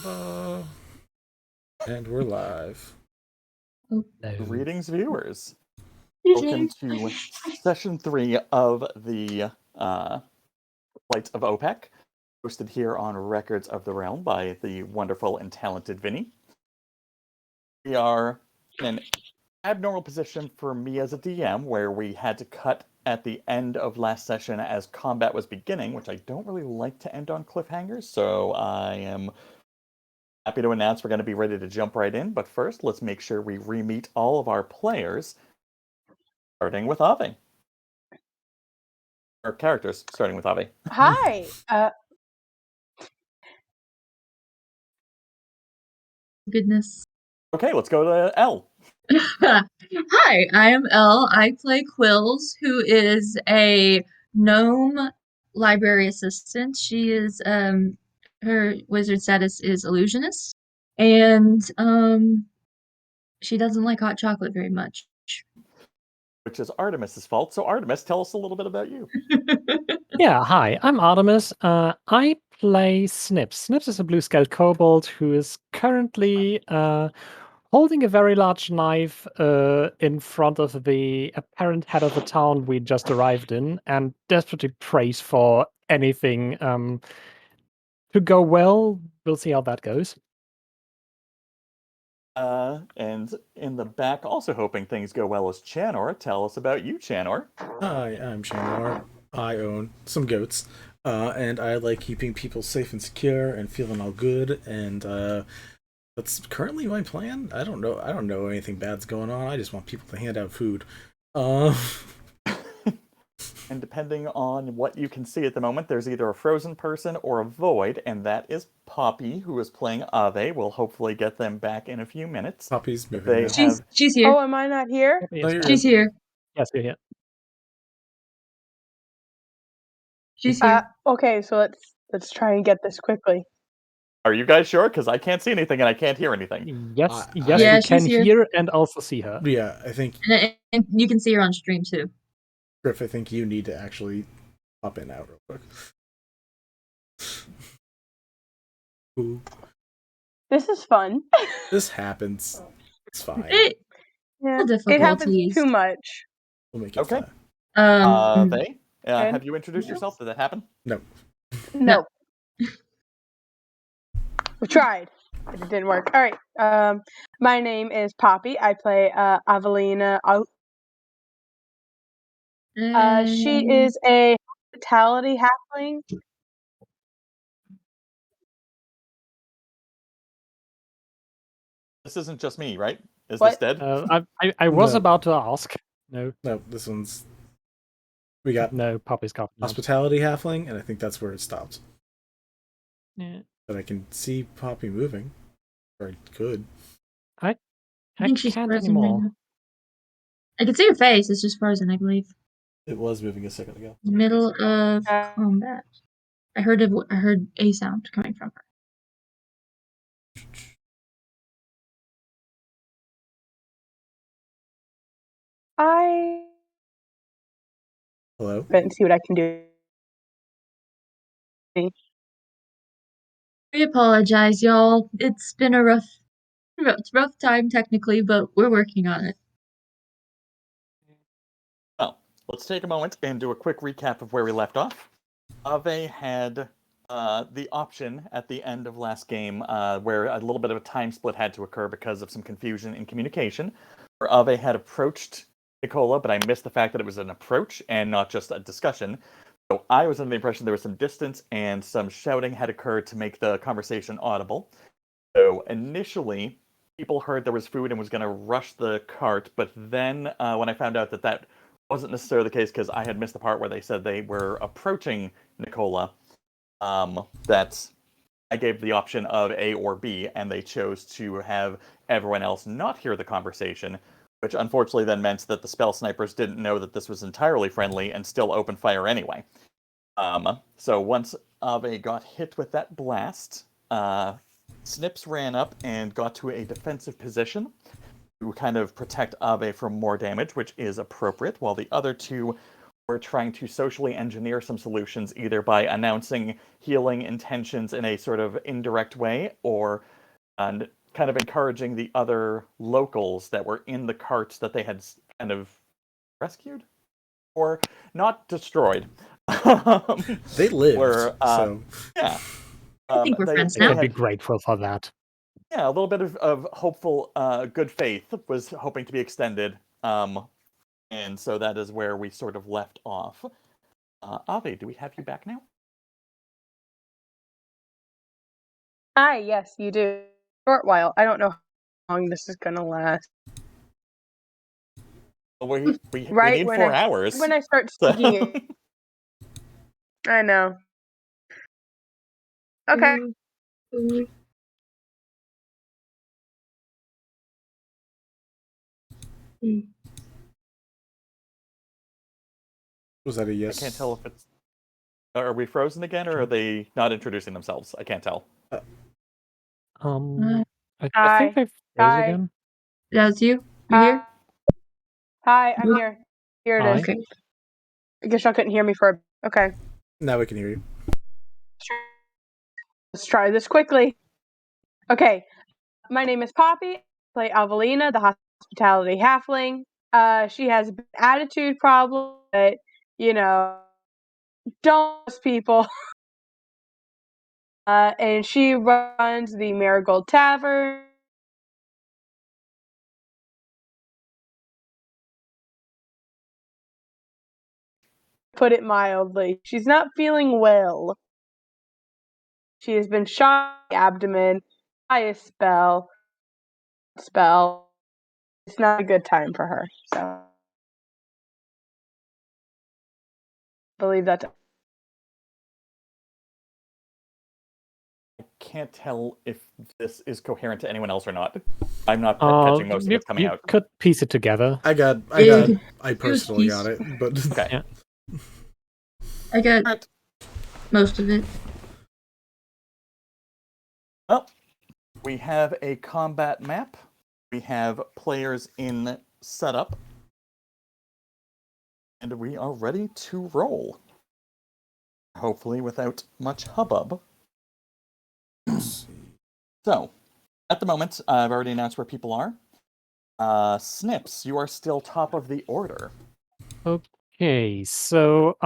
And we're live. No. Greetings, viewers. Greetings. Welcome to session 3 of the Blight of Opehc, hosted here on Records of the Realm by the wonderful and talented Vinny. We are in an abnormal position for me as a DM, where we had to cut at the end of last session as combat was beginning, which I don't really like to end on cliffhangers, so I am happy to announce we're going to be ready to jump right in, but first, let's make sure we re-meet all of our players, starting with Ave. Or characters, starting with Ave. Hi. Goodness. Okay, let's go to Elle. Hi, I am Elle. I play Quillz, who is a gnome library assistant. She is her wizard status is illusionist, and she doesn't like hot chocolate very much. Which is Artemis's fault. So Artemis, tell us a little bit about you. Yeah, hi, I'm Artemis. I play Snipps. Snipps is a blue-scaled kobold who is currently holding a very large knife in front of the apparent head of the town we just arrived in, and desperately prays for anything to go well. We'll see how that goes. And in the back, also hoping things go well, is Chanor. Tell us about you, Chanor. Hi, I'm Chanor. I own some goats, and I like keeping people safe and secure and feeling all good. And that's currently my plan. I don't know anything bad's going on. I just want people to hand out food. And depending on what you can see at the moment, there's either a frozen person or a void, and that is Poppy, who is playing Ave. We'll hopefully get them back in a few minutes. Poppy's moving. They now. She's here. Oh, am I not here? Yes, you're She's here. yes, you're here. She's here. Okay, so let's try and get this quickly. Are you guys sure? Because I can't see anything and I can't hear anything. Yes, Yeah, we she's can here. hear and also see her. Yeah, I think And you can see her on stream too. Griff. I think you need to actually pop in out real quick. Ooh, This is fun. this happens. It's fine. Yeah, The it happens difficulties. too much. We'll make it Okay. fine. Ave, have you introduced yourself? Did that happen? No. No. We tried, but it didn't work. All right. My name is Poppy. I play Avelina. She is a hospitality halfling. This isn't just me, right? Is What? this dead? I was No. about to ask. No, This one's. We got no, Poppy's copy. hospitality halfling, and I think that's where it stopped. Yeah. But I can see Poppy moving. Or I could. I think she's can't frozen right anymore. now. I can see her face. It's just frozen, I believe. It was moving a second ago. Middle of combat. I heard a sound coming from her. I Hello? and see what I can do. We apologize, y'all. It's been a rough time technically, but we're working on it. Well, let's take a moment and do a quick recap of where we left off. Ave had the option at the end of last game where a little bit of a time split had to occur because of some confusion in communication, where Ave had approached Nicola, but I missed the fact that it was an approach and not just a discussion. So I was under the impression there was some distance and some shouting had occurred to make the conversation audible. So initially, people heard there was food and was going to rush the cart, but then when I found out that that wasn't necessarily the case because I had missed the part where they said they were approaching Nicola, that I gave the option of A or B, and they chose to have everyone else not hear the conversation, which unfortunately then meant that the spell snipers didn't know that this was entirely friendly and still opened fire anyway. So once Ave got hit with that blast, Snipps ran up and got to a defensive position to kind of protect Ave from more damage, which is appropriate, while the other two we're trying to socially engineer some solutions, either by announcing healing intentions in a sort of indirect way, or kind of encouraging the other locals that were in the carts that they had kind of rescued or not destroyed. They lived, so yeah. I think we're friends I now. can be grateful for that. Yeah, a little bit of hopeful good faith was hoping to be extended. And so that is where we sort of left off. Ave, do we have you back now? Hi, yes, you do. Short while. I don't know how long this is gonna last. We Right need when 4 hours. When I start speaking it. I know. Okay. Was that a yes? I can't tell if it's... Are we frozen again, or are they not introducing themselves? I can't tell. I Hi. think they froze Hi. again. That's you? You here? Hi, I'm here. Here it Hi. is. Okay. I guess y'all couldn't hear me for okay. Now we can hear you. Let's try this quickly. Okay. My name is Poppy. I play Avelina, the hospitality halfling. She has an attitude problem, but don't trust people. And she runs the Marigold Tavern. Put it mildly. She's not feeling well. She has been shot in the abdomen by a spell. It's not a good time for her. So I believe that's I can't tell if this is coherent to anyone else or not. I'm not catching most of what's coming you out. could piece it together. I personally got it, but Okay. Yeah. I got most of it. Well, we have a combat map. We have players in setup. And we are ready to roll. Hopefully without much hubbub. So, at the moment, I've already announced where people are. Snipps, you are still top of the order. Okay, so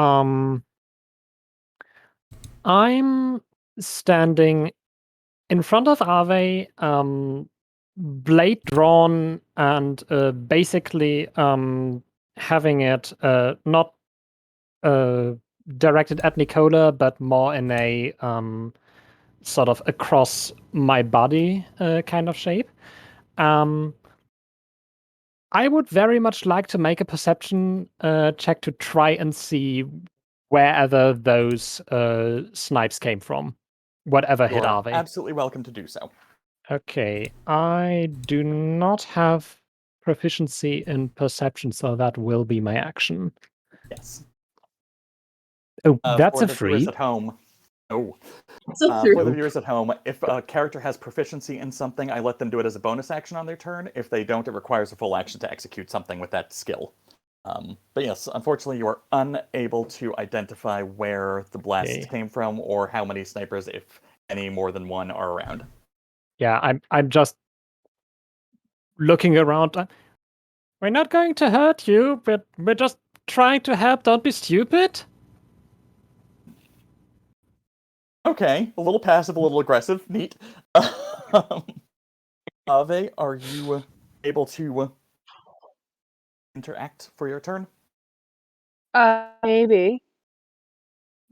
I'm standing in front of Ave, blade drawn, and basically having it not directed at Nicola, but more in a sort of across my body kind of shape. I would very much like to make a perception check to try and see wherever those snipes came from, whatever hit You're Ave. absolutely welcome to do so. Okay, I do not have proficiency in perception, so that will be my action. Yes. Oh, that's for a the viewers free. at home. Oh. So For the viewers at home, if a character has proficiency in something, I let them do it as a bonus action on their turn. If they don't, it requires a full action to execute something with that skill. But yes, unfortunately, you are unable to identify where the blasts came from or how many snipers, if any more than one, are around. Yeah, I'm just looking around. We're not going to hurt you, but we're just trying to help. Don't be stupid. Okay, a little passive, a little aggressive. Neat. Ave, are you able to interact for your turn? maybe.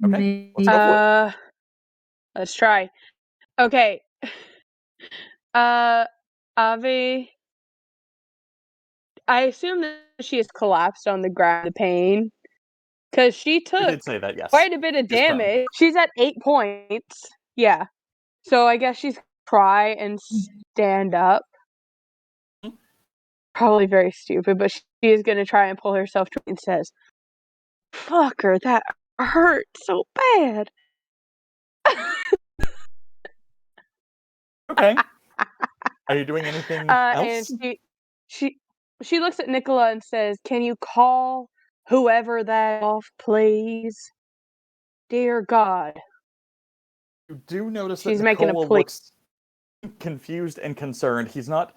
Okay, let's go for it. Let's try. Okay. Avi, I assume that she has collapsed on the ground of pain because she You took did say that, yes. quite a bit of She's prone. damage. She's at 8 points. Yeah. So I guess she's try and stand up. Probably very stupid, but she is going to try and pull herself to and says, "Fucker, that hurt so bad." Okay. Are you doing anything else? And she looks at Nicola and says, "Can you call whoever that off, please. Dear God. You do notice She's that making a Nicola plea. looks confused and concerned. He's not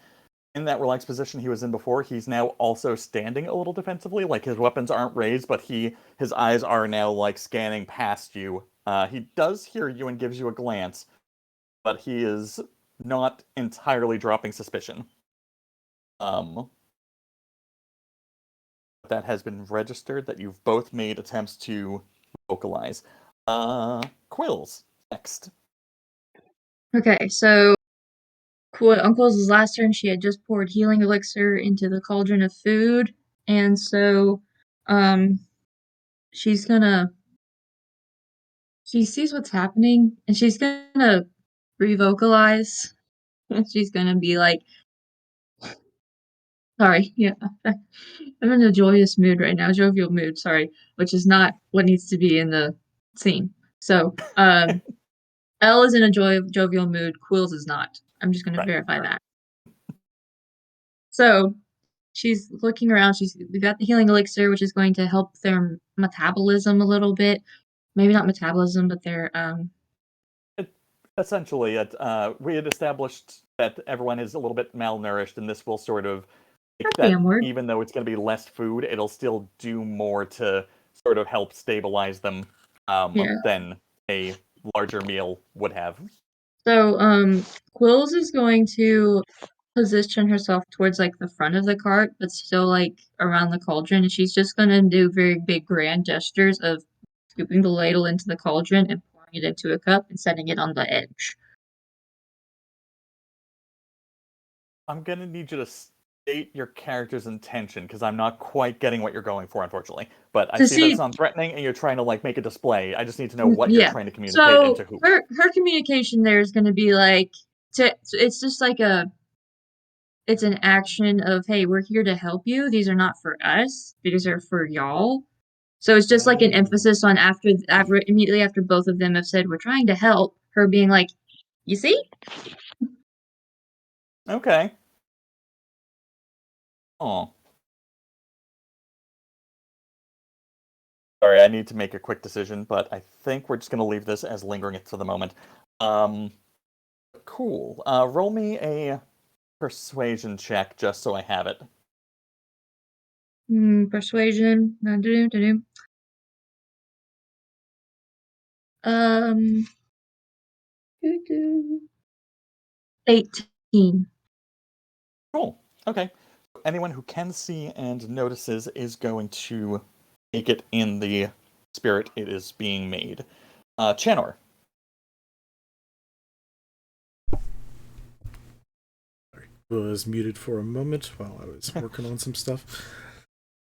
in that relaxed position he was in before. He's now also standing a little defensively, like his weapons aren't raised, but his eyes are now like scanning past you. He does hear you and gives you a glance, but he is not entirely dropping suspicion. That has been registered that you've both made attempts to vocalize. Quillz, next. Okay, so Uncle's last turn, she had just poured healing elixir into the cauldron of food, and so, she's gonna. She sees what's happening, and she's gonna revocalize. She's gonna be like, sorry, yeah, I'm in a joyous mood right now, jovial mood, sorry, which is not what needs to be in the scene. So, Elle is in a jovial mood, Quillz is not. I'm just gonna verify that. So, she's looking around, we've got the healing elixir, which is going to help their metabolism a little bit. Maybe not metabolism, but their, Essentially, we had established that everyone is a little bit malnourished, and this will sort of make that, even though it's going to be less food, it'll still do more to sort of help stabilize them than a larger meal would have. So, Quillz is going to position herself towards like the front of the cart, but still like around the cauldron, and she's just gonna do very big grand gestures of scooping the ladle into the cauldron and pouring it into a cup and setting it on the edge. I'm gonna need you to state your character's intention, because I'm not quite getting what you're going for, unfortunately. But I see that it's non-threatening, and you're trying to like make a display. I just need to know what you're trying to communicate and to who. Her communication there is gonna be like it's just like it's an action of, hey, we're here to help you. These are not for us. These are for y'all. So it's just like an emphasis on after immediately after both of them have said we're trying to help, her being like, you see? Okay. Oh. Sorry, I need to make a quick decision, but I think we're just going to leave this as lingering for the moment. Cool. Roll me a persuasion check just so I have it. Persuasion. 18. Cool. Okay. Anyone who can see and notices is going to make it in the spirit it is being made. Chanor. Sorry, was muted for a moment while I was working on some stuff.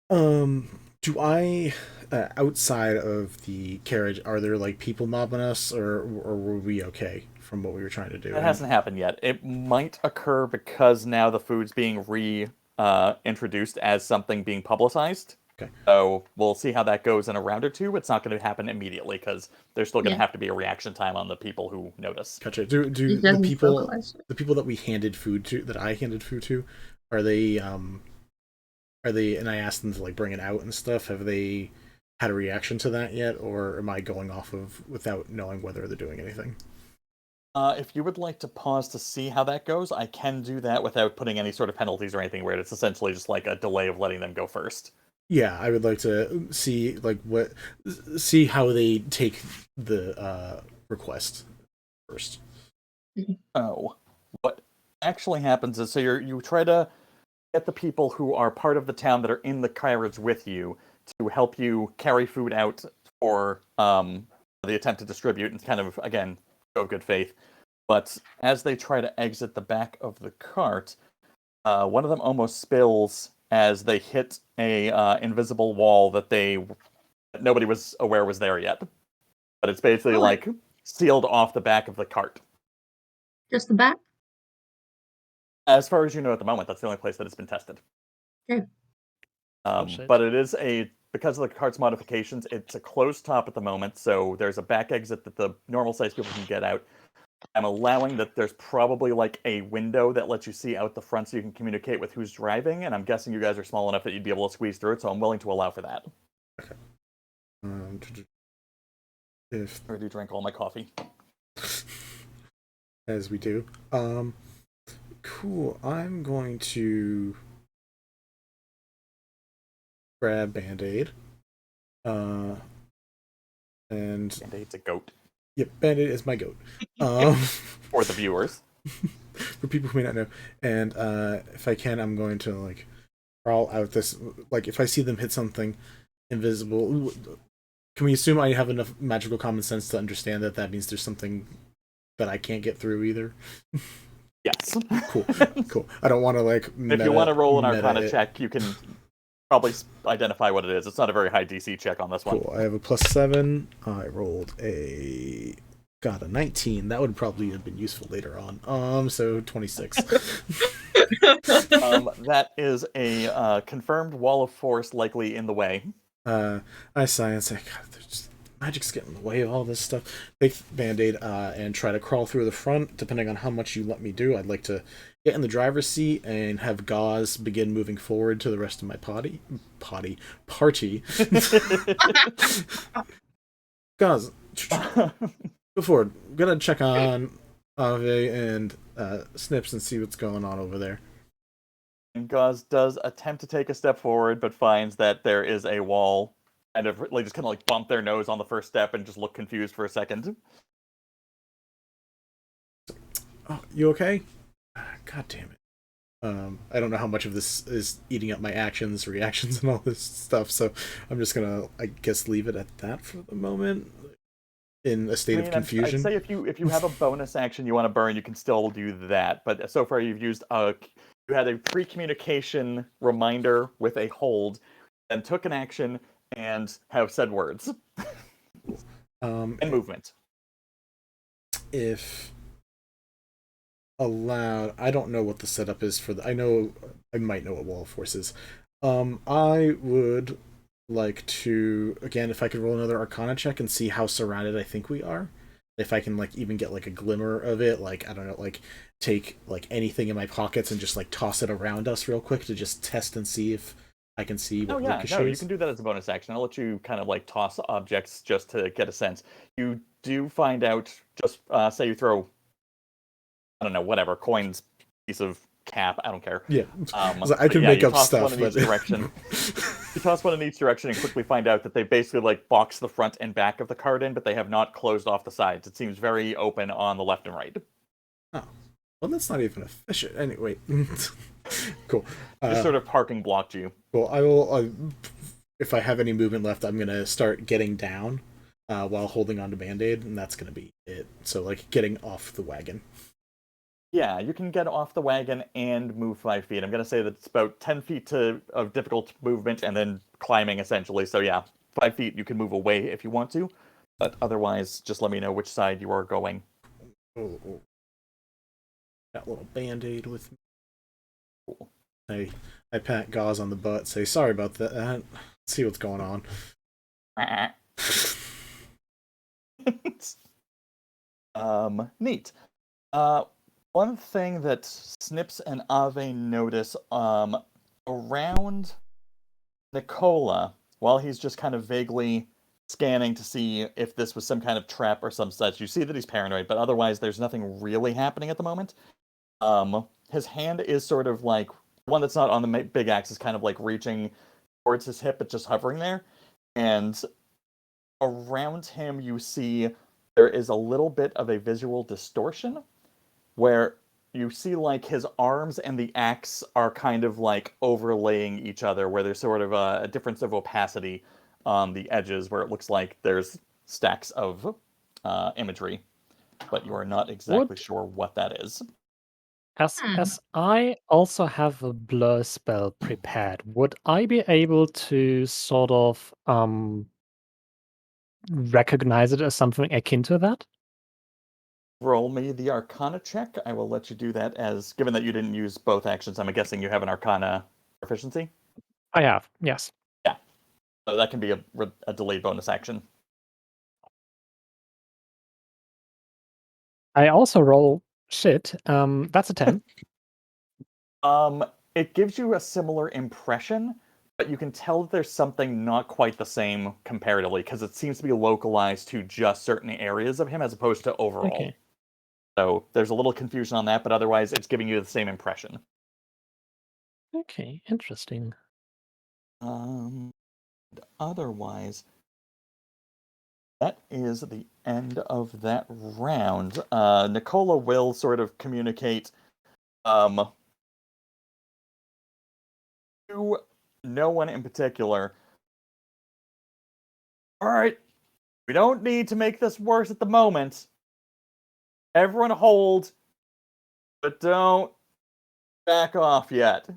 Do I, outside of the carriage, are there like people mobbing us, or were we okay from what we were trying to do? That hasn't happened yet. It might occur because now the food's being introduced as something being publicized. Okay. So we'll see how that goes in a round or two. It's not going to happen immediately because there's still going to have to be a reaction time on the people who notice. Gotcha. Do the people that we handed food to, that I handed food to, are they, and I asked them to like bring it out and stuff, have they had a reaction to that yet, or am I going off of without knowing whether they're doing anything? If you would like to pause to see how that goes, I can do that without putting any sort of penalties or anything weird. It's essentially just like a delay of letting them go first. Yeah, I would like to see see how they take the request first. Oh, what actually happens is, so you try to get the people who are part of the town that are in the carriage with you to help you carry food out for the attempt to distribute, and kind of, again, show good faith. But as they try to exit the back of the cart, one of them almost spills as they hit a invisible wall that nobody was aware was there yet. But it's basically like sealed off the back of the cart. Just the back? As far as you know at the moment, that's the only place that it's been tested. Okay. But it is because of the cart's modifications, it's a closed top at the moment, so there's a back exit that the normal sized people can get out. I'm allowing that there's probably like a window that lets you see out the front so you can communicate with who's driving, and I'm guessing you guys are small enough that you'd be able to squeeze through it, so I'm willing to allow for that. Okay. If I already drank all my coffee. as we do. Cool. I'm going to grab Band-Aid. And Band-Aid's a goat. yep, Band-Aid is my goat. Um, For the viewers. for people who may not know. And if I can, I'm going to like crawl out this. Like if I see them hit something invisible, can we assume I have enough magical common sense to understand that that means there's something that I can't get through either? Yes. Cool. Cool. I don't want to like. If you want to roll an meta Arcana it. check, you can probably identify what it is. It's not a very high DC check on this one. Cool. I have a +7. I rolled a 19. That would probably have been useful later on. So 26. That is a confirmed wall of force likely in the way. I sigh and say, God, magic's getting in the way of all this stuff. Take Band-Aid and try to crawl through the front. Depending on how much you let me do, I'd like to get in the driver's seat and have Gauze begin moving forward to the rest of my party. Gauze, go forward. I'm gonna check on Ave and Snipps and see what's going on over there. And Gauze does attempt to take a step forward, but finds that there is a wall. Kind of like just kind of like bump their nose on the first step and just look confused for a second. Oh, you okay? God damn it. I don't know how much of this is eating up my actions, reactions, and all this stuff, so I'm just gonna, I guess, leave it at that for the moment. In a state of confusion. I'd say if you have a bonus action you want to burn, you can still do that. But so far you've used you had a pre-communication reminder with a hold, then took an action and have said words. And movement. If allowed, I don't know what the setup is for I know I might know what Wall of Force is. I would like to, again, if I could roll another Arcana check and see how surrounded I think we are. If I can like even get like a glimmer of it, like I don't know, like take like anything in my pockets and just like toss it around us real quick to just test and see if I can see what ricochet no, you is. can do that as a bonus action. I'll let you kind of like toss objects just to get a sense. You do find out, just say you throw, I don't know, whatever, coins, piece of cap, I don't care. Yeah, I can make up stuff. But... You toss one in each direction and quickly find out that they basically like box the front and back of the card in, but they have not closed off the sides. It seems very open on the left and right. Oh, well, that's not even efficient. Anyway, cool. Just sort of parking blocked you. Cool. I will. If I have any movement left, I'm gonna start getting down while holding onto Band-Aid, and that's gonna be it. So like getting off the wagon. Yeah, you can get off the wagon and move 5 feet. I'm going to say that it's about 10 feet of difficult movement and then climbing, essentially. So yeah, 5 feet you can move away if you want to. But otherwise, just let me know which side you are going. Oh. Got a little Band-Aid with me. Cool. I pat Gauze on the butt, say, sorry about that. Let's see what's going on. Neat. One thing that Snipps and Ave notice around Nicola, while he's just kind of vaguely scanning to see if this was some kind of trap or some such, you see that he's paranoid, but otherwise there's nothing really happening at the moment. His hand is sort of like, one that's not on the big axis, kind of like reaching towards his hip, but just hovering there. And around him you see there is a little bit of a visual distortion, where you see like his arms and the axe are kind of like overlaying each other, where there's sort of a difference of opacity on the edges, where it looks like there's stacks of imagery, but you are not exactly sure what that is. As I also have a blur spell prepared, would I be able to sort of recognize it as something akin to that? Roll me the Arcana check. I will let you do that, as given that you didn't use both actions, I'm guessing you have an Arcana proficiency? I have, yes. Yeah. So that can be a delayed bonus action. I also roll shit. That's a 10. It gives you a similar impression, but you can tell that there's something not quite the same comparatively, because it seems to be localized to just certain areas of him as opposed to overall. Okay. So there's a little confusion on that, but otherwise it's giving you the same impression. Okay, interesting. Otherwise, that is the end of that round. Nicola will sort of communicate to no one in particular. All right, we don't need to make this worse at the moment. Everyone hold, but don't back off yet.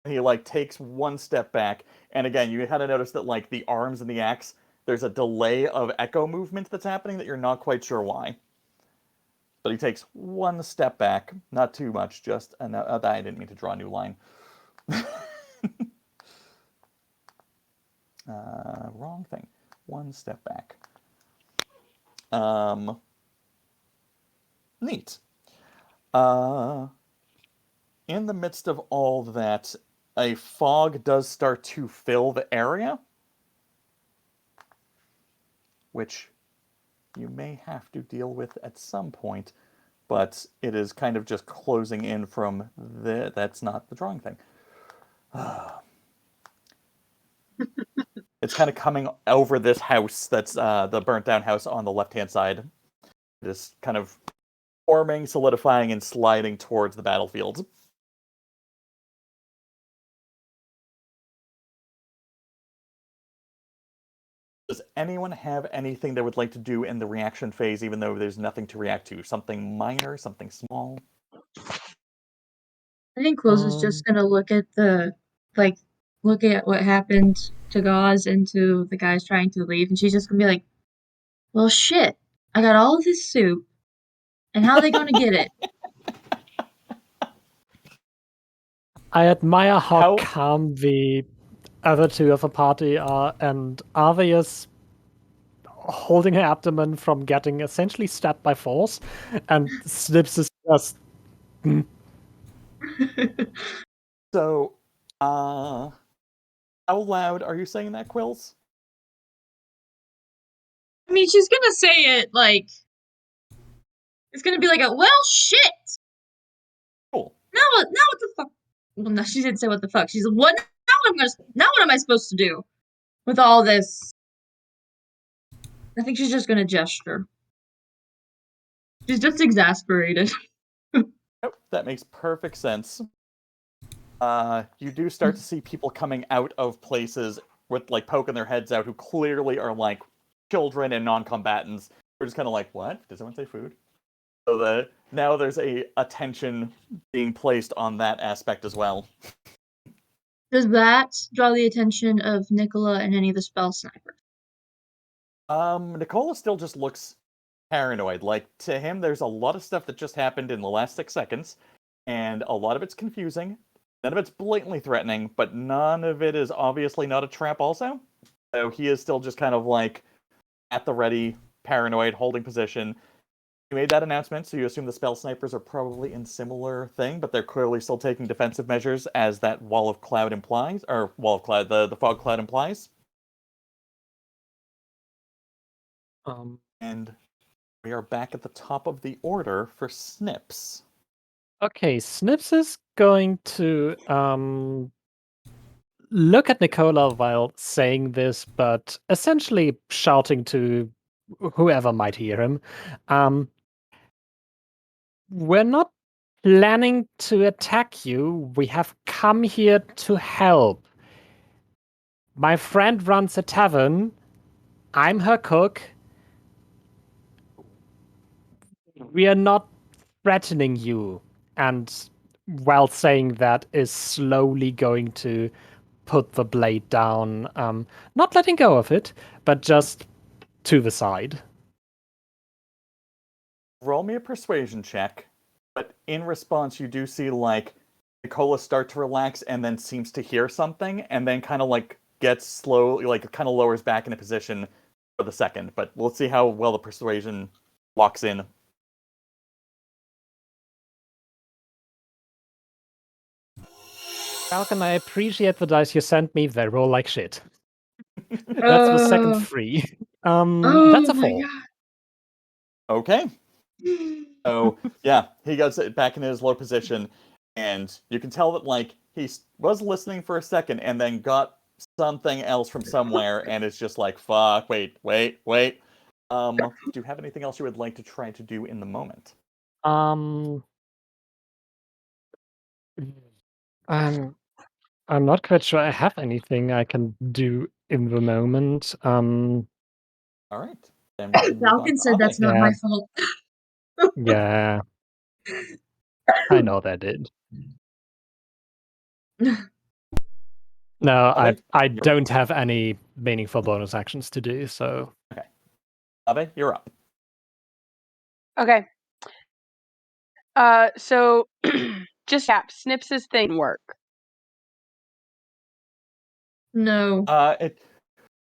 And he takes one step back, and again, you had to notice that the arms and the axe, there's a delay of echo movement that's happening that you're not quite sure why. But he takes one step back, not too much, just I didn't mean to draw a new line. Wrong thing. One step back. Neat. In the midst of all that, a fog does start to fill the area, which you may have to deal with at some point, but it is kind of just closing in from that's not the drawing thing. It's kind of coming over this house that's the burnt down house on the left-hand side. It is kind of forming, solidifying, and sliding towards the battlefield. Does anyone have anything they would like to do in the reaction phase, even though there's nothing to react to? Something minor, something small? I think Quillz is just gonna look at what happened to Gauze and to the guys trying to leave, and she's just gonna be like, well, shit, I got all of this soup, and how are they gonna get it? I admire how calm the other two of the party are, and Ave is holding her abdomen from getting essentially stabbed by force, and Snipps is just... So, how loud are you saying that, Quillz? I mean, she's gonna say it it's gonna be like well, shit! Cool. Now what the fuck? Well, no, she didn't say what the fuck. She's what? Now what am I supposed to do with all this? I think she's just gonna gesture. She's just exasperated. Nope, that makes perfect sense. You do start to see people coming out of places with poking their heads out who clearly are children and non-combatants. We're just kind of what? Did someone say food? So now there's a attention being placed on that aspect as well. Does that draw the attention of Nicola and any of the spell snipers? Nicola still just looks paranoid. To him, there's a lot of stuff that just happened in the last 6 seconds, and a lot of it's confusing. None of it's blatantly threatening, but none of it is obviously not a trap also. So he is still just kind of at the ready, paranoid, holding position. You made that announcement, so you assume the spell snipers are probably in similar thing, but they're clearly still taking defensive measures, as that wall of cloud implies, or wall of cloud, the fog cloud implies. And we are back at the top of the order for Snipps. Okay, Snipps is going to look at Nicola while saying this, but essentially shouting to whoever might hear him. We're not planning to attack you. We have come here to help. My friend runs a tavern. I'm her cook. We are not threatening you. And while saying that, is slowly going to put the blade down, not letting go of it, but just to the side. Roll me a persuasion check, but in response, you do see Nicola start to relax and then seems to hear something, and then kind of gets slowly, kind of lowers back into position for the second. But we'll see how well the persuasion locks in. Falcon, I appreciate the dice you sent me. They roll like shit. That's the second 3. That's Oh a my 4. Okay. god. So yeah, he goes back in his low position, and you can tell that like he was listening for a second, and then got something else from somewhere, and it's just like, fuck, wait. Do you have anything else you would like to try to do in the moment? I'm not quite sure I have anything I can do in the moment. All right, then we can move on Falcon to said that's Ave. not Yeah. my fault. Yeah, I know that did. No, Ave, I you're up. don't have any meaningful bonus actions to do, so Ave, you're up. Okay. So just Snips's thing work. No.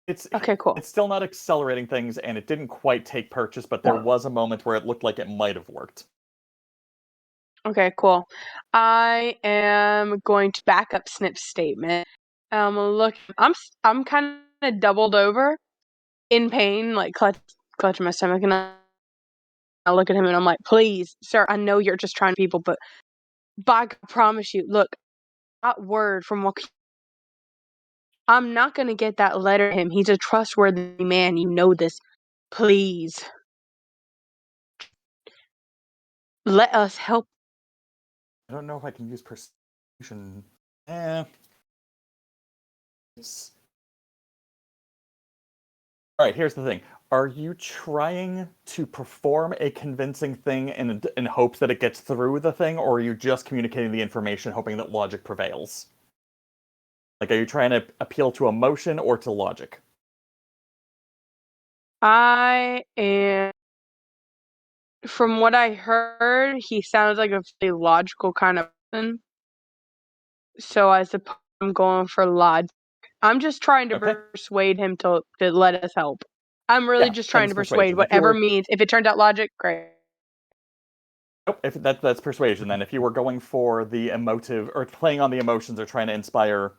It's Okay, cool. it's still not accelerating things, and it didn't quite take purchase, but there was a moment where it looked like it might have worked. Okay, cool. I am going to back up Snip's statement. I'm kind of doubled over in pain, like clutching my stomach, and I look at him and I'm like, "Please, sir, I know you're just trying to people, but by God, I promise you, look, that word from what I'm not gonna get that letter to him. He's a trustworthy man. You know this. Please, let us help." I don't know if I can use persuasion. It's all right. Here's the thing: are you trying to perform a convincing thing in hopes that it gets through the thing, or are you just communicating the information, hoping that logic prevails? Like, are you trying to appeal to emotion or to logic? I am. From what I heard, he sounds like a very logical kind of person. So I suppose I'm going for logic. I'm just trying to Okay. persuade him to let us help. I'm really Yeah, just then trying it's to persuade, persuasion. If you whatever were means. If it turns out logic, great. Nope, if that's persuasion, then if you were going for the emotive or playing on the emotions or trying to inspire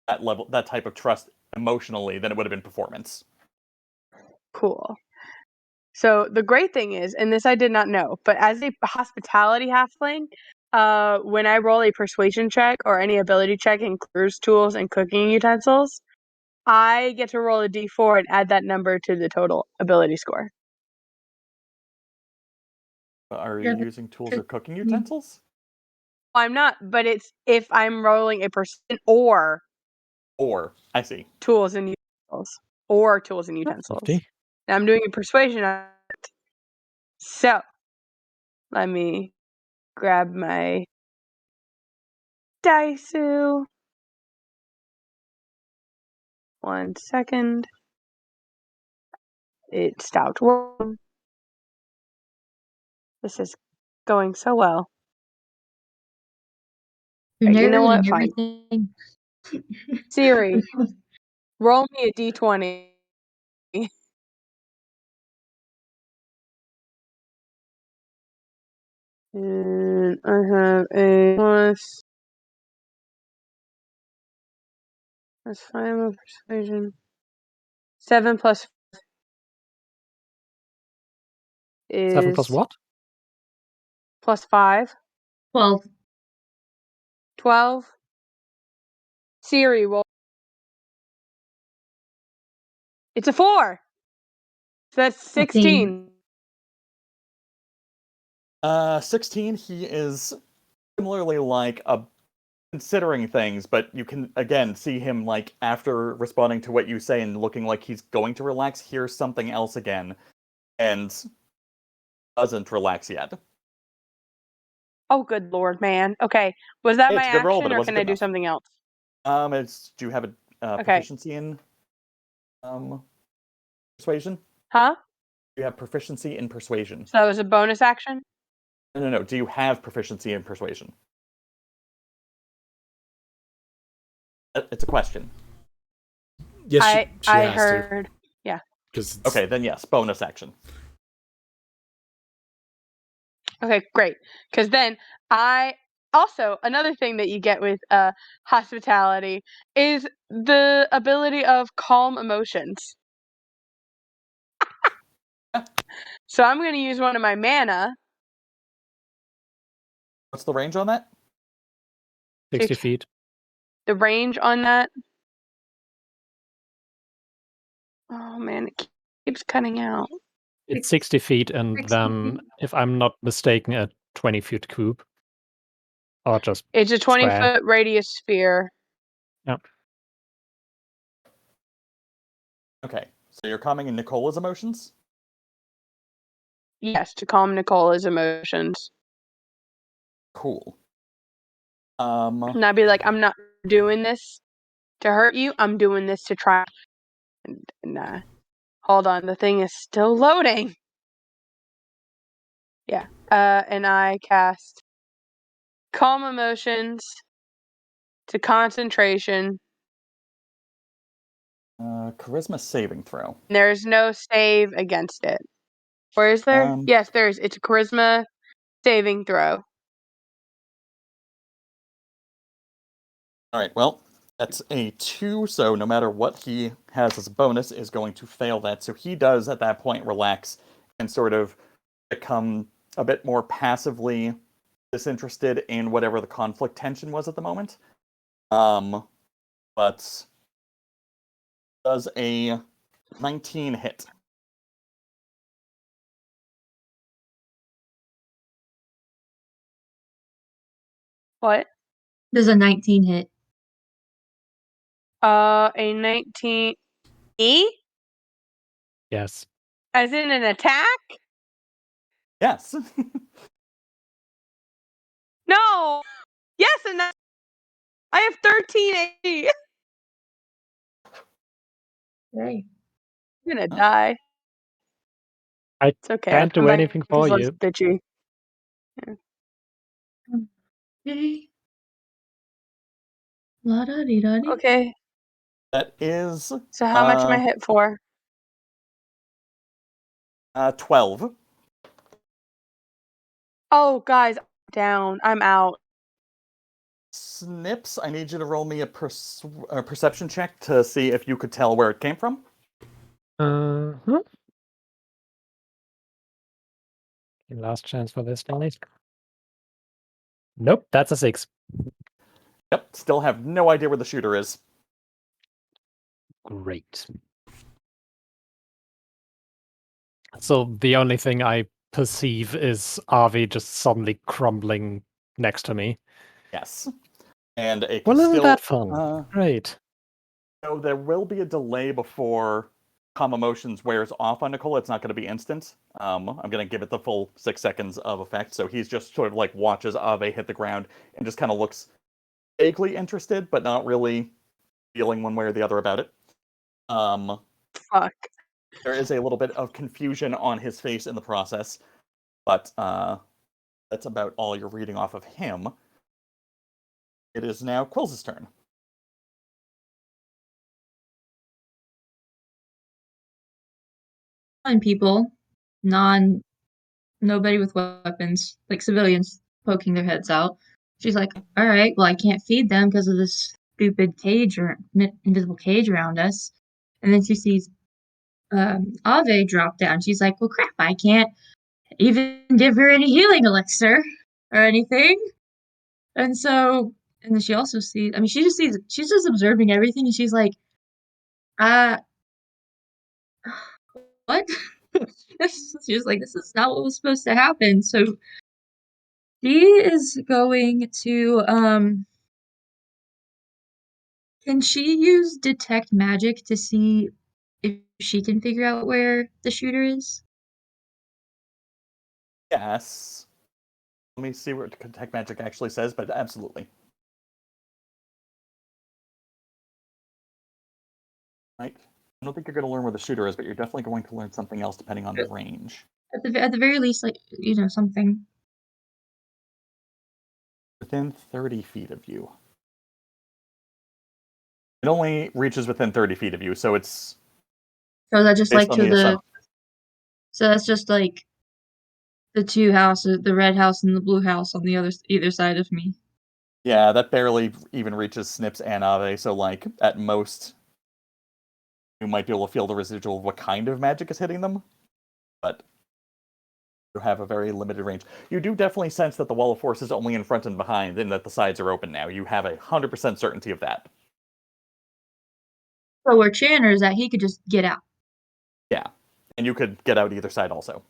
that type of trust emotionally, then it would have been performance. Cool. So the great thing is, and this I did not know, but as a hospitality halfling, when I roll a persuasion check or any ability check includes tools and cooking utensils, I get to roll a d4 and add that number to the total ability score. Are you Yeah, but using tools or cooking utensils? I'm not, but it's if I'm rolling a person or Or I see. tools and utensils. Or tools and that's utensils. nifty. And I'm doing a persuasion on it. So let me grab my diceu. 1 second. It stopped working. This is going so well. You're You know what? narrating Fine. everything. Siri, roll me a d20. And I have a plus 5 of persuasion. 7 plus 7 plus is what? plus 5. 12. 12. Siri, roll. It's a 4. So that's 16. 16. He is similarly like considering things, but you can again see him like after responding to what you say and looking like he's going to relax, hears something else again, and doesn't relax yet. Oh, good lord, man. Okay. Was that Hey, my it's a good roll, action, but it or wasn't can I good do enough. something else? Do you have a Okay. proficiency in persuasion? Huh? Do you have proficiency in persuasion? So that was a bonus action? No. Do you have proficiency in persuasion? It's a question. Yes, she I has heard. Yeah. to. Okay, then yes, bonus action. Okay, great. Because then I also, another thing that you get with hospitality is the ability of calm emotions. So I'm going to use one of my mana. What's the range on that? 60 feet. The range on that. Oh man, it keeps cutting out. It's 60 feet, and 60 then, if I'm not mistaken, a 20-foot cube. Or just It's a square. 20-foot radius sphere. Yep. Okay, so you're calming in Nicola's emotions? Yes, to calm Nicola's emotions. Cool. And I'd be like, I'm not doing this to hurt you. I'm doing this to try. And hold on, the thing is still loading. Yeah. And I cast calm emotions to concentration. Charisma saving throw. There's no save against it. Or is there? Yes, there's. It's a charisma saving throw. All right, well, that's a 2, so no matter what he has as a bonus is going to fail that. So he does, at that point, relax and sort of become a bit more passively disinterested in whatever the conflict tension was at the moment. But does a 19 hit. What? Does a 19 hit? A 19. E? Yes. As in an attack? Yes. No! Yes, and I have 13 AP. Right. I'm gonna die. I It's okay. can't do anything for This you. looks bitchy. Okay. La-da-dee-da-dee. Okay, That is so how much am I hit for? 12. Oh, guys, I'm down. I'm out. Snipps, I need you to roll me a perception check to see if you could tell where it came from. Uh-huh. Last chance for this dice. Nope, that's a 6. Yep, still have no idea where the shooter is. Great. So the only thing I perceive is Avi just suddenly crumbling next to me. Yes. And it Well, can isn't still... that fun? Great. So there will be a delay before calm emotions wears off on Nicole. It's not going to be instant. I'm going to give it the full 6 seconds of effect. So he's just sort of like watches Ave hit the ground and just kind of looks vaguely interested, but not really feeling one way or the other about it. Fuck. There is a little bit of confusion on his face in the process, but that's about all you're reading off of him. It is now Quill's turn. People, nobody with weapons, like civilians poking their heads out. She's like, all right, well, I can't feed them because of this stupid cage or invisible cage around us. And then she sees Ave drop down. She's like, well, crap, I can't even give her any healing elixir or anything. And then she also sees, I mean, she's just observing everything, and she's like, what? She's like, this is not what was supposed to happen. So she is going to, can she use detect magic to see if she can figure out where the shooter is? Yes. Let me see what Detect Magic actually says, but absolutely. Right. I don't think you're going to learn where the shooter is, but you're definitely going to learn something else depending on the range. At the very least, like, something. Within 30 feet of you. It only reaches within 30 feet of you, so it's... So that just based like on to the so that's just like the two houses, the red house and the blue house on the either side of me. Yeah, that barely even reaches Snipps and Ave, so like at most you might be able to feel the residual of what kind of magic is hitting them, but you have a very limited range. You do definitely sense that the wall of force is only in front and behind, and that the sides are open now. You have 100% certainty of that. So where Chanor is at, he could just get out. Yeah, and you could get out either side also.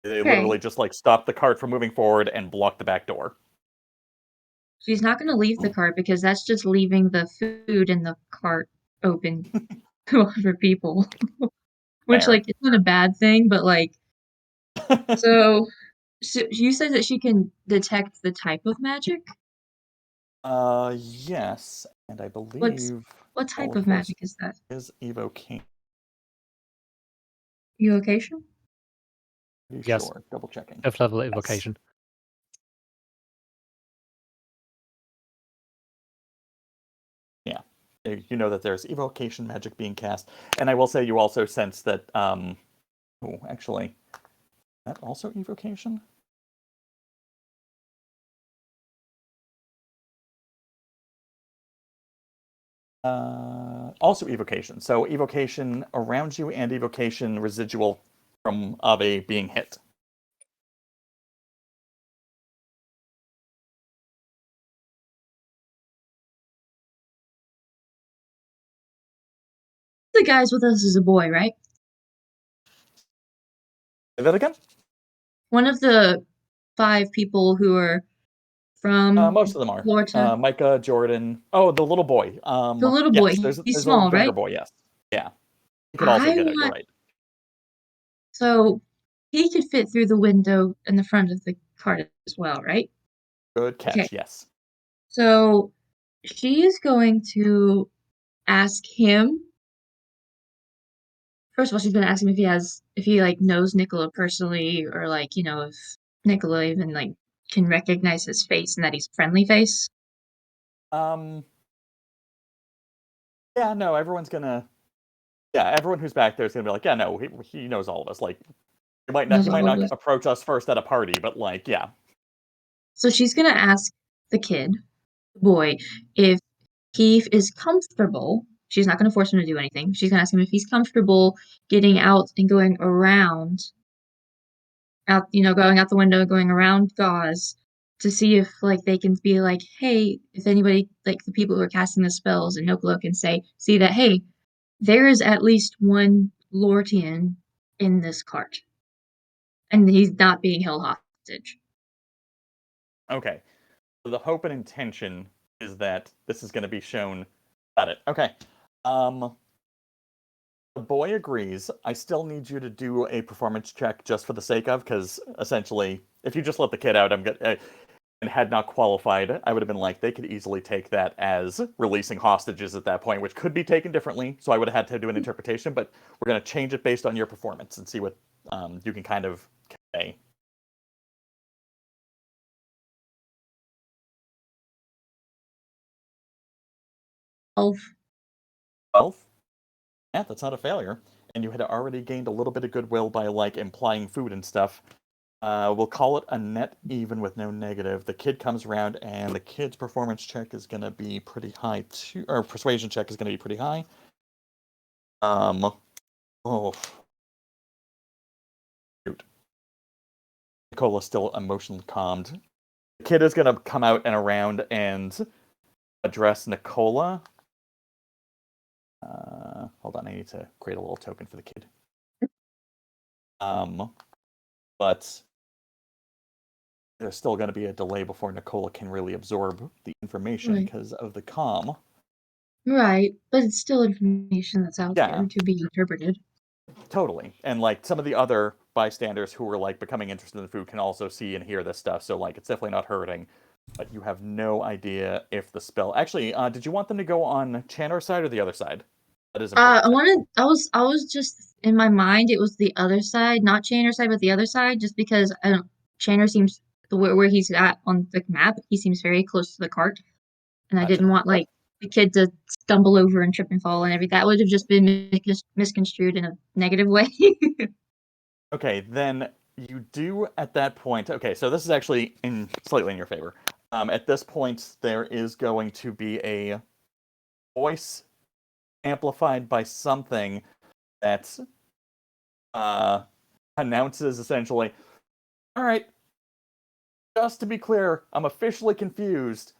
They Okay. literally just like stop the cart from moving forward and block the back door. She's not going to leave the cart because that's just leaving the food in the cart open to other people. Which, Fair. like, it's not a bad thing, but, like, so you said that she can detect the type of magic? Yes, and I believe What type Wall of Force magic is that? is evocation. Evocation? Pretty Yes. sure. Double checking. Fifth level evocation. Yeah. You know that there's evocation magic being cast. And I will say you also sense that oh, actually, is that also evocation? Also evocation. So evocation around you and evocation residual from Ave being hit. The guys with us is a boy, right? Say that again? One of the 5 people who are from Most of them are. Florida. Micah, Jordan. Oh, the little boy. The little boy, Yes, there's he's a small, younger right? boy, yes. Yeah. He could also I get out, you're want right. So he could fit through the window in the front of the cart as well, right? Good catch, Okay. yes. So she is going to ask him. First of all, she's gonna ask him if he like knows Nicola personally, or like, if Nicola even like can recognize his face and that he's a friendly face. Yeah, no, everyone's gonna. Yeah, everyone who's back there is gonna be like, yeah, no, he knows all of us. Like, he might Knows all of not us. approach us first at a party, but like, yeah. So she's gonna ask the kid, the boy, if he is comfortable. She's not gonna force him to do anything. She's gonna ask him if he's comfortable getting out and going around going out the window, going around Gauze to see if like they can be like, hey, if anybody like the people who are casting the spells and Noklo can see that, hey, there is at least one Lortian in this cart. And he's not being held hostage. Okay. So the hope and intention is that this is gonna be shown. Got it. Okay. The boy agrees. I still need you to do a performance check just for the sake of, because essentially, if you just let the kid out, and had not qualified, I would have been like, they could easily take that as releasing hostages at that point, which could be taken differently. So I would have had to do an interpretation, but we're going to change it based on your performance and see what you can kind of convey. Elf. 12? Yeah, that's not a failure. And you had already gained a little bit of goodwill by like implying food and stuff. We'll call it a net even with no negative. The kid comes around, and the kid's performance check is going to be pretty high too, or persuasion check is going to be pretty high. Oh, shoot. Nicola's still emotionally calmed. The kid is going to come out and around and address Nicola. Hold on, I need to create a little token for the kid. But there's still going to be a delay before Nicola can really absorb the information because of the comm. Right, but it's still information that's out Yeah. there to be interpreted. Totally. And like some of the other bystanders who were like becoming interested in the food can also see and hear this stuff. So like it's definitely not hurting. But you have no idea if the spell actually did you want them to go on Chanor's side or the other side? That is important. I was just in my mind it was the other side, not Chanor's side, but the other side, just because Chanor seems where he's at on the map, he seems very close to the cart. And I Gotcha. didn't want like the kid to stumble over and trip and fall and everything. That would have just been misconstrued in a negative way. Okay, then you do at that point. Okay, so this is actually slightly in your favor. At this point, there is going to be a voice amplified by something that announces essentially, all right, just to be clear, I'm officially confused.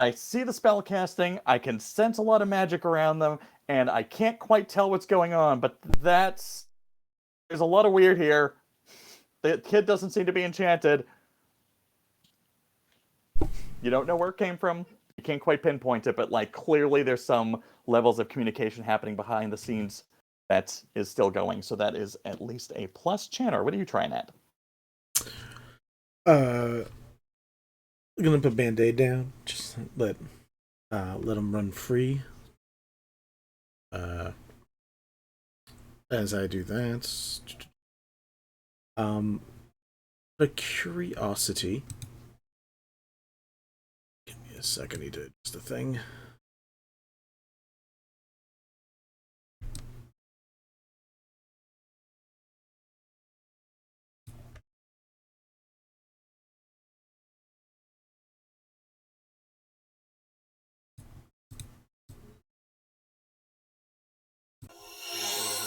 I see the spell casting, I can sense a lot of magic around them, and I can't quite tell what's going on, but there's a lot of weird here. The kid doesn't seem to be enchanted. You don't know where it came from. You can't quite pinpoint it, but like clearly there's some levels of communication happening behind the scenes that is still going. So that is at least a plus. Chanor, what are you trying at? I'm gonna put Band-Aid down. Just let them run free. As I do that, a curiosity. Give me a second. I need to just a thing.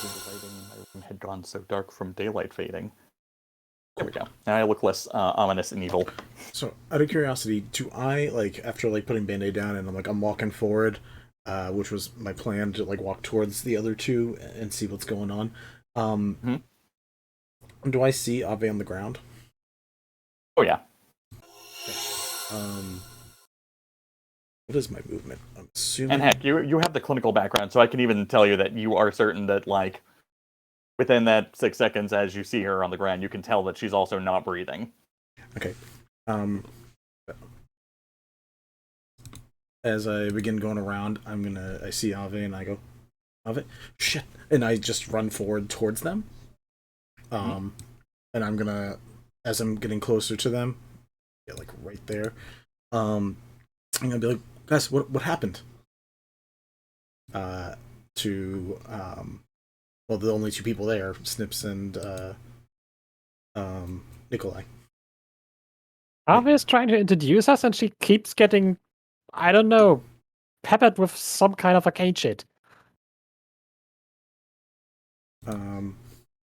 The lighting in my room had gone so dark from daylight fading. There we go. Now I look less ominous and evil. So, out of curiosity, do I, like, after, like, putting Band-Aid down and I'm walking forward, which was my plan to, like, walk towards the other two and see what's going on, do I see Ave on the ground? Oh, yeah. Okay. What is my movement? I'm assuming... And heck, you have the clinical background, so I can even tell you that you are certain that, like, within that 6 seconds as you see her on the ground, you can tell that she's also not breathing. Okay. As I begin going around, I see Ave and I go, Ave, shit, and I just run forward towards them. And I'm gonna, as I'm getting closer to them, yeah, like right there, I'm gonna be like, guys, what happened? Well, the only two people there, Snipps and Nikolai. Ave is trying to introduce us, and she keeps getting, I don't know, peppered with some kind of arcane shit.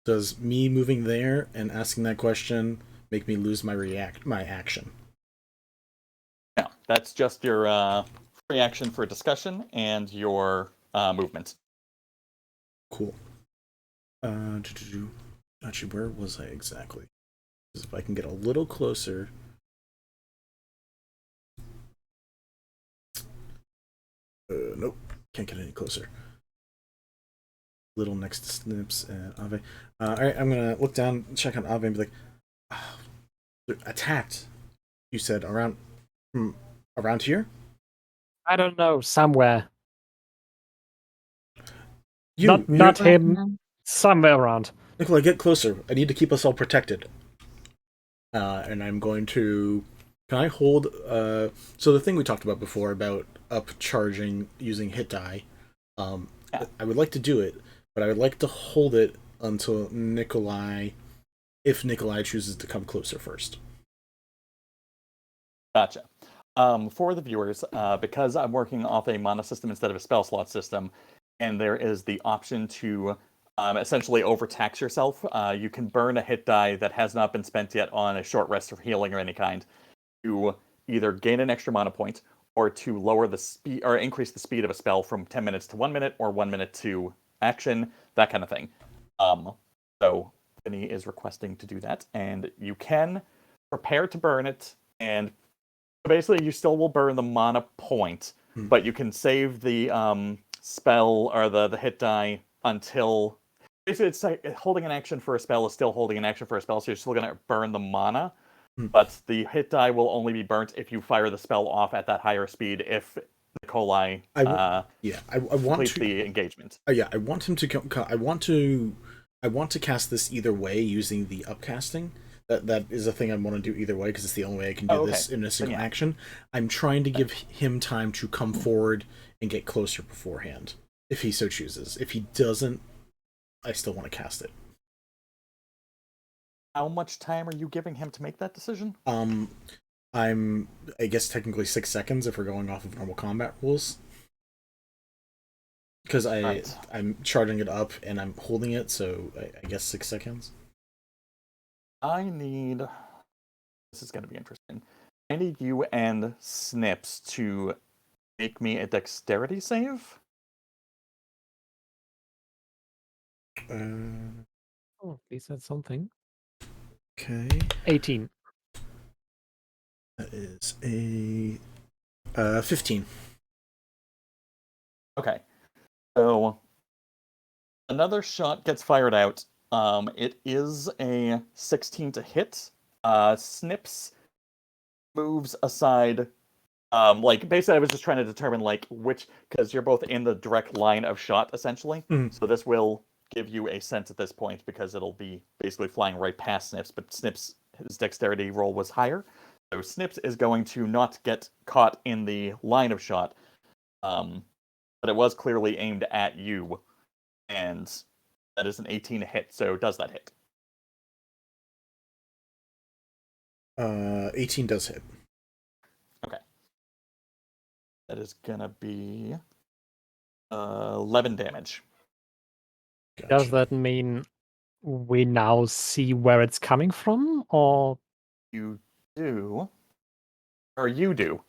Does me moving there and asking that question make me lose my action? No, that's just your reaction for discussion and your movement. Cool. Actually, where was I exactly? Because if I can get a little closer. Nope, can't get any closer. Little next to Snipps and Ave. Alright, I'm gonna look down, check on Ave, and be like, oh, they're attacked. You said around here? I don't know, somewhere. You, not him. Somewhere around. Nikolai, get closer. I need to keep us all protected. And I'm going to... Can I hold... So the thing we talked about before about upcharging using hit die, I would like to do it, but I would like to hold it until Nikolai... If Nikolai chooses to come closer first. Gotcha. For the viewers, because I'm working off a mana system instead of a spell slot system, and there is the option to essentially overtax yourself, you can burn a hit die that has not been spent yet on a short rest or healing or any kind to either gain an extra mana point or to lower the speed or increase the speed of a spell from 10 minutes to 1 minute or 1 minute to action, that kind of thing. So Vinny is requesting to do that, and you can prepare to burn it, and basically you still will burn the mana point, but you can save the spell or the hit die until basically it's like holding an action for a spell is still holding an action for a spell, so you're still going to burn the mana, but the hit die will only be burnt if you fire the spell off at that higher speed if Nikolai I want completes to the engagement. I want him to I want to cast this either way using the upcasting. That is a thing I want to do either way because it's the only way I can do this in a single action. I'm trying to give him time to come forward and get closer beforehand, if he so chooses. If he doesn't, I still want to cast it. How much time are you giving him to make that decision? I'm, I guess, technically 6 seconds if we're going off of normal combat rules. Because Right. I'm charging it up and I'm holding it, so I guess 6 seconds. I need. This is going to be interesting. I need you and Snipps to make me a dexterity save. Oh, please said something. Okay. 18. That is a 15. Okay. So another shot gets fired out. It is a 16 to hit. Snipps moves aside. Like basically, I was just trying to determine like which, because you're both in the direct line of shot essentially. Mhm. So this will give you a sense at this point because it'll be basically flying right past Snipps. But Snipps, his dexterity roll was higher, so Snipps is going to not get caught in the line of shot. But it was clearly aimed at you, and that is an 18 to hit. So does that hit? 18 does hit. Okay. That is gonna be 11 damage. Gotcha. Does that mean we now see where it's coming from, or You do, or you do,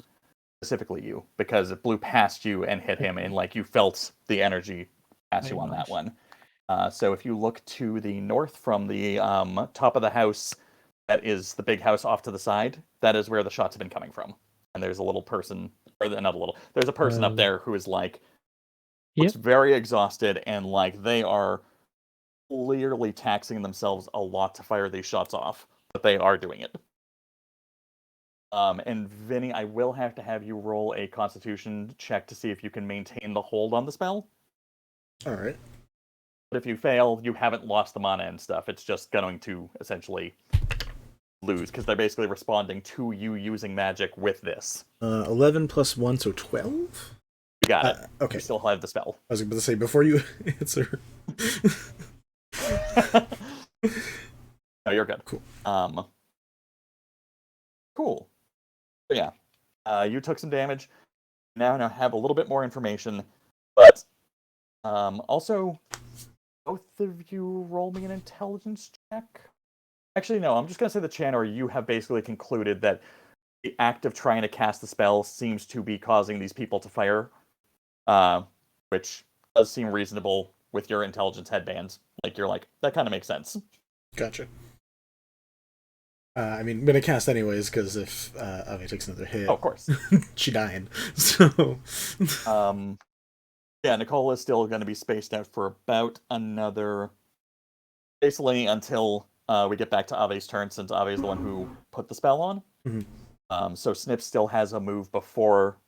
specifically you, because it blew past you and hit him, and like you felt the energy pass Very you on that nice. one. So if you look to the north from the top of the house, that is the big house off to the side. That is where the shots have been coming from. And there's a little person, or not a little. There's a person up there who is like here? looks very exhausted, and like they are clearly taxing themselves a lot to fire these shots off, but they are doing it. And Vinny, I will have to have you roll a Constitution check to see if you can maintain the hold on the spell. All right. But if you fail, you haven't lost the mana and stuff. It's just going to essentially lose because they're basically responding to you using magic with this. 11 plus 1, so 12? You got it. Okay. You still have the spell. I was about to say, before you answer. No, you're good. Cool. Cool. So yeah, you took some damage. Now have a little bit more information, but also both of you roll me an intelligence check. Actually, no. I'm just gonna say the Chanor. You have basically concluded that the act of trying to cast the spell seems to be causing these people to fire, which does seem reasonable with your intelligence headbands. Like you're like that kind of makes sense. Gotcha. I mean, I'm gonna cast anyways because if Ave takes another hit, Oh, of course. she dying. So, yeah, Nicole is still going to be spaced out for about another, basically until we get back to Ave's turn, since Ave is the one who put the spell on. Mhm. So Snipps still has a move before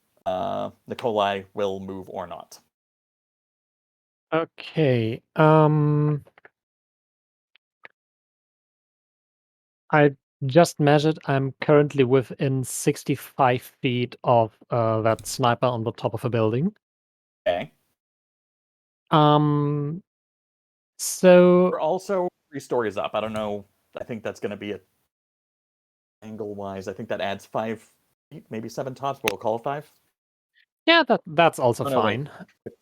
Nikolai will move or not. Okay. I just measured. I'm currently within 65 feet of that sniper on the top of a building. Okay. So We're also 3 stories up. I don't know. I think that's going to be angle-wise. I think that adds 5 feet, maybe 7 tops, but we'll call it 5. yeah, that's also Oh, no, wait. fine.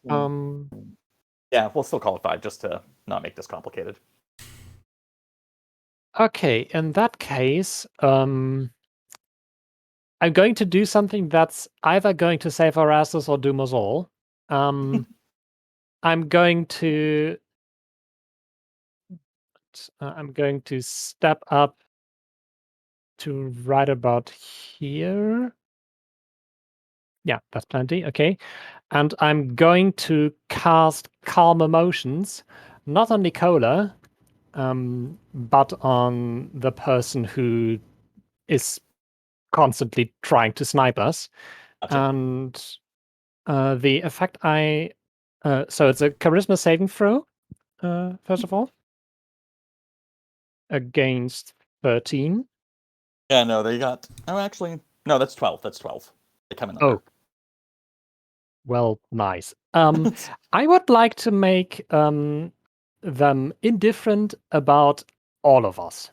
15. Yeah, we'll still call it 5 just to not make this complicated. Okay, in that case, I'm going to do something that's either going to save our asses or doom us all. I'm going to step up to right about here. Yeah, that's plenty. Okay. And I'm going to cast Calm Emotions, not on Nicola, but on the person who is constantly trying to snipe us. Gotcha. And the effect so it's a charisma saving throw, first of all, against 13. Yeah, no, they got. Oh, actually, no, that's 12. That's 12. They come in Oh. under. Well, nice. I would like to make them indifferent about all of us.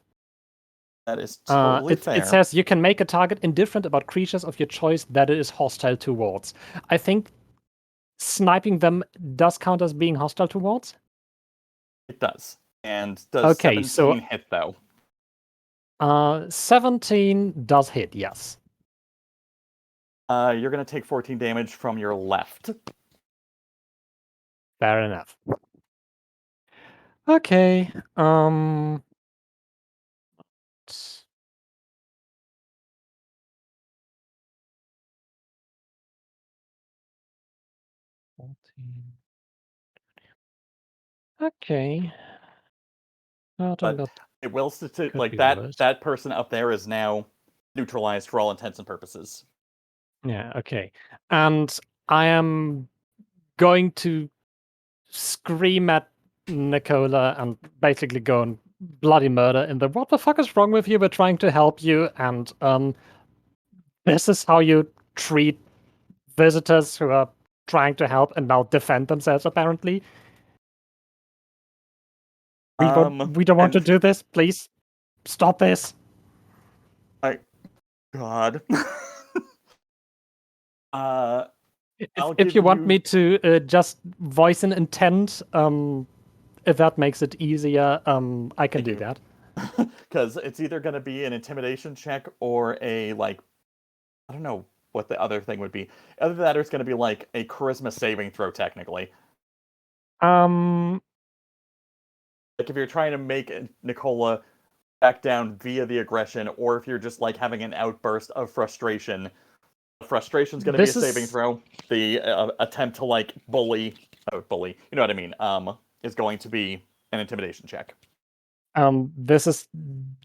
That is totally fair. It says you can make a target indifferent about creatures of your choice that it is hostile towards. I think sniping them does count as being hostile towards. It does. And does 17 hit, though? 17 does hit, yes. You're going to take 14 damage from your left. Fair enough. Okay. Okay. But it will like worse. that person up there is now neutralized for all intents and purposes. Yeah, okay. And I am going to scream at Nicola and basically go and bloody murder in the what the fuck is wrong with you? We're trying to help you, and this is how you treat visitors who are trying to help and now defend themselves, apparently. We don't want to do this. Please stop this. God. If you want me to just voice an intent, if that makes it easier, I can do that. Because it's either going to be an intimidation check or a, like, I don't know what the other thing would be. Other than that, it's going to be like a charisma saving throw, technically. Like if you're trying to make Nicola back down via the aggression, or if you're just like having an outburst of frustration, the frustration's going to be a saving throw. The attempt to like bully, you know what I mean, is going to be an intimidation check. This is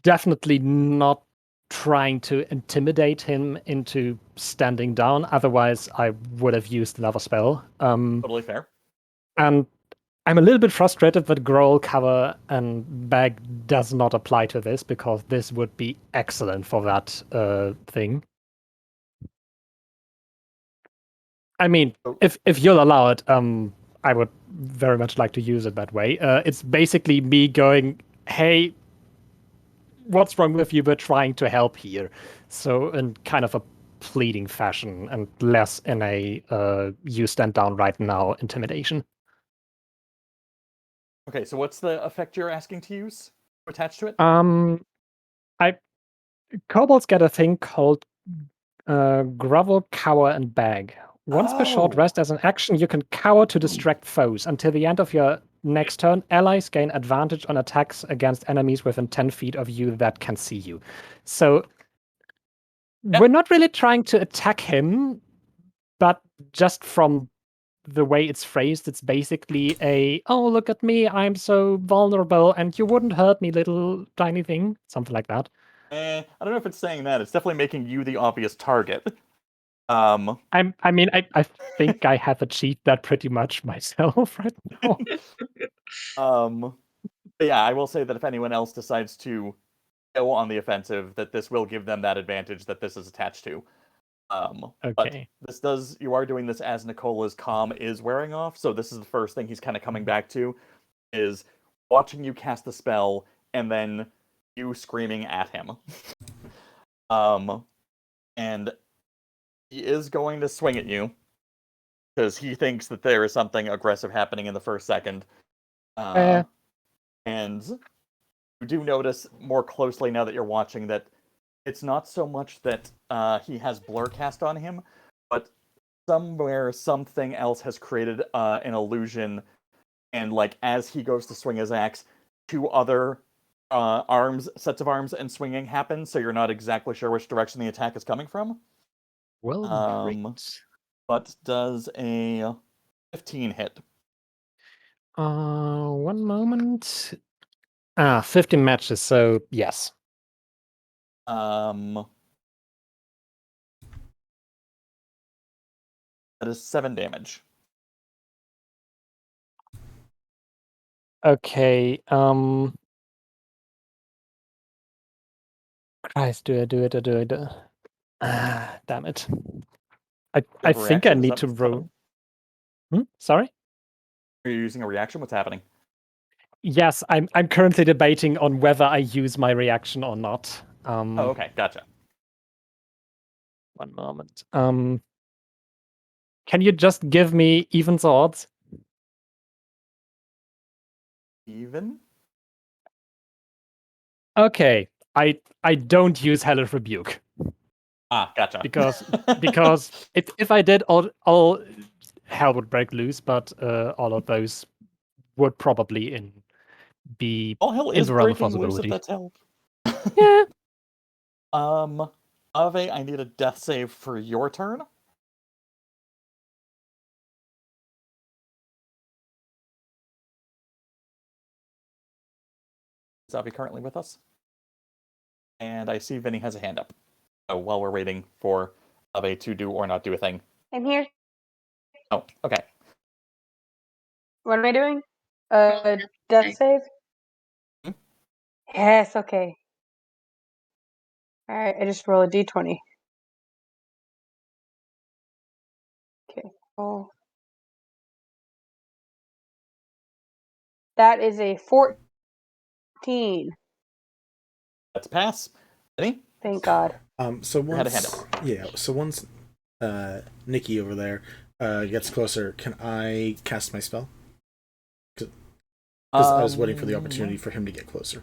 definitely not trying to intimidate him into standing down. Otherwise, I would have used another spell. Totally fair. And I'm a little bit frustrated that Growl, Cover, and Bag does not apply to this, because this would be excellent for that thing. I mean, if you'll allow it, I would very much like to use it that way. It's basically me going, hey, what's wrong with you? We're trying to help here. So in kind of a pleading fashion, and less in a you stand down right now intimidation. Okay, so what's the effect you're asking to use attached to it? Kobolds get a thing called Grovel, Cower, and Bag. Once per short rest as an action, you can cower to distract foes. Until the end of your next turn, allies gain advantage on attacks against enemies within 10 feet of you that can see you. So we're not really trying to attack him, but just from the way it's phrased, it's basically oh, look at me, I'm so vulnerable, and you wouldn't hurt me, little tiny thing. Something like that. I don't know if it's saying that. It's definitely making you the obvious target. I think I have achieved that pretty much myself right now. But yeah, I will say that if anyone else decides to go on the offensive, that this will give them that advantage that this is attached to. Okay. But you are doing this as Nicola's calm is wearing off, so this is the first thing he's kind of coming back to, is watching you cast the spell, and then you screaming at him. And he is going to swing at you, because he thinks that there is something aggressive happening in the first second. And you do notice more closely now that you're watching that it's not so much that he has blur cast on him, but somewhere something else has created an illusion, and like as he goes to swing his axe, two other sets of arms and swinging happen, so you're not exactly sure which direction the attack is coming from. Well, great. But does a 15 hit? 1 moment. 15 matches, so yes. That is 7 damage. Okay, Christ, do I do it or do I do? Damn it. I think I need to roll. Sorry? Are you using a reaction? What's happening? Yes, I'm currently debating on whether I use my reaction or not. Oh, okay, gotcha. One moment. Can you just give me evens or odds? Even? Okay, I don't use Hellish Rebuke Ah, gotcha. because if I did, all hell would break loose. But all of those would probably be all hell in is the realm of breaking loose if possibility. that's help. Yeah. Ave, I need a death save for your turn. Is Ave currently with us? And I see Vinny has a hand up. So while we're waiting for Ave to do or not do a thing. I'm here. Oh, okay. What am I doing? Death Death save? Hmm? Yes, okay. Alright, I just roll a d20. Okay. Oh. That is a 14. Let's pass. Vinny? Thank God. So You had a hand once Nikki over there gets closer, can I cast my spell? Because I was waiting for the opportunity for him to get closer.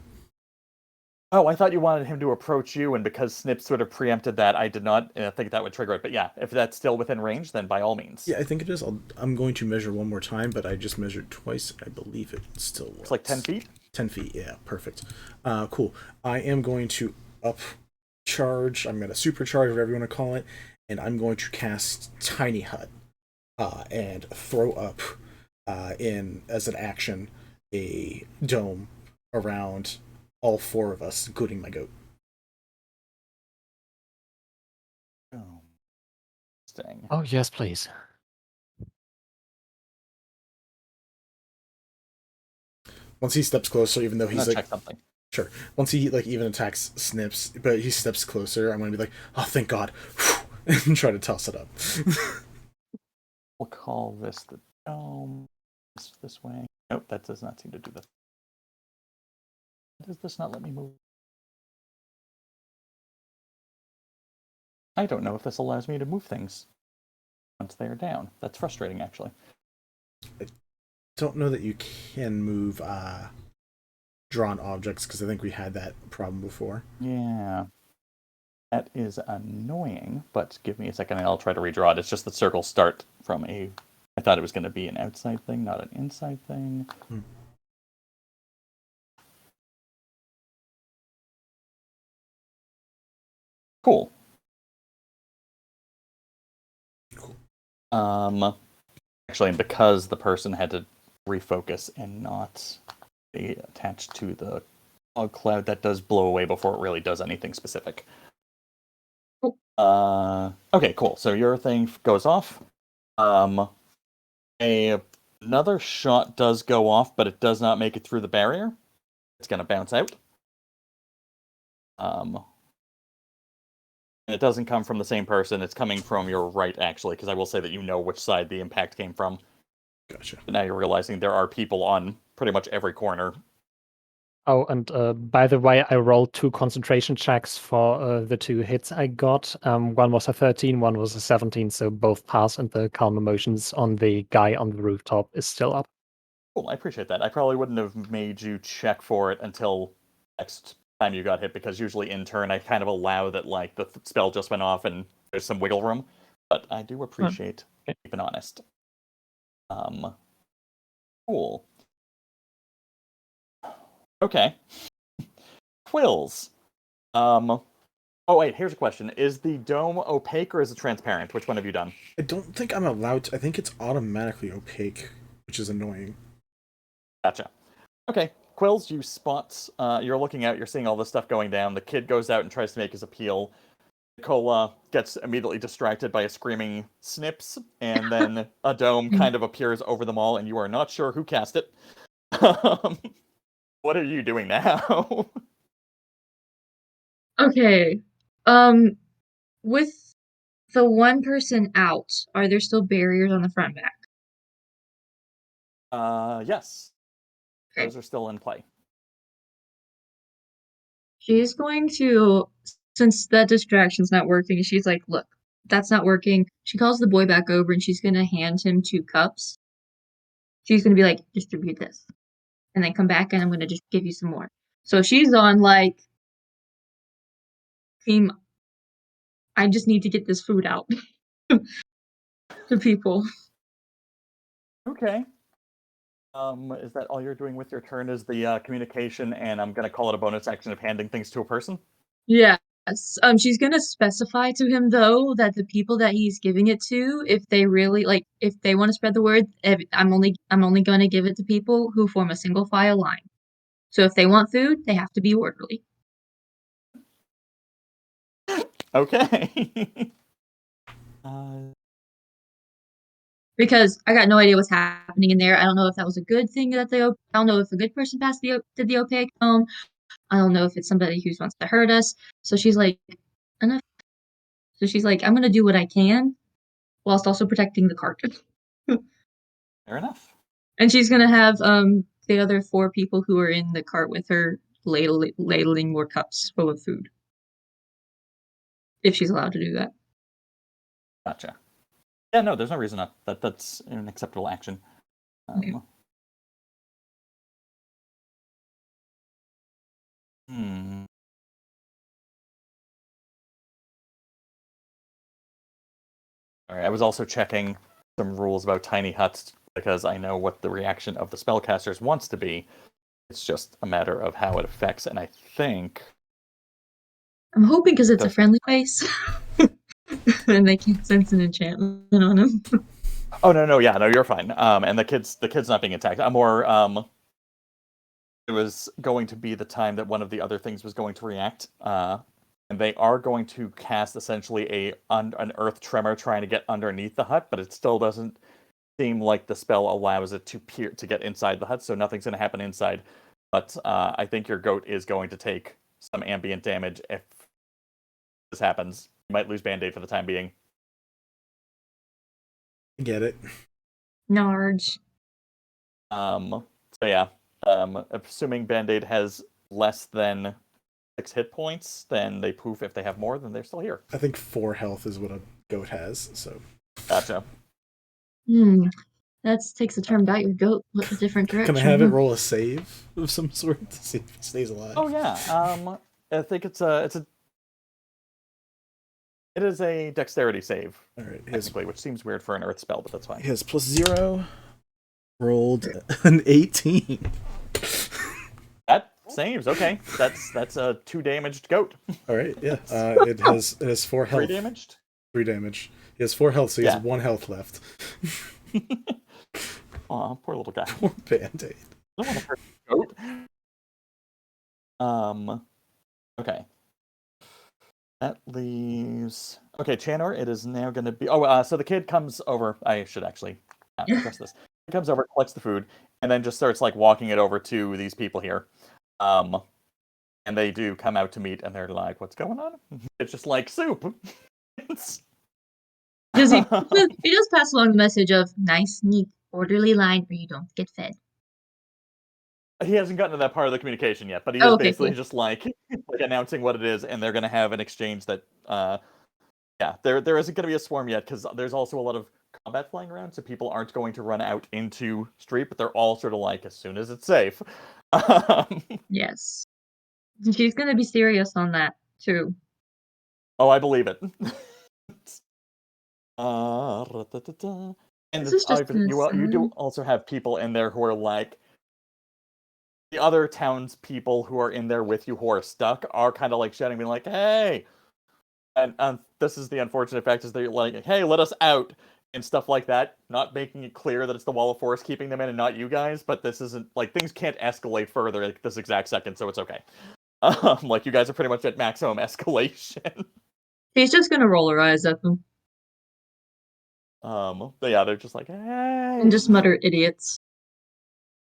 Oh, I thought you wanted him to approach you, and because Snip sort of preempted that, I did not think that would trigger it. But yeah, if that's still within range, then by all means. Yeah, I think it is. I'm going to measure one more time, but I just measured twice. I believe it still works. It's like 10 feet? 10 feet, yeah, perfect. Cool. I am going to upcharge. I'm going to supercharge, whatever you want to call it, and I'm going to cast Tiny Hut and throw up in as an action a dome around all four of us, including my goat. Oh. Interesting. Oh yes, please. Once he steps closer, even though I'm he's gonna like, check something. sure. Once he like even attacks Snipps, but he steps closer, I'm gonna be like, oh, thank God, and try to toss it up. We'll call this the dome. This way. Nope, that does not seem to do that. Does this not let me move? I don't know if this allows me to move things once they are down. That's frustrating, actually. I don't know that you can move drawn objects because I think we had that problem before. Yeah. That is annoying, but give me a second and I'll try to redraw it. It's just the circles start from a... I thought it was going to be an outside thing, not an inside thing. Cool. Actually, and because the person had to refocus and not be attached to the fog cloud, that does blow away before it really does anything specific. Okay, cool. So your thing goes off. Another shot does go off, but it does not make it through the barrier. It's going to bounce out. And it doesn't come from the same person. It's coming from your right, actually, because I will say that you know which side the impact came from. Gotcha. But now you're realizing there are people on pretty much every corner. Oh, and by the way, I rolled 2 concentration checks for the 2 hits I got. One was a 13, one was a 17, so both pass, and the calm emotions on the guy on the rooftop is still up. Cool, I appreciate that. I probably wouldn't have made you check for it until next time you got hit, because usually in turn I kind of allow that, like, the spell just went off and there's some wiggle room. But I do appreciate keeping honest. Cool. Okay. Quillz. Oh wait, here's a question. Is the dome opaque or is it transparent? Which one have you done? I don't think I'm allowed to. I think it's automatically opaque, which is annoying. Gotcha. Okay. Quillz, you spot, you're looking out, you're seeing all this stuff going down. The kid goes out and tries to make his appeal. Nicola gets immediately distracted by a screaming Snipps, and then a dome kind of appears over them all, and you are not sure who cast it. What are you doing now? Okay. With the one person out, are there still barriers on the front and back? Yes. Okay. Those are still in play. She's going to, since that distraction's not working, she's like, look, that's not working. She calls the boy back over and she's going to hand him 2 cups. She's going to be like, distribute this. And then come back and I'm going to just give you some more. So she's on like, team, I just need to get this food out to people. Okay. Is that all you're doing with your turn? Is the communication, and I'm gonna call it a bonus action of handing things to a person? Yes. She's gonna specify to him though that the people that he's giving it to, if they really like, if they want to spread the word, I'm only gonna give it to people who form a single file line. So if they want food, they have to be orderly. Okay. Because I got no idea what's happening in there. I don't know if that was a good thing that I don't know if a good person passed did the opaque home. I don't know if it's somebody who wants to hurt us. So she's like, enough. So she's like, I'm gonna do what I can, whilst also protecting the cart. Fair enough. And she's gonna have the other 4 people who are in the cart with her ladling more cups full of food, if she's allowed to do that. Gotcha. Yeah, no, there's no reason not. That's an acceptable action. Yeah. All right, I was also checking some rules about tiny huts because I know what the reaction of the spellcasters wants to be. It's just a matter of how it affects, and I think I'm hoping because it's a friendly face, and they can't sense an enchantment on him. Oh no, yeah, no, you're fine. And the kid's not being attacked. I'm more it was going to be the time that one of the other things was going to react. And they are going to cast essentially an earth tremor trying to get underneath the hut, but it still doesn't seem like the spell allows it to get inside the hut, so nothing's going to happen inside. But I think your goat is going to take some ambient damage if this happens. You might lose Band-Aid for the time being. Get it. Narge. So yeah, assuming Band-Aid has less than 6 hit points, then they poof. If they have more, then they're still here. I think 4 health is what a goat has, so. Gotcha. That takes a turn about your goat a different direction. Can I have it roll a save of some sort to see if it stays alive? Oh yeah. I think it is a dexterity save. All right. Technically, which seems weird for an earth spell, but that's fine. He has +0. Rolled an 18. That saves. Okay, that's a 2 damaged goat. All right. Yeah. It has 4 health. 3 damaged. 3 damage. He has 4 health, so he has 1 health left. Aw, poor little guy. Poor Band-Aid. I don't want to hurt the goat. Okay. That leaves. Okay, Chanor. It is now going to be. Oh, so the kid comes over. I should actually address this. He comes over, collects the food, and then just starts like walking it over to these people here. And they do come out to meet, and they're like, "What's going on?" It's just like soup. Does he does pass along the message of nice, neat, orderly line, or you don't get fed. He hasn't gotten to that part of the communication yet, but he is basically just like announcing what it is, and they're going to have an exchange that, there isn't going to be a swarm yet because there's also a lot of combat flying around, so people aren't going to run out into street, but they're all sort of like as soon as it's safe. Yes, she's going to be serious on that too. Oh, I believe it. And you do also have people in there who are like. The other townspeople who are in there with you who are stuck are kind of like shouting, being like, "Hey!" And this is the unfortunate fact is they're like, "Hey, let us out!" and stuff like that. Not making it clear that it's the wall of force keeping them in and not you guys. But this isn't like things can't escalate further at this exact second, so it's okay. Like you guys are pretty much at maximum escalation. He's just gonna roll her eyes at them. But yeah, they're just like, "Hey!" and just mutter idiots.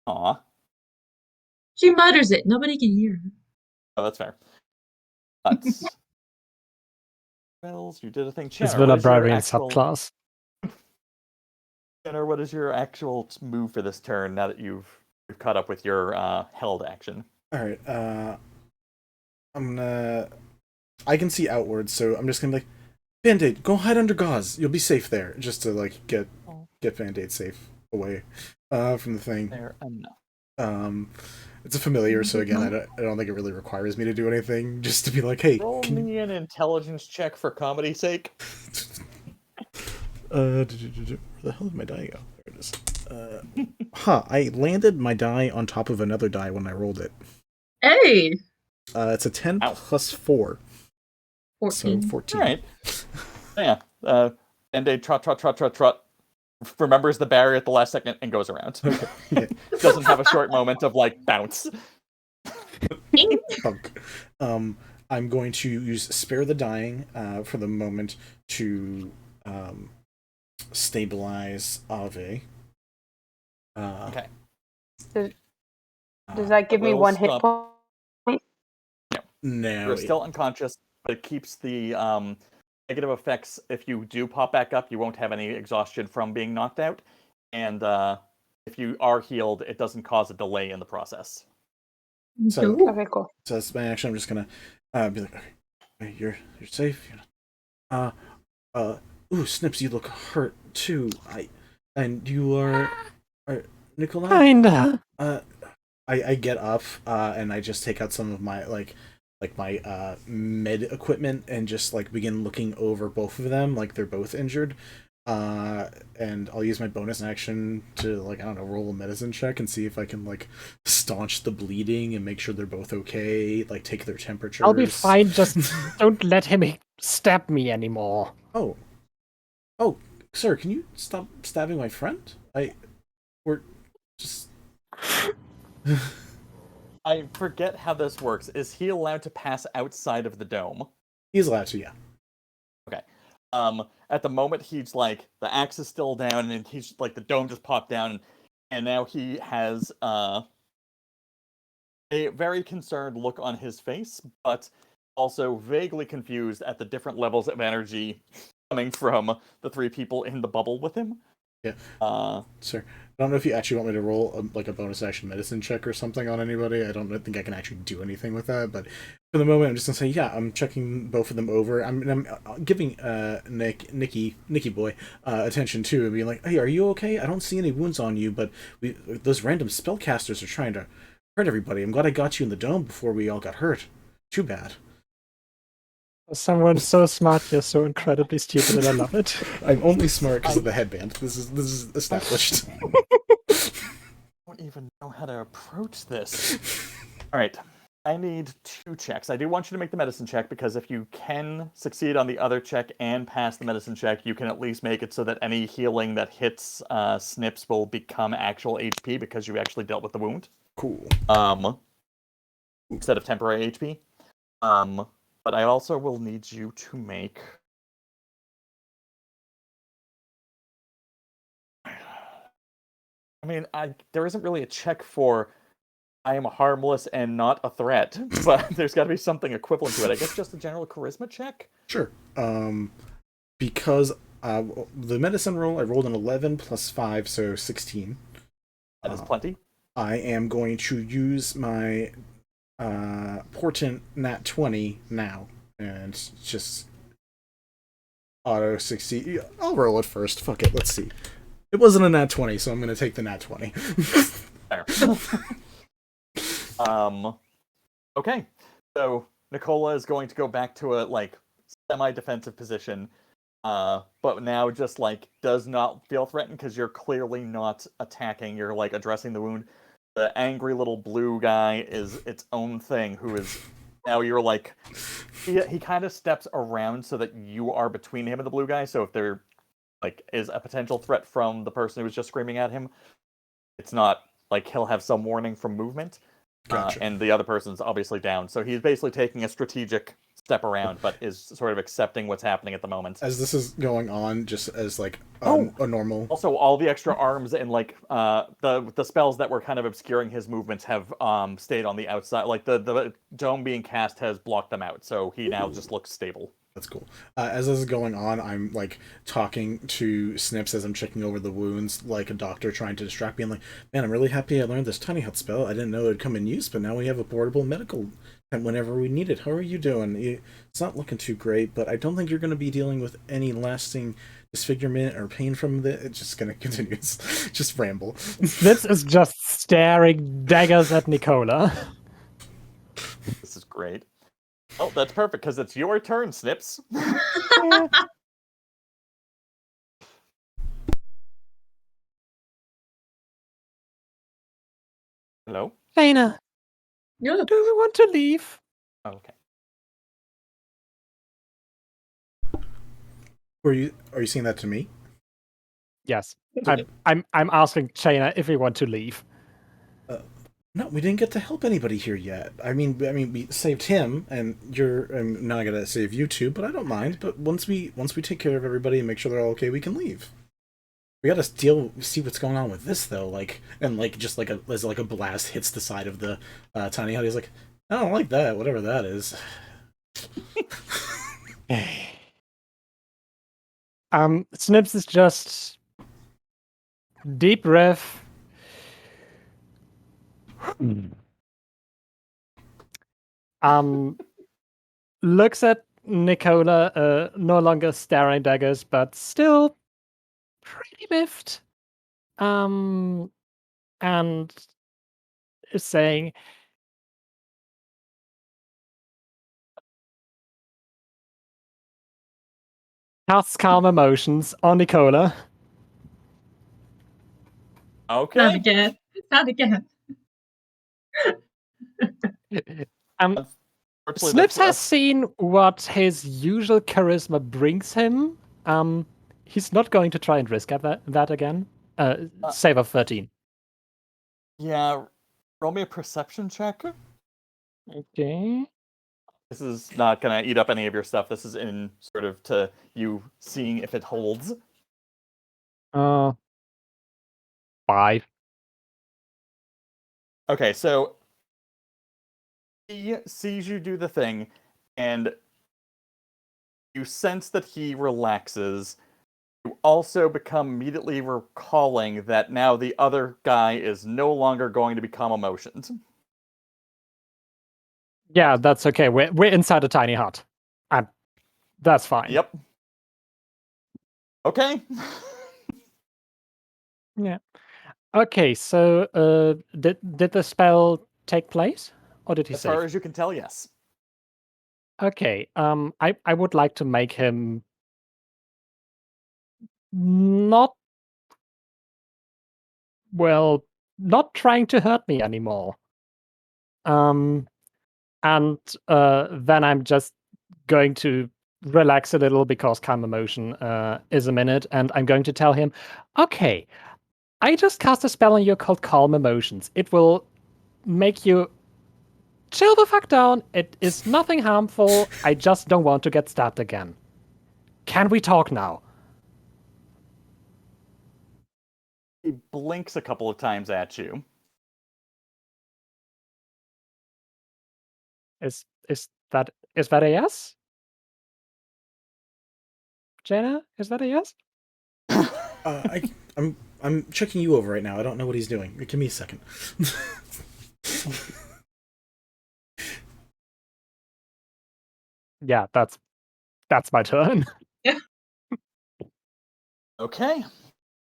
Aw. She mutters it. Nobody can hear her. Oh, that's fair. That's. Quillz, you did a thing. It's the librarian subclass. Chanor, what is your actual move for this turn now that you've caught up with your held action? All right. I can see outwards, so I'm just gonna be like, Band-Aid, go hide under gauze. You'll be safe there, just to like get Band-Aid safe away from the thing. Fair enough. It's a familiar, so again, I don't think it really requires me to do anything. Just to be like, hey, Roll me an intelligence check for comedy's sake. Where the hell did my die go? There it is. I landed my die on top of another die when I rolled it. Hey! It's a 10 plus 4. 14. So 14. All right. Yeah. And a trot. Remembers the barrier at the last second and goes around. Okay. Yeah. Doesn't have a short moment of like bounce. Punk. I'm going to use Spare the Dying for the moment to stabilize Ave. Okay. Does that give me will 1 hit stop. point? No. You're still unconscious, but it keeps the negative effects. If you do pop back up, you won't have any exhaustion from being knocked out. And if you are healed, it doesn't cause a delay in the process. So, Okay, cool. So that's my action. I'm just gonna be like, okay, you're safe. Ooh, Snipps, you look hurt too. And you are Nicola? Kinda. I get up and I just take out some of my my med equipment and just like begin looking over both of them like they're both injured. And I'll use my bonus action to like, I don't know, roll a medicine check and see if I can like staunch the bleeding and make sure they're both okay, like take their temperatures. I'll be fine, just don't let him stab me anymore. Oh, sir, can you stop stabbing my friend? We're just... I forget how this works. Is he allowed to pass outside of the dome? He's allowed to, yeah. Okay. At the moment, he's like, the axe is still down, and he's like, the dome just popped down, and now he has a very concerned look on his face, but also vaguely confused at the different levels of energy coming from the 3 people in the bubble with him. Yeah. Sir, I don't know if you actually want me to roll like a bonus action medicine check or something on anybody. I don't think I can actually do anything with that, but for the moment, I'm just gonna say, yeah, I'm checking both of them over. I'm giving Nicky boy attention too, and being like, hey, are you okay? I don't see any wounds on you, but those random spellcasters are trying to hurt everybody. I'm glad I got you in the dome before we all got hurt. Too bad. Someone so smart, you're so incredibly stupid, and I love it. I'm only smart because of the headband. This is established. I don't even know how to approach this. All right. I need 2 checks. I do want you to make the medicine check, because if you can succeed on the other check and pass the medicine check, you can at least make it so that any healing that hits Snipps will become actual HP, because you actually dealt with the wound. Cool. Instead of temporary HP. But I also will need you to make... I mean, there isn't really a check for I am harmless and not a threat, but there's got to be something equivalent to it. I guess just a general charisma check? Sure. Because the medicine roll, I rolled an 11 plus 5, so 16. That is plenty. I am going to use my portent nat 20 now, and just auto succeed. I'll roll it first. Fuck it. Let's see. It wasn't a nat 20, so I'm going to take the nat 20. There. Okay. So Nicola is going to go back to a like semi-defensive position, but now just like does not feel threatened because you're clearly not attacking. You're like addressing the wound. The angry little blue guy is its own thing, who is now you're like he kind of steps around so that you are between him and the blue guy. So if there like is a potential threat from the person who was just screaming at him, it's not like he'll have some warning from movement. Gotcha. And the other person's obviously down. So he's basically taking a strategic step around, but is sort of accepting what's happening at the moment. As this is going on, just as like a normal... Also, all the extra arms and like the spells that were kind of obscuring his movements have stayed on the outside. Like the dome being cast has blocked them out, so he now just looks stable. That's cool. As this is going on, I'm like talking to Snipps as I'm checking over the wounds, like a doctor trying to distract me. I'm like, man, I'm really happy I learned this tiny hut spell. I didn't know it'd come in use, but now we have a portable medical And whenever we need it, how are you doing? It's not looking too great, but I don't think you're going to be dealing with any lasting disfigurement or pain from the. It's just going to continue. Just ramble. Snipps is just staring daggers at Nicola. This is great. Oh, that's perfect, because it's your turn, Snipps. Yeah. Hello? Lena, No. do we want to leave? Okay. Are you saying that to me? Yes. I'm asking Chaina if we want to leave. No, we didn't get to help anybody here yet. I mean, we saved him, and I'm not gonna save you too, but I don't mind. But once we take care of everybody and make sure they're all okay, we can leave. We gotta see what's going on with this though, just like as a blast hits the side of the tiny hut. He's like, I don't like that, whatever that is. Snipps is just deep breath. Looks at Nicola, no longer staring daggers, but still pretty miffed. And is saying, casts calm emotions on Nicola. Not Okay. again. Not again. Unfortunately, Snipps has that's- seen what his usual charisma brings him. He's not going to try and risk that again. Save of 13. Yeah, roll me a perception check. Okay. This is not gonna eat up any of your stuff. This is in sort of to you seeing if it holds. 5. Okay, so he sees you do the thing, and you sense that he relaxes. You also become immediately recalling that now the other guy is no longer going to become emotions. Yeah, that's okay. We're inside a tiny hut. That's fine. Yep. Okay. Yeah. Okay, so did the spell take place? Or did he As save? far as you can tell, yes. Okay, I would like to make him not trying to hurt me anymore. And then I'm just going to relax a little because calm emotion is a minute, and I'm going to tell him, okay, I just cast a spell on you called Calm Emotions. It will make you chill the fuck down. It is nothing harmful. I just don't want to get stabbed again. Can we talk now? He blinks a couple of times at you. Is that a yes? Jenna, is that a yes? I'm checking you over right now. I don't know what he's doing. Give me a second. Yeah, that's my turn. Okay.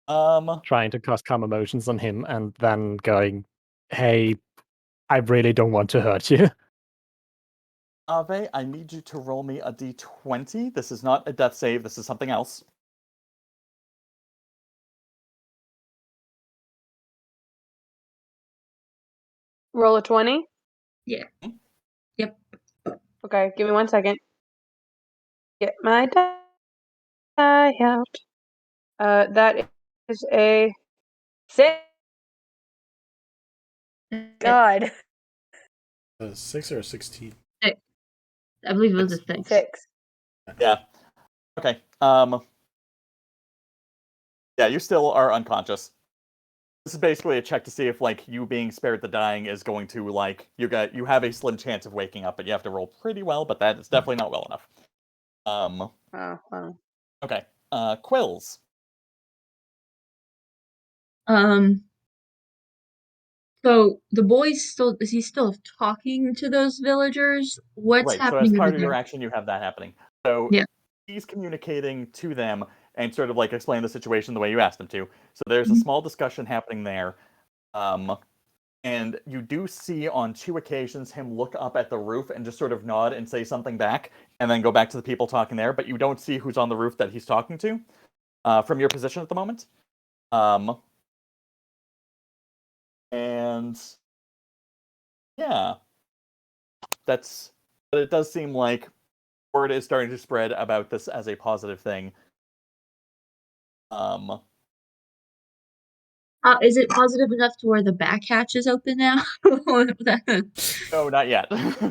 Trying to cast calm emotions on him and then going, hey, I really don't want to hurt you. Ave, I need you to roll me a d20. This is not a death save, this is something else. Roll a 20. Yeah. Yep. Okay, give me 1 second. Get my die out. That is a 6. God. 6 or 16? I believe it was a 6. 6. Yeah. Okay. Yeah, you still are unconscious. This is basically a check to see if, like, you being spared the dying is going to, like, you have a slim chance of waking up, but you have to roll pretty well, but that is definitely not well enough. Oh, wow. Okay. Quillz. Quillz So the boy's is he still talking to those villagers? What's Right. So as happening over part of your there? action, you have that happening. So Yeah. he's communicating to them and sort of like explain the situation the way you asked him to. So there's a Mhm. small discussion happening there. And you do see on 2 occasions him look up at the roof and just sort of nod and say something back, and then go back to the people talking there. But you don't see who's on the roof that he's talking to from your position at the moment. And yeah, but it does seem like word is starting to spread about this as a positive thing. Is it positive enough to where the back hatch is open now? No, not yet.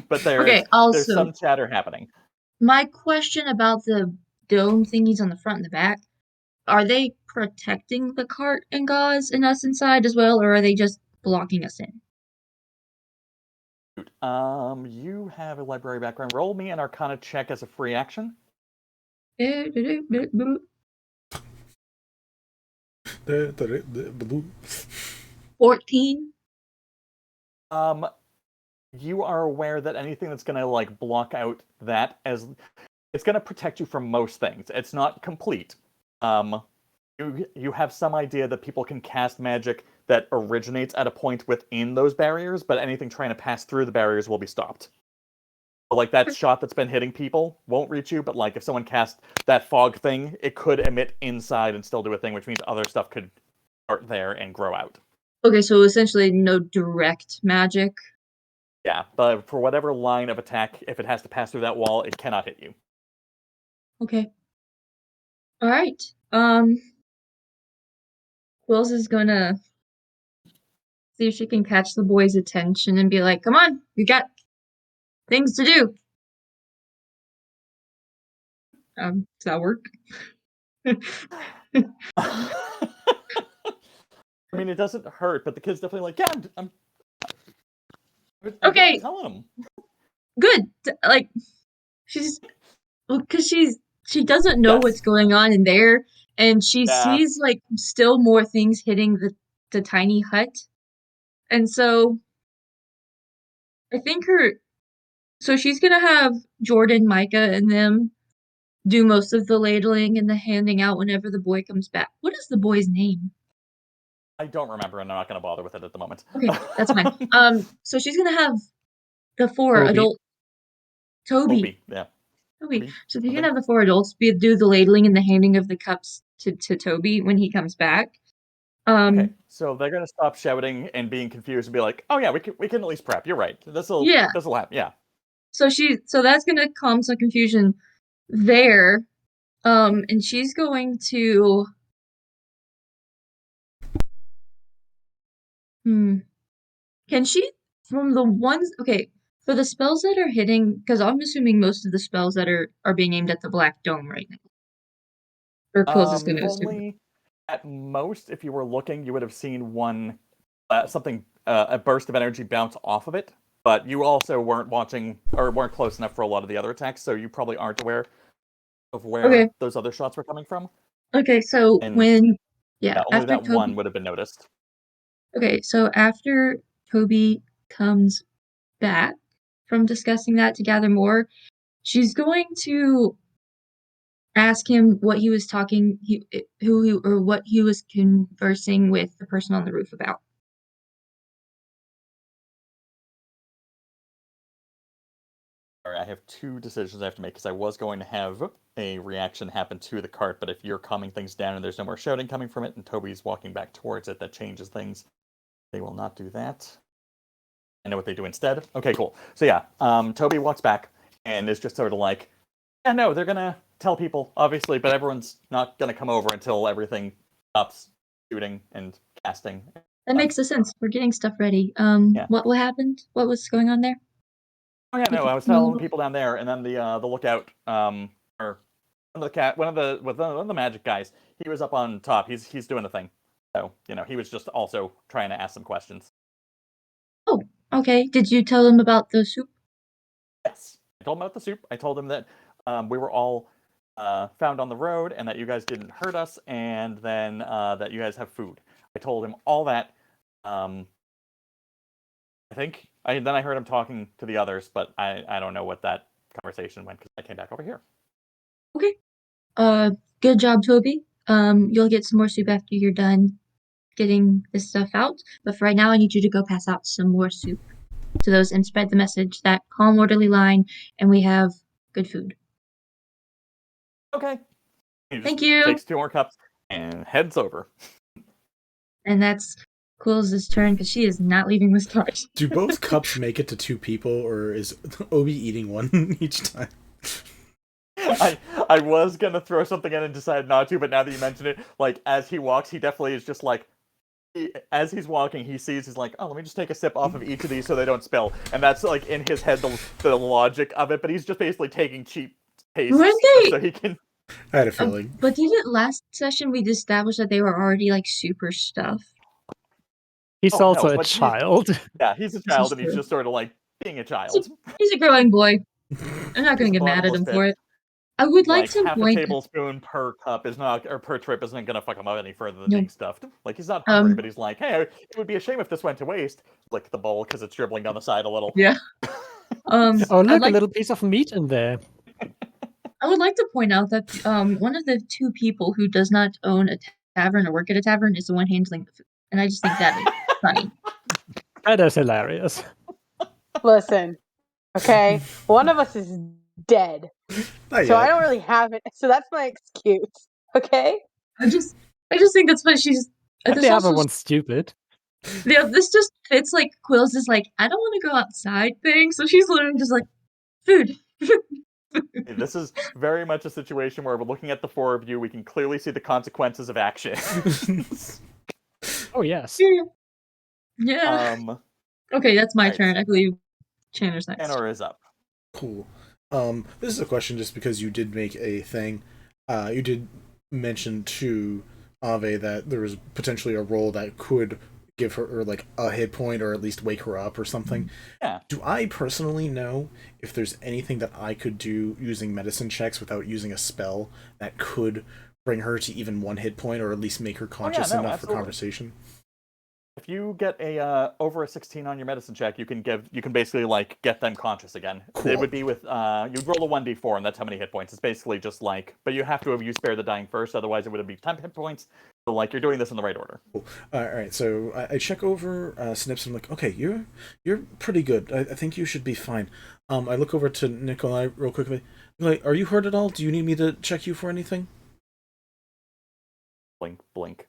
But Okay, there's also, some chatter happening. my question about the dome thingies on the front and the back, are they protecting the cart and gauze and us inside as well, or are they just blocking us in? You have a library background. Roll me an Arcana check as a free action. 14? You are aware that anything that's gonna like block out that as it's gonna protect you from most things. It's not complete. You have some idea that people can cast magic that originates at a point within those barriers, but anything trying to pass through the barriers will be stopped. So, like that shot that's been hitting people won't reach you, but like if someone cast that fog thing, it could emit inside and still do a thing, which means other stuff could start there and grow out. Okay, so essentially no direct magic. Yeah, but for whatever line of attack, if it has to pass through that wall, it cannot hit you. Okay. All right. Quills is gonna see if she can catch the boy's attention and be like, "Come on, we got things to do." Does that work? I mean, it doesn't hurt, but the kid's definitely like, yeah, I'm Okay, telling him. good. Like she's because she doesn't know Yes. what's going on in there, and she Yeah. sees like still more things hitting the tiny hut, and so I think she's gonna have Jordan, Micah, and them do most of the ladling and the handing out whenever the boy comes back. What is the boy's name? I don't remember, and I'm not going to bother with it at the moment. Okay, that's fine. So she's gonna have the 4 Toby. adult Toby. Opie, yeah. Toby. Opie, So she's something. gonna have the 4 adults do the ladling and the handing of the cups to Toby when he comes back. Okay, so they're going to stop shouting and being confused and be like, "Oh yeah, we can at least prep. You're right. This'll Yeah. happen." Yeah. So that's gonna calm some confusion there. And she's going to Can she from the ones okay, for the spells that are hitting, because I'm assuming most of the spells that are being aimed at the Black Dome right now. Or Quills is gonna You've assume. only, at most, if you were looking, you would have seen one a burst of energy bounce off of it. But you also weren't watching or weren't close enough for a lot of the other attacks, so you probably aren't aware of where Okay. those other shots were coming from. Okay, so And yeah, only after that one Toby would have been noticed. Okay, so after Toby comes back from discussing that to gather more, she's going to ask him what he was talking or what he was conversing with the person on the roof about. All right, I have 2 decisions I have to make because I was going to have a reaction happen to the cart, but if you're calming things down and there's no more shouting coming from it, and Toby's walking back towards it, that changes things. They will not do that. I know what they do instead. Okay, cool. So yeah, Toby walks back and is just sort of like, yeah, no, they're gonna tell people, obviously, but everyone's not gonna come over until everything stops shooting and casting. That makes sense. We're getting stuff ready. Yeah. What happened? What was going on there? Oh yeah, no, I was telling people down there, and then the lookout, or one of the magic guys, he was up on top. He's doing a thing. So he was just also trying to ask some questions. Oh, okay. Did you tell them about the soup? Yes, I told him about the soup. I told him that we were all found on the road, and that you guys didn't hurt us, and then that you guys have food. I told him all that. Then I heard him talking to the others, but I don't know what that conversation went because I came back over here. Okay. Good job, Toby. You'll get some more soup after you're done getting this stuff out. But for right now, I need you to go pass out some more soup to those and spread the message that calm, orderly line, and we have good food. Okay. He just Thank you. takes 2 more cups and heads over. And that's Quillz' turn because she is not leaving this cart. Do both cups make it to 2 people, or is Obi eating one each time? I was gonna throw something in and decided not to, but now that you mention it, like as he walks, he definitely is just like, as he's walking, he's like, oh, let me just take a sip off of each of these so they don't spill, and that's like in his head the logic of it, but he's just basically taking cheap tastes so he can. I had a feeling. But didn't last session we established that they were already like super stuffed? He's Oh, also no, a but child. Yeah, he's a This child, is and he's true. just sort of like being a child. He's a growing boy. I'm not going to get mad at him for it. I would like to half a point. tablespoon per cup is not, or per trip isn't gonna fuck him up any further than No. being stuffed. Like he's not hungry, but he's like, hey, it would be a shame if this went to waste. Lick the bowl because it's dribbling down the side a little. Yeah. Oh, look, like, a little piece of meat in there. I would like to point out that one of the 2 people who does not own a tavern or work at a tavern is the one handling the food, and I just think that is funny. That is hilarious. Listen, okay, one of us is dead, so I don't really have it. So that's my excuse. Okay. I just think that's what she's. The other one's stupid. Yeah, this just fits like Quillz is like, I don't want to go outside thing, so she's literally just like, food. This is very much a situation where we're looking at the 4 of you. We can clearly see the consequences of action. Oh yes. Yeah. Okay, that's my turn. I believe Chanor's next. Chanor is up. Cool. This is a question just because you did make a thing. You did mention to Ave that there was potentially a role that could give her like a hit point or at least wake her up or something. Yeah. Do I personally know if there's anything that I could do using medicine checks without using a spell that could bring her to even 1 hit point or at least make her conscious enough for conversation? If you get a over a 16 on your medicine check, you can basically like get them conscious again. Cool. It would be with you'd roll a 1d4 and that's how many hit points. It's basically just like, but you have to have used Spare the Dying first, otherwise it would be 10 hit points. So like you're doing this in the right order. Cool. All right, so I check over Snipps and I'm like, okay, you're pretty good. I think you should be fine. I look over to Nikolai real quickly. Like, are you hurt at all? Do you need me to check you for anything? Blink, blink.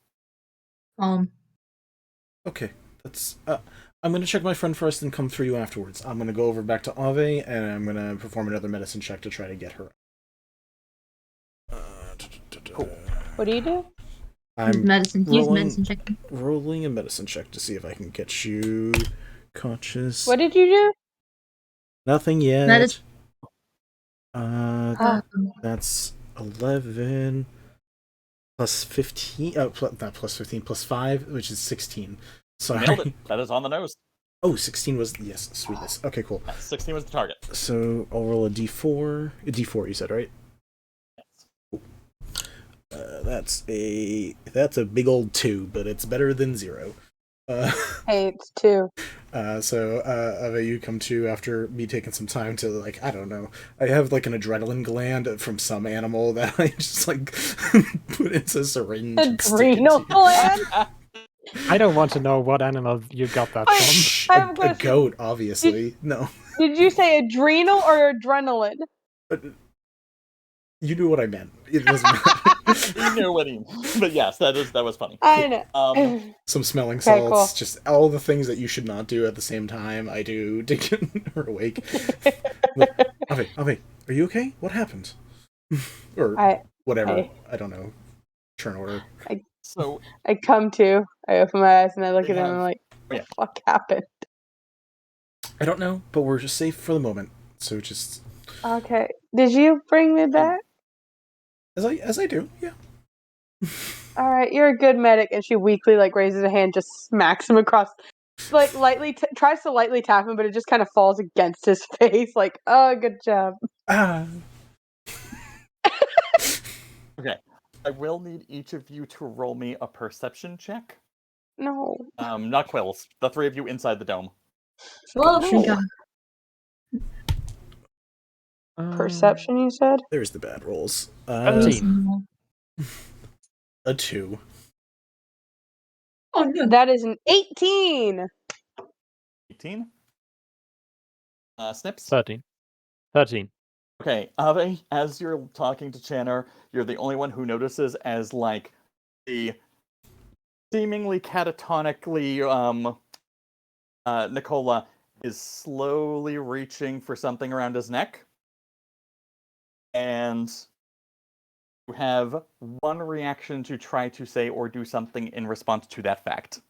Okay, that's. I'm gonna check my friend first and come through you afterwards. I'm gonna go over back to Ave and I'm gonna perform another medicine check to try to get her. Cool. What do you do? I'm medicine check. Rolling a medicine check to see if I can get you conscious. What did you do? Nothing yet. That's 11 plus 15. Not plus 15, plus 5, which is 16. Sorry. Nailed it. That is on the nose. Oh, 16 was, yes, sweetness. Okay, cool. 16 was the target. So I'll roll a d4. A d4, you said, right? Yes. Cool. That's a big old 2, but it's better than 0. Hey, it's 2. So Ava, you come to after me taking some time to, like, I don't know. I have like an adrenaline gland from some animal that I just like put into a syringe. Adrenal gland? I don't want to know what animal you got that from. A goat, obviously. No. Did you say adrenal or adrenaline? You knew what I meant. It doesn't matter. You knew what he meant. But yes, that was funny. I know. Some smelling salts, cool. just all the things that you should not do at the same time. I do to get her awake. But, Ave, are you okay? What happened? Or whatever. I don't know. Chanor. I come to. I open my eyes and I look at him and I'm like, what the fuck happened? I don't know, but we're just safe for the moment. So just. Okay. Did you bring me back? As I do, yeah. All right, you're a good medic. And she weakly like raises a hand, just smacks him across, like lightly tries to lightly tap him, but it just kind of falls against his face. Like, oh, good job. Okay, I will need each of you to roll me a perception check. No. Not Quillz. The 3 of you inside the dome. Well, No. thank God. Perception, you said? There's the bad rolls. 13. A 2. Oh no. That is an 18. 18. Snipps. 13. 13. Okay, Ave, as you're talking to Chanor, you're the only one who notices as, like, the seemingly catatonically, Nicola is slowly reaching for something around his neck. And you have one reaction to try to say or do something in response to that fact.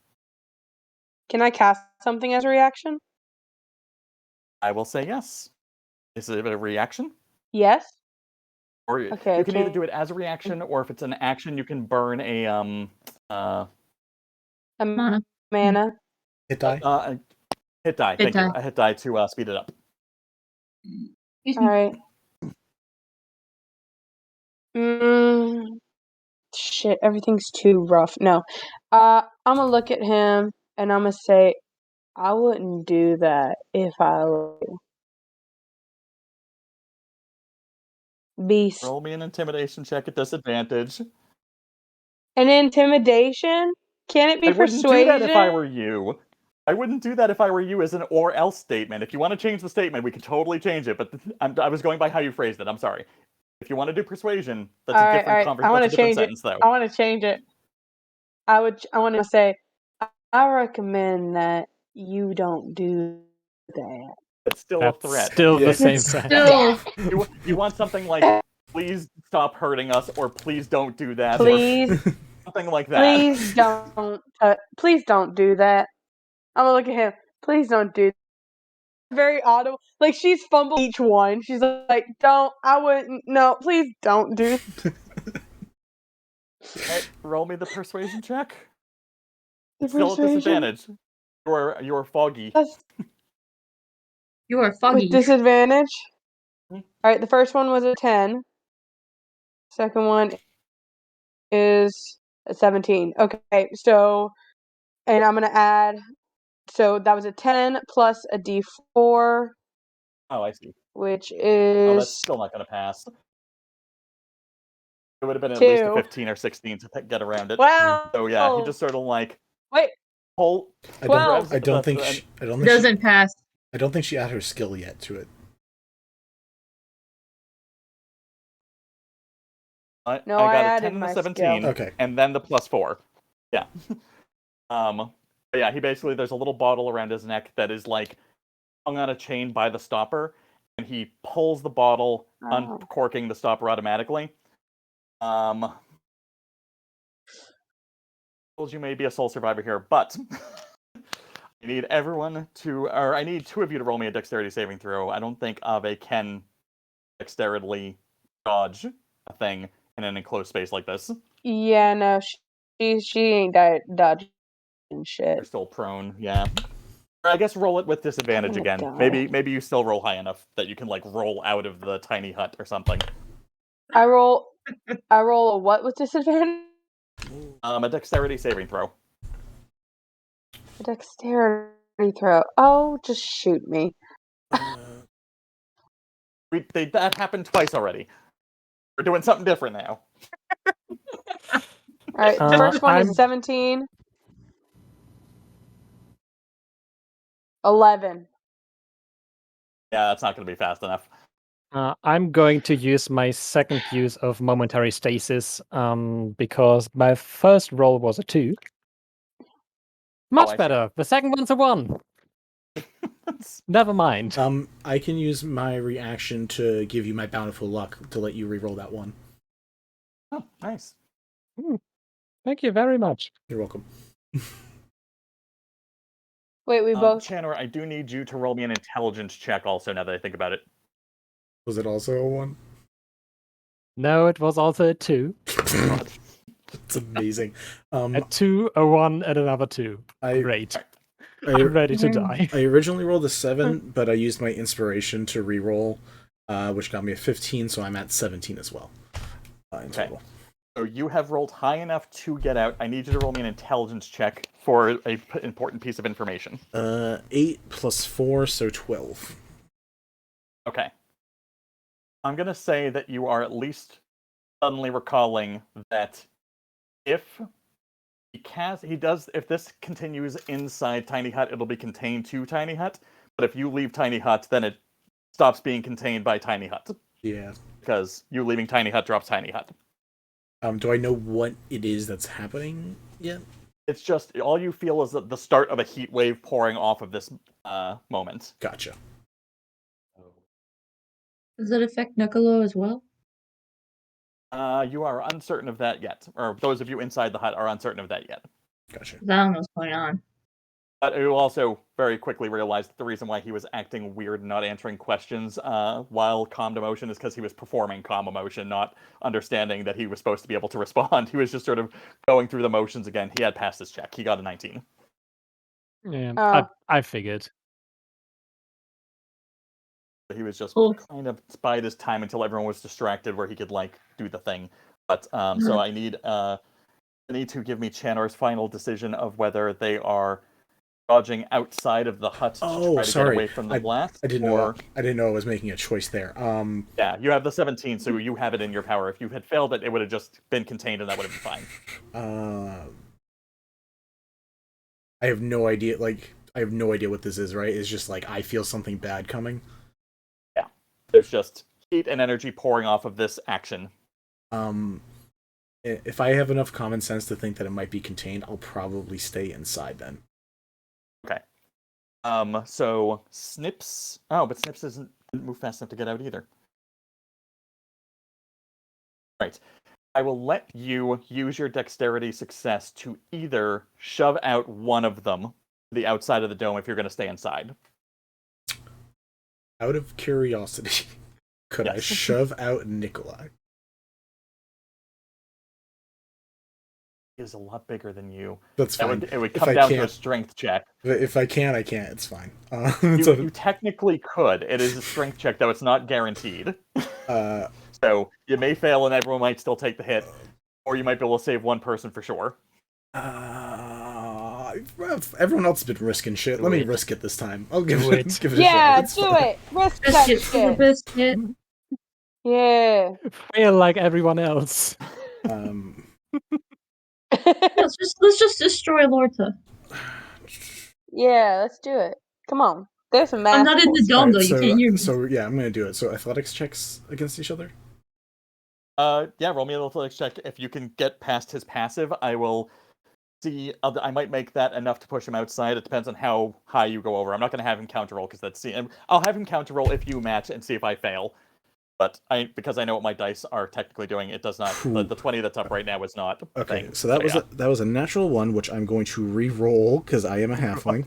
Can I cast something as a reaction? I will say yes. Is it a reaction? Yes. Or Okay, you can either do it as a reaction, or if it's an action, you can burn a A Mana. mana. Hit die? hit die. Hit Thank you. die. A hit die to speed it up. Excuse me. Alright. Shit, everything's too rough. No. I'm gonna look at him and I'm gonna say, I wouldn't do that if I were you. Beast. Roll me an intimidation check at disadvantage. An intimidation? Can it be I wouldn't persuasion? do that if I were you. I wouldn't do that if I were you as an or else statement. If you want to change the statement, we can totally change it, but I was going by how you phrased it. I'm sorry. If you want to do persuasion, that's a different I want to change sentence, though. I want to change it. I want to say, I recommend that you don't do that. It's still That's a threat. still the Yeah. same It's thing. still You want something like, please stop hurting us, or please don't do that, Please, or something like that. please don't do that. I'm gonna look at him. Please don't do that. Very audible. Like, she's fumbled each one. She's like, don't, I wouldn't, no, please don't do Alright, roll me the persuasion check. the Still at persuasion. disadvantage. You're foggy. you are foggy. With disadvantage. Hmm. Alright, the first one was a 10. Second one is a 17. Okay, so, and I'm gonna add, so that was a 10 plus a d4, Oh, I see. which Oh, that's is still not going to pass. It would have been at 2. least a 15 or 16 to get around it. Wow. So yeah, he just sort of like Wait, pull. I 12. don't think the- she, I don't It think she, doesn't pass. I don't think she added her skill yet to it. No, I I got a added 10 and my a 17, skill. Okay. and then the +4. Yeah. But yeah, he basically, there's a little bottle around his neck that is like hung on a chain by the stopper, and he pulls the bottle, Oh. uncorking the stopper automatically. You may be a sole survivor here, but I need I need 2 of you to roll me a dexterity saving throw. I don't think Ave can dexterously dodge a thing in an enclosed space like this. Yeah, no, she ain't dodging shit. You're still prone, yeah. Or I guess roll it with disadvantage I'm again. gonna die. Maybe you still roll high enough that you can like roll out of the tiny hut or something. I roll a what with disadvantage? A dexterity saving throw. A dexterity throw. Oh, just shoot me. That happened twice already. We're doing something different now. Alright, the first one I'm- is 17. 11. Yeah, that's not going to be fast enough. I'm going to use my second use of momentary stasis because my first roll was a 2. Much I see. better. The second one's a 1. Never mind. I can use my reaction to give you my bountiful luck to let you reroll that one. Oh, nice. Thank you very much. You're welcome. Wait, we both. Chanor, I do need you to roll me an intelligence check also, now that I think about it. Was it also a 1? No, it was also a 2. It's amazing. A 2, a 1, and another 2. Great. I'm ready to die. I originally rolled a 7, but I used my inspiration to reroll, which got me a 15, so I'm at 17 as well in total. So you have rolled high enough to get out. I need you to roll me an intelligence check for a important piece of information. 8 plus 4, so 12. Okay. I'm going to say that you are at least suddenly recalling that if if this continues inside Tiny Hut, it'll be contained to Tiny Hut. But if you leave Tiny Hut, then it stops being contained by Tiny Hut. Yeah. Because you leaving Tiny Hut drops Tiny Hut. Do I know what it is that's happening yet? It's just, all you feel is the start of a heat wave pouring off of this moment. Gotcha. Does it affect Niccolo as well? You are uncertain of that yet. Or those of you inside the hut are uncertain of that yet. Gotcha. I don't know what's going on. But you also very quickly realized that the reason why he was acting weird and not answering questions while calmed emotion is because he was performing calm emotion, not understanding that he was supposed to be able to respond. He was just sort of going through the motions again. He had passed his check. He got a 19. Yeah, I figured. He was just Cool. kind of bide his time until everyone was distracted where he could, like, do the thing. But, so I need to give me Chanor's final decision of whether they are dodging outside of the hut to try to get away from the blast. I didn't know I was making a choice there. Yeah, you have the 17, so you have it in your power. If you had failed it, it would have just been contained, and that would have been fine. I have no idea. Like, I have no idea what this is. Right? It's just like I feel something bad coming. Yeah, there's just heat and energy pouring off of this action. If I have enough common sense to think that it might be contained, I'll probably stay inside then. Okay. So Snipps. Oh, but Snipps didn't move fast enough to get out either. Right. I will let you use your dexterity success to either shove out one of them to the outside of the dome if you're going to stay inside. Out of curiosity, could I shove out Nikolai? Is a lot bigger than you. That's fine. It would come down to a strength check. If I can, I can't. It's fine. You technically could. It is a strength check, though it's not guaranteed. So you may fail and everyone might still take the hit, or you might be able to save one person for sure. Everyone else has been risking shit. Let me risk it this time. I'll give it a shot. Yeah, do it. Risk that shit. Biscuit. Yeah. Fail like everyone else. let's just destroy Lorta. Yeah, let's do it. Come on. There's some math. I'm not in the dome though. You can't hear me. So yeah, I'm gonna do it. So athletics checks against each other. Yeah, roll me an athletics check. If you can get past his passive, I will see. I might make that enough to push him outside. It depends on how high you go over. I'm not going to have him counter roll because I'll have him counter roll if you match and see if I fail. But because I know what my dice are technically doing, it does not. The 20 that's up right now is not. Okay, so that was a natural 1, which I'm going to re-roll because I am a halfling.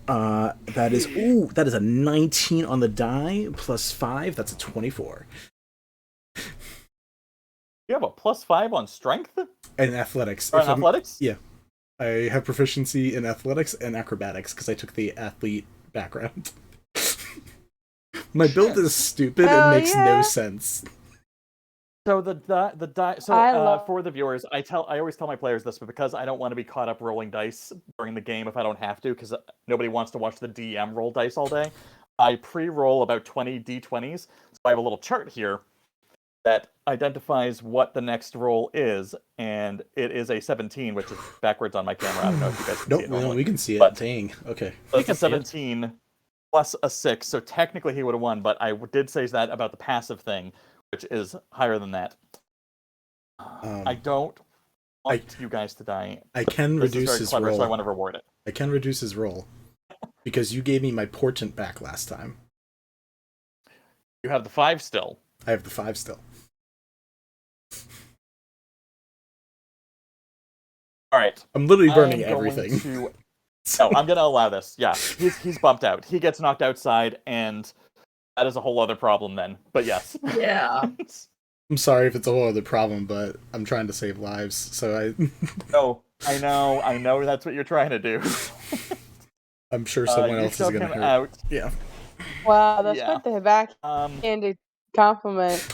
That is a 19 on the die plus 5. That's a 24. You have a +5 on strength and athletics. Or in athletics? Yeah, I have proficiency in athletics and acrobatics because I took the athlete background. My build is stupid and makes no sense. So for the viewers, I always tell my players this, but because I don't want to be caught up rolling dice during the game if I don't have to, because nobody wants to watch the DM roll dice all day, I pre-roll about 20 d20s. So I have a little chart here that identifies what the next roll is, and it is a 17, which is backwards on my camera. I don't know if you guys can see it. No, we can see it. But, dang. Okay. So it's a 17 plus a 6, so technically he would have won, but I did say that about the passive thing, which is higher than that. I don't want you guys to die. I can reduce his roll. So I want to reward it. I can reduce his roll because you gave me my portent back last time. You have the 5 still. I have the 5 still. All right. I'm literally burning everything. No, I'm going to allow this. Yeah, he's bumped out. He gets knocked outside, and that is a whole other problem then. But yes. Yeah. I'm sorry if it's a whole other problem, but I'm trying to save lives, so I... No, I know that's what you're trying to do. I'm sure someone else is going to hurt. Out. Yeah. Wow, that's quite the backhanded compliment.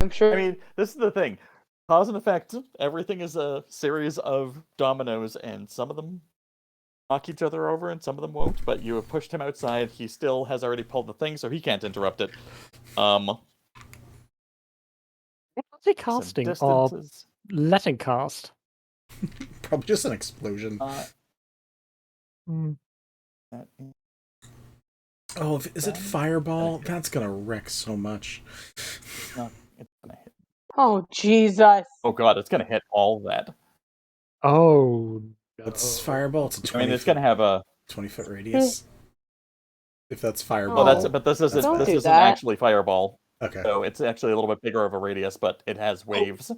I'm sure. I mean, this is the thing. Cause and effect. Everything is a series of dominoes, and some of them knock each other over, and some of them won't. But you have pushed him outside. He still has already pulled the thing, so he can't interrupt it. Was he casting or Distances. letting cast? Probably just an explosion. Hmm. Oh, is it fireball? That's gonna wreck so much. No, it's gonna hit. Oh, Jesus. Oh god, it's gonna hit all that. Oh, no. What's fireball? It's a 20 I mean, it's gonna have a 20-foot radius. If that's fireball. well, that's but this isn't Don't this do isn't that. actually fireball. Okay. So it's actually a little bit bigger of a radius, but it has waves.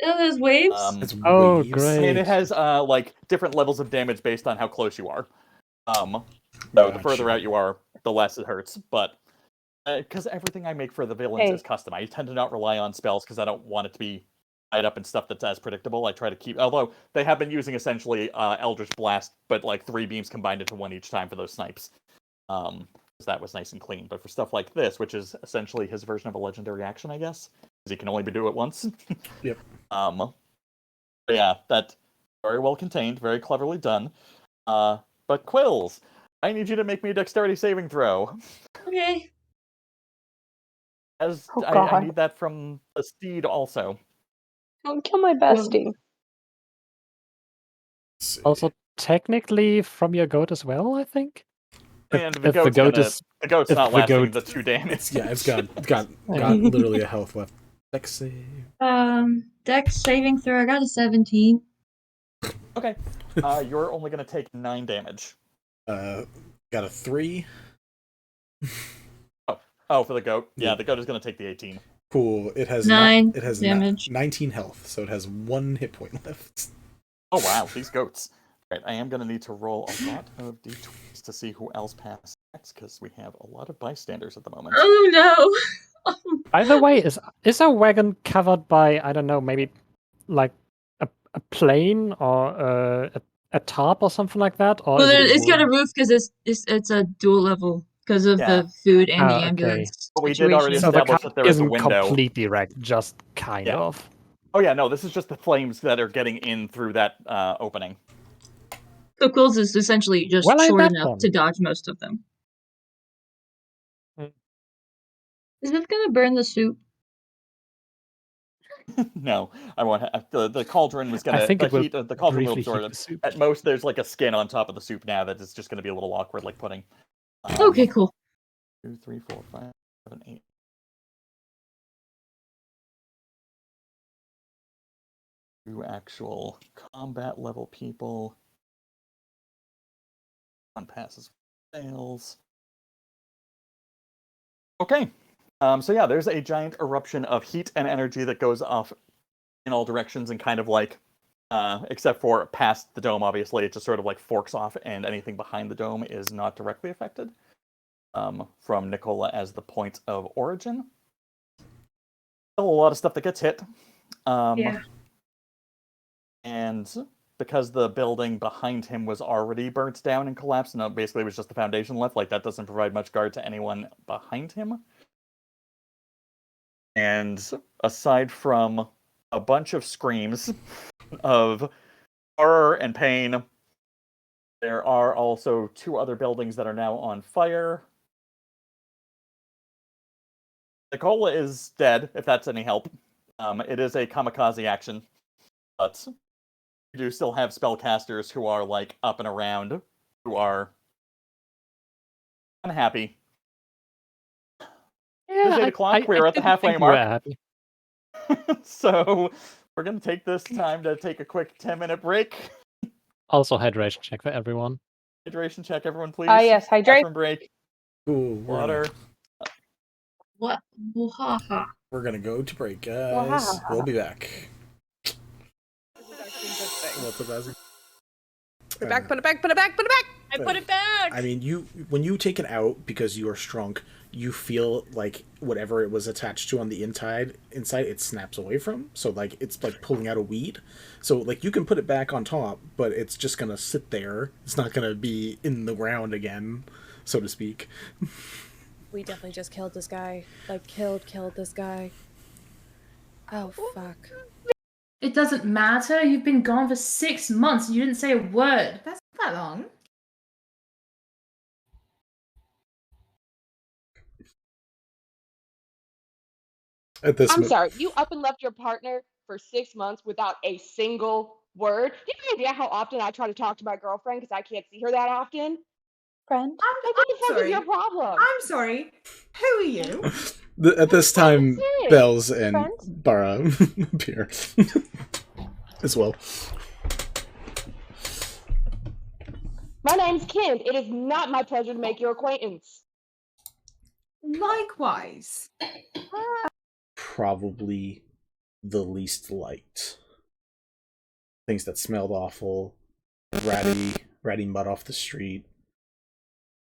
Oh, there's waves? It's Oh, waves. great. I mean, it has like different levels of damage based on how close you are. So the further Gotcha. out you are, the less it hurts. But because everything I make for the villains Hey. is custom, I tend to not rely on spells because I don't want it to be tied up in stuff that's as predictable. I try to keep, although they have been using essentially Eldritch Blast, but like 3 beams combined into 1 each time for those snipes. Because that was nice and clean. But for stuff like this, which is essentially his version of a legendary action, I guess, because he can only do it once. Yep. But yeah, that's very well contained, very cleverly done. But Quillz, I need you to make me a dexterity saving throw. Okay. As Oh, I God. need that from the steed also. Don't kill my bestie. Let's see. Also, technically from your goat as well, I think. And If the goat is the goat's if not the lasting goat- the 2 damage. It's got literally a health left. Dex save. Dex saving throw, I got a 17. Okay. You're only gonna take 9 damage. Got a 3. Oh, for the goat. Yeah, Yeah. the goat is gonna take the 18. Cool. It has 9 it has damage. 19 health, so it has 1 hit point left. Oh wow, these goats. Right, I am gonna need to roll a lot of d20s to see who else passes next, because we have a lot of bystanders at the moment. Oh no! By the way, is our wagon covered by, I don't know, maybe like a plane or a tarp or something like that? Or Well, is it it's got a wood? roof because it's a dual level because of Yeah. the food and the Ah, okay. ambulance But we did already situation. So the establish car that there is a isn't window. completely wrecked, just kind Yeah. of. Oh yeah, no, this is just the flames that are getting in through that opening. So Quillz is essentially just Well, I short bet enough then. to dodge most of them. Mm. Is this gonna burn the soup? No, I won't. The cauldron was gonna. I think the it will heat. The cauldron will briefly absorb heat it. the soup. At most, there's like a skin on top of the soup now that is just gonna be a little awkward, like pudding. Okay, cool. 2, 3, 4, 5, 7, 8. Two actual combat level people. One passes, fails. Okay. So yeah, there's a giant eruption of heat and energy that goes off in all directions and kind of like, except for past the dome, obviously, it just sort of like forks off, and anything behind the dome is not directly affected. From Nicola as the point of origin. Still a lot of stuff that gets hit. Yeah. And because the building behind him was already burnt down and collapsed, and basically it was just the foundation left, like that doesn't provide much guard to anyone behind him. And aside from a bunch of screams of horror and pain, there are also 2 other buildings that are now on fire. Nicola is dead, if that's any help. It is a kamikaze action, but you do still have spellcasters who are like up and around, who are unhappy. Yeah, It's 8 o'clock. We're at the didn't halfway think we were mark. happy. So we're going to take this time to take a quick 10-minute break. Also, hydration check for everyone. Hydration check, everyone, please. Yes, hydrate. Bathroom break. Cool. Water. What? Wahaha. We're gonna go to break, guys. We'll be back. What's up, Azzy? Put it back, put it back, put it back, put it back! I put it back! I mean, when you take it out because you are shrunk, you feel like whatever it was attached to on the inside it snaps away from. So like it's like pulling out a weed. So like you can put it back on top, but it's just gonna sit there. It's not gonna be in the ground again, so to speak. We definitely just killed this guy. Like, killed this guy. Oh, fuck. It doesn't matter. You've been gone for 6 months and you didn't say a word. That's not that long. At this I'm mo- sorry, you up and left your partner for 6 months without a single word? Do you have any idea how often I try to talk to my girlfriend because I can't see her that often? Friend? Like, what the fuck sorry. is your problem? I'm sorry. Who are you? At this time, That's it. Bells and Friends? Bara appear as well. My name's Kim. It is not my pleasure to make your acquaintance. Likewise. Probably the least liked. Things that smelled awful, ratty mud off the street,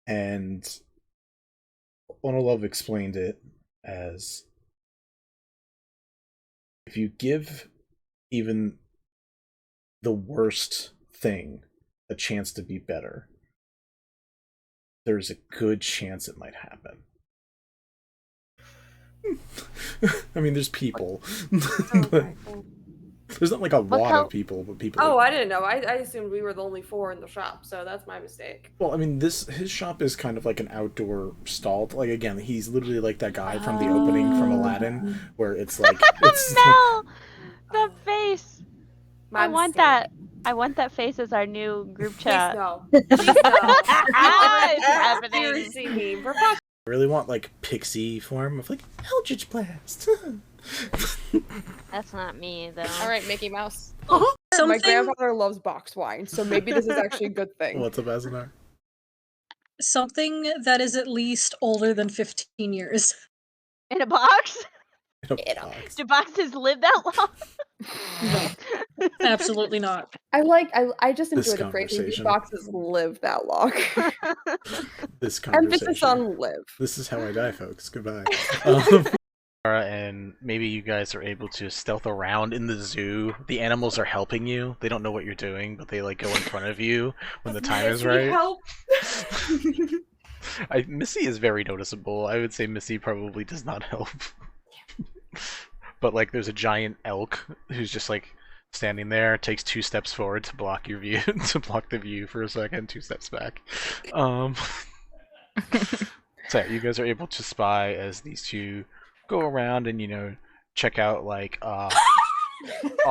and Onolove explained it as if you give even the worst thing a chance to be better, there's a good chance it might happen. I mean, there's people. But there's not like a lot of people, but people. Oh, I didn't know. I assumed we were the only 4 in the shop, so that's my mistake. Well, I mean, his shop is kind of like an outdoor stall. Like, again, he's literally like that guy from the opening from Aladdin, where it's like it's No! The face! My I want mistake. that. I want that face as our new group Please chat. no. Please no. It's happening. Seriously, me. For fuck's I really want like pixie form of like Eldritch Blast. That's not me, though. All right, Mickey Mouse. My Something, grandfather loves boxed wine, so maybe this is actually a good thing. What's up, Azanar? something that is at least older than 15 years. In a box? In a box. Do boxes live that long? No, absolutely not. I just This enjoy the phrase these conversation. boxes live that long. This conversation. Emphasis on live. This is how I die, folks. Goodbye. And maybe you guys are able to stealth around in the zoo. The animals are helping you. They don't know what you're doing, but they like go in front of you when the time is right. Help. Missy is very noticeable. I would say Missy probably does not help. But like there's a giant elk who's just like standing there, takes 2 steps forward to block your view to block the view for a second, 2 steps back. So yeah, you guys are able to spy as these two go around and, you know, check out like all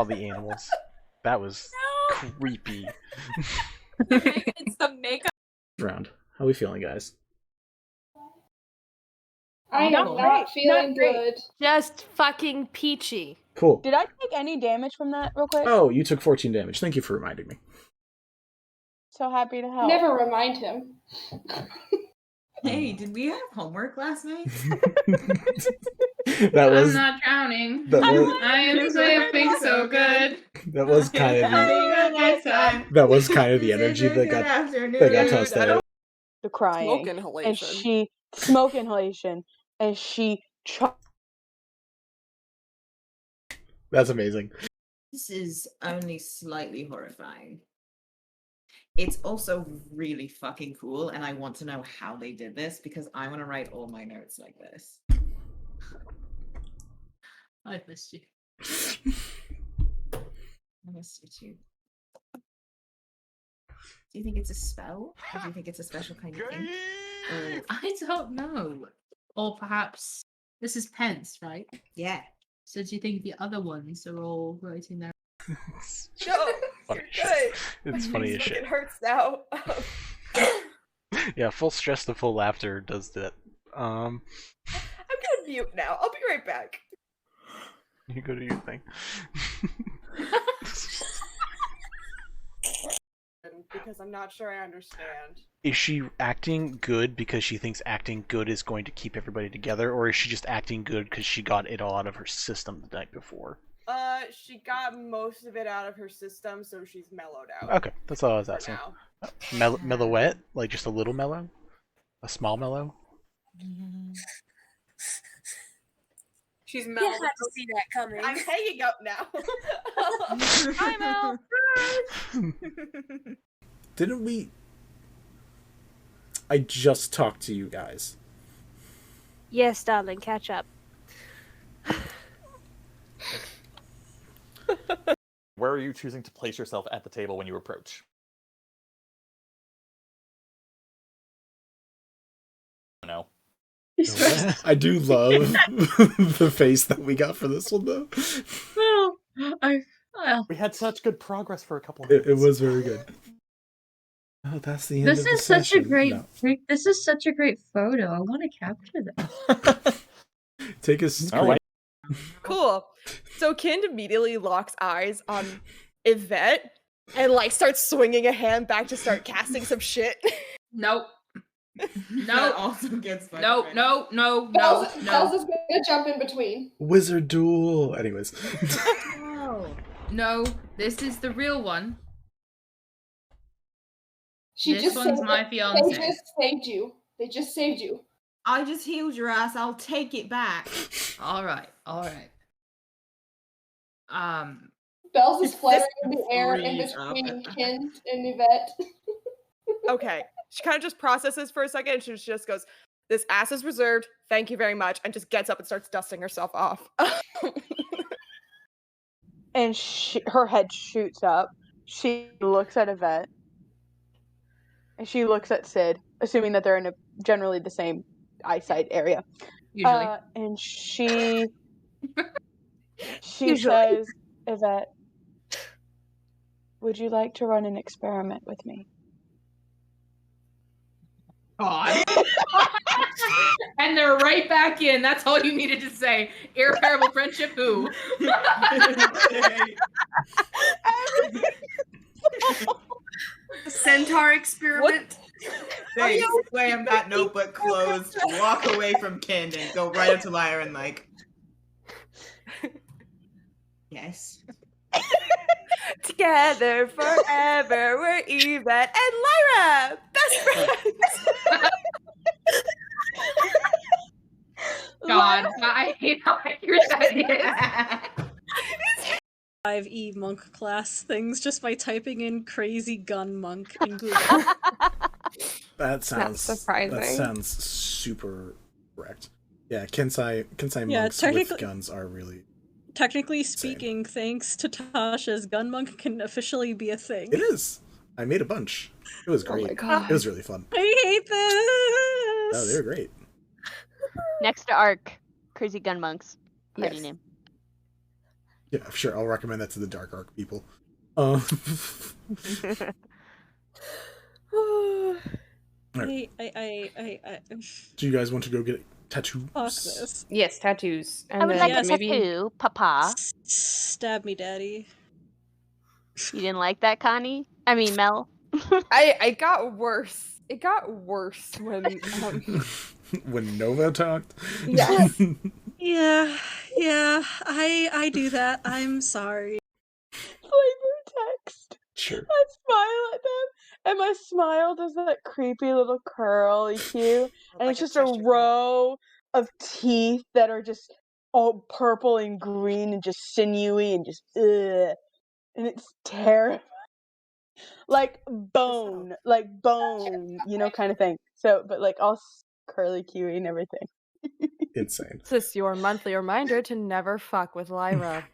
the animals. That was creepy. It's the makeup. Round. How are we feeling, guys? I am not feeling good. Just fucking peachy. Cool. Did I take any damage from that real quick? Oh, you took 14 damage. Thank you for reminding me. So happy to help. Never remind him. Hey, did we have homework last night? That was not drowning. that was I am sleeping so good. that was kind of the that was kind of the energy that got tossed out. The crying. Smoke And inhalation. she smoke inhalation. And she That's amazing. This is only slightly horrifying. It's also really fucking cool, and I want to know how they did this because I want to write all my notes like this. I've missed you. I missed you too. Do you think it's a spell? Or do you think it's a special kind of thing? I don't know. Or perhaps this is pence, right? Yeah. So do you think the other ones are all writing their No, Funny you're shit. good. It's funny as It shit. hurts now. Yeah, full stress to full laughter does that. I'm gonna mute now. I'll be right back. You go to your thing. Because I'm not sure I understand. Is she acting good because she thinks acting good is going to keep everybody together, or is she just acting good because she got it all out of her system the night before? She got most of it out of her system, so she's mellowed out. Okay, that's all I was for asking. now. Mellowette? Like just a little mellow? A small mellow? She's You mellowed. had to see that coming. I'm hanging up now. Hi, Mel. Didn't we? I just talked to you guys. Yes, darling, catch up. are you choosing to place yourself at the table when you approach? No. I do love the face that we got for this one, though. We had such good progress for a couple of minutes. It was very good. Oh, that's the end of the session. This is such a great photo. I want to capture this. Take a screen. All right. Cool. So Kind immediately locks eyes on Yvette and like starts swinging a hand back to start casting some shit. Nope. That also gets fucking No. Quillz is gonna jump in between. Wizard duel. Anyways. No, this is the real one. This one's my They fiance. just saved you. They just saved you. I just healed your ass. I'll take it back. All right. Bells is fluttering in the air in between Kind and Yvette. Okay. She kind of just processes for a second and she just goes, "This ass is reserved. Thank you very much." And just gets up and starts dusting herself off. And her head shoots up. She looks at Yvette. And she looks at Sid, assuming that they're in generally the same eyesight area. Usually. And she says, Yvette, would you like to run an experiment with me? God. And they're right back in. That's all you needed to say. Irreparable friendship, who? Centaur experiment. They slam that notebook closed, walk away from Kind, and go right up to Lyra and like, yes. Together forever, we're Yvette and Lyra, best friends. God, I hate how accurate that is. 5e monk class things just by typing in crazy gun monk in Google. That sounds surprising. That sounds super correct. Yeah, Kensai Yeah, monks with guns are really. Technically speaking, thanks to Tasha's, gun monk can officially be a thing. It is. I made a bunch. It was great. my God. It was really fun. I hate this. Oh, they were great. Next to Arc, Crazy Gun Monks. Party Yes. name. Yeah, sure. I'll recommend that to the Dark Arc people. Right. Do you guys want to go get tattoos? Fuck this. Yes, tattoos. I would like a tattoo, Papa. Stab me, Daddy. You didn't like that, Connie? I mean, Mel. I got worse. It got worse when When Nova talked? Yes. Yeah, I do that. I'm sorry. Flavor text. Sure. I smile at them, and my smile does that creepy little curly cue, and it's just a row of teeth that are just all purple and green and just sinewy and just ugh. And it's terrifying. Like bone, you know, kind of thing. So, but like all curly cuey and everything. Insane. This is your monthly reminder to never fuck with Lyra.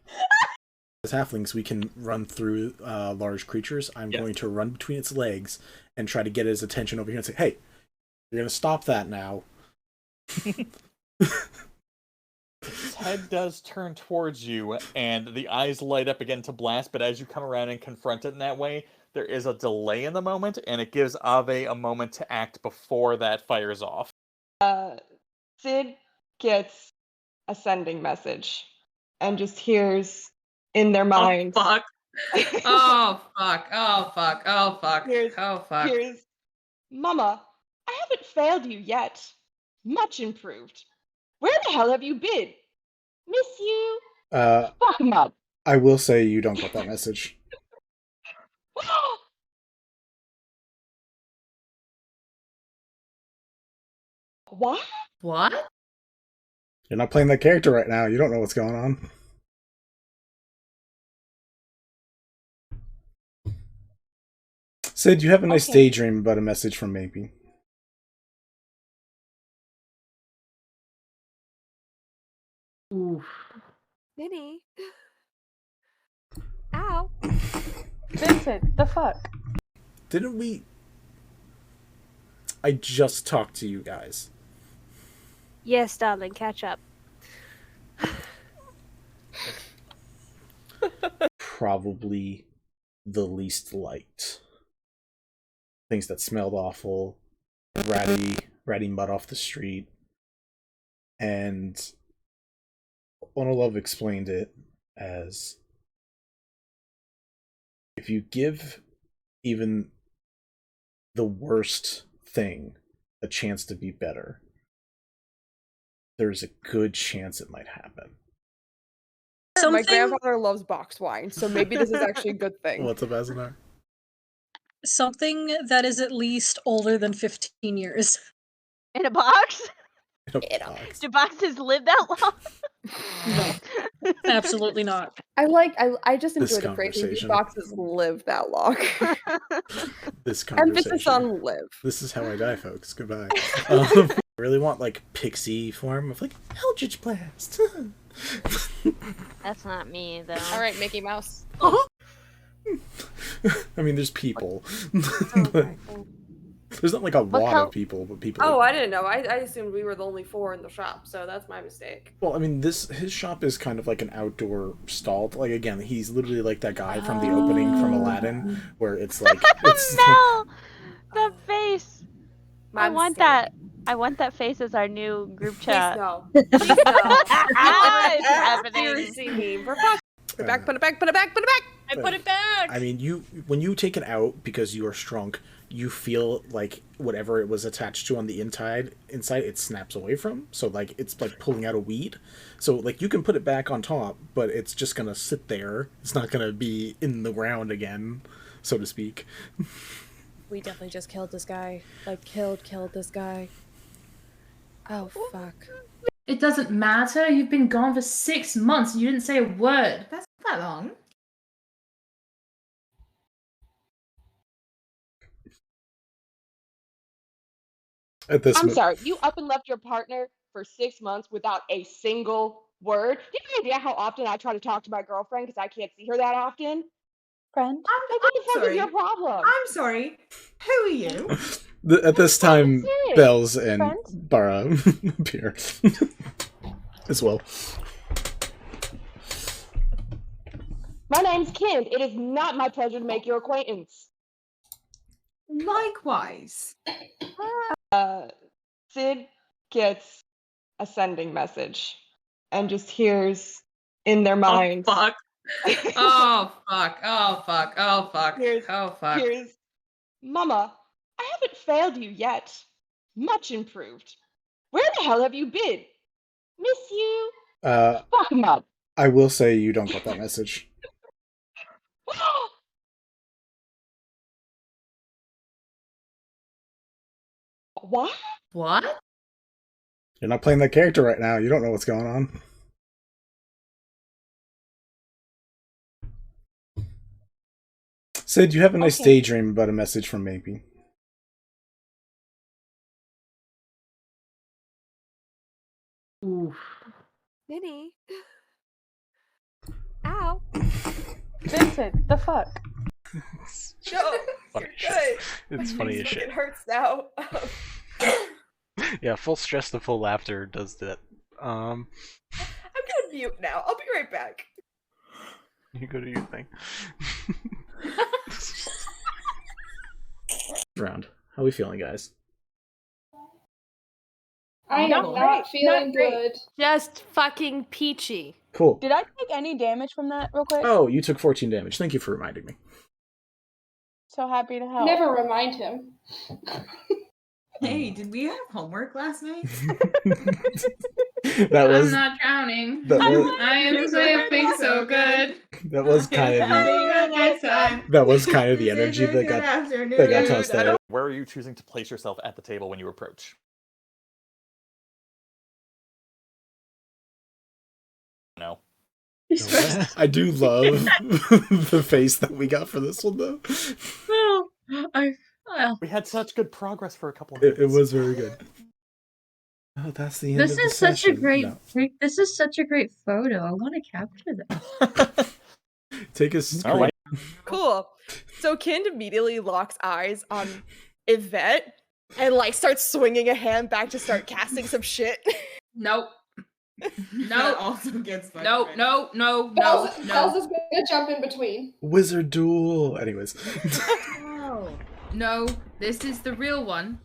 As halflings, we can run through large creatures. I'm going to run between its legs and try to get his attention over here and say, "Hey, you're going to stop that now." His head does turn towards you, and the eyes light up again to blast, but as you come around and confront it in that way, there is a delay in the moment, and it gives Ave a moment to act before that fires off. Sid gets a sending message and just hears in their minds. Oh, fuck. Here's, Mama, I haven't failed you yet. Much improved. Where the hell have you been? Miss you? Fuck 'em up. I will say you don't get that message. What? What? You're not playing that character right now. You don't know what's going on. Sid, you have a nice daydream about a message from Maybe. Vinny. Ow. Vincent, the fuck? Didn't we... I just talked to you guys. Yes, darling, catch up. Probably the least liked. Things that smelled awful, ratty mud off the street, and Onolove explained it as if you give even the worst thing a chance to be better, there's a good chance it might happen. My grandfather loves boxed wine, so maybe this is actually a good thing. What's up, Azanar? Something that is at least older than 15 years. In a box? In a box. Do boxes live that long? No, absolutely not. I just This enjoy the phrase these conversation. boxes live that long. This conversation. Emphasis on live. This is how I die, folks. Goodbye. I really want like pixie form of like Eldritch Blast. That's not me, though. Alright, Mickey Mouse. I mean, there's people. There's not like a lot of people, but people. Oh, I didn't know. I assumed we were the only 4 in the shop, so that's my mistake. Well, I mean, his shop is kind of like an outdoor stall. Like again, he's literally like that guy from the opening from Aladdin, where it's like it's Mel! The face! I I'm want sick. that. I want that face as our new group chat. Please no. Please no. It's happening. Seriously, me. Put it back, put it back, put it back, put it back! I put it back! I mean, when you take it out because you are strong, you feel like whatever it was attached to on the inside it snaps away from. So like it's like pulling out a weed. So like you can put it back on top, but it's just gonna sit there. It's not gonna be in the ground again, so to speak. We definitely just killed this guy. Like, killed this guy. Oh, fuck. It doesn't matter. You've been gone for 6 months and you didn't say a word. That's not that long. I'm sorry, you up and left your partner for 6 months without a single word? Do you have any idea how often I try to talk to my girlfriend because I can't see her that often? Friend? What the fuck is your problem? I'm sorry. Who are you? At this time, serious. Bells and Friends? Bara appear as well. My name's Kind. It is not my pleasure to make your acquaintance. Likewise. Sid gets a sending message and just hears in their minds. Oh, fuck. Oh, fuck. Oh, fuck. Oh, fuck. Oh, fuck. Here's, Mama, I haven't failed you yet. Much improved. Where the hell have you been? Miss you. Fuck him up. I will say you don't get that message. What? What? You're not playing that character right now. You don't know what's going on. Sid, you have a nice daydream about a message from Maybe. Oof. Vinny. Ow. Vincent, the fuck? No, Funny you're shit. good. It's funny as shit. It hurts now. Yeah, full stress to full laughter does that. I'm gonna mute now. I'll be right back. You go to your thing. Round. How are we feeling, guys? I am Not not great. feeling Not great. good. Just fucking peachy. Cool. Did I take any damage from that real quick? Oh, you took 14 damage. Thank you for reminding me. So happy to help. Never remind him. Hey, did we have homework last night? That was I'm not drowning. that was- I am saying so good. that was kind of the, that was kind of the energy that got tossed out. Where are you choosing to place yourself at the table when you approach? No. I do love the face that we got for this one, though. We had such good progress for a couple of It minutes. was very good. Oh, that's the end This of the is such a session. great. No. This is such a great photo. I want to capture that. Take a screen. All right. Cool. So Kind immediately locks eyes on Yvette and like starts swinging a hand back to start casting some shit. Nope. That also gets fucking No. Bells is gonna jump in between. Wizard duel. Anyways. No, this is the real one.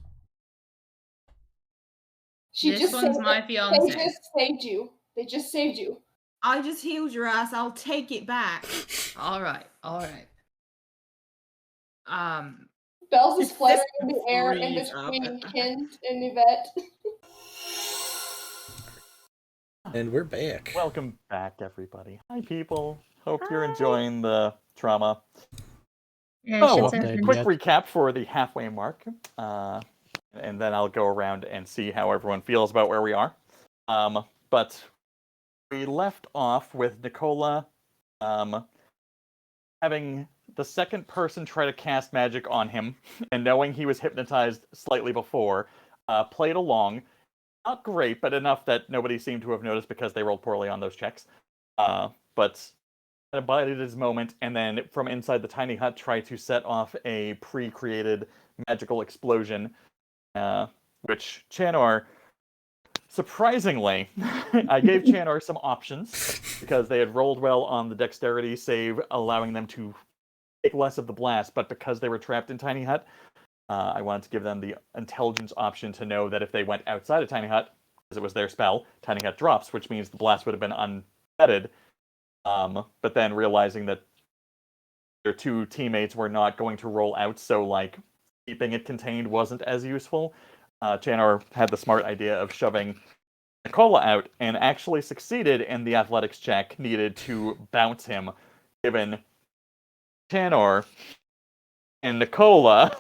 This one's my fiance. They just saved you. They just saved you. I just healed your ass. I'll take it back. All right. Bells is fluttering in the air in between Kind and Yvette. And we're back. Welcome back, everybody. Hi, people. Hope you're enjoying the trauma. Yeah, Quick recap for the halfway mark, and then I'll go around and see how everyone feels about where we are. But we left off with Nicola having the second person try to cast magic on him, and knowing he was hypnotized slightly before, played along. Not great, but enough that nobody seemed to have noticed because they rolled poorly on those checks. But abided his moment, and then from inside the tiny hut tried to set off a pre-created magical explosion, which Chanor, surprisingly, I gave Chanor some options because they had rolled well on the dexterity save, allowing them to take less of the blast, but because they were trapped in tiny hut, I wanted to give them the intelligence option to know that if they went outside of tiny hut, because it was their spell, tiny hut drops, which means the blast would have been unfettered. But then realizing that their two teammates were not going to roll out, so like keeping it contained wasn't as useful, Chanor had the smart idea of shoving Nicola out and actually succeeded in the athletics check needed to bounce him, given Chanor and Nicola.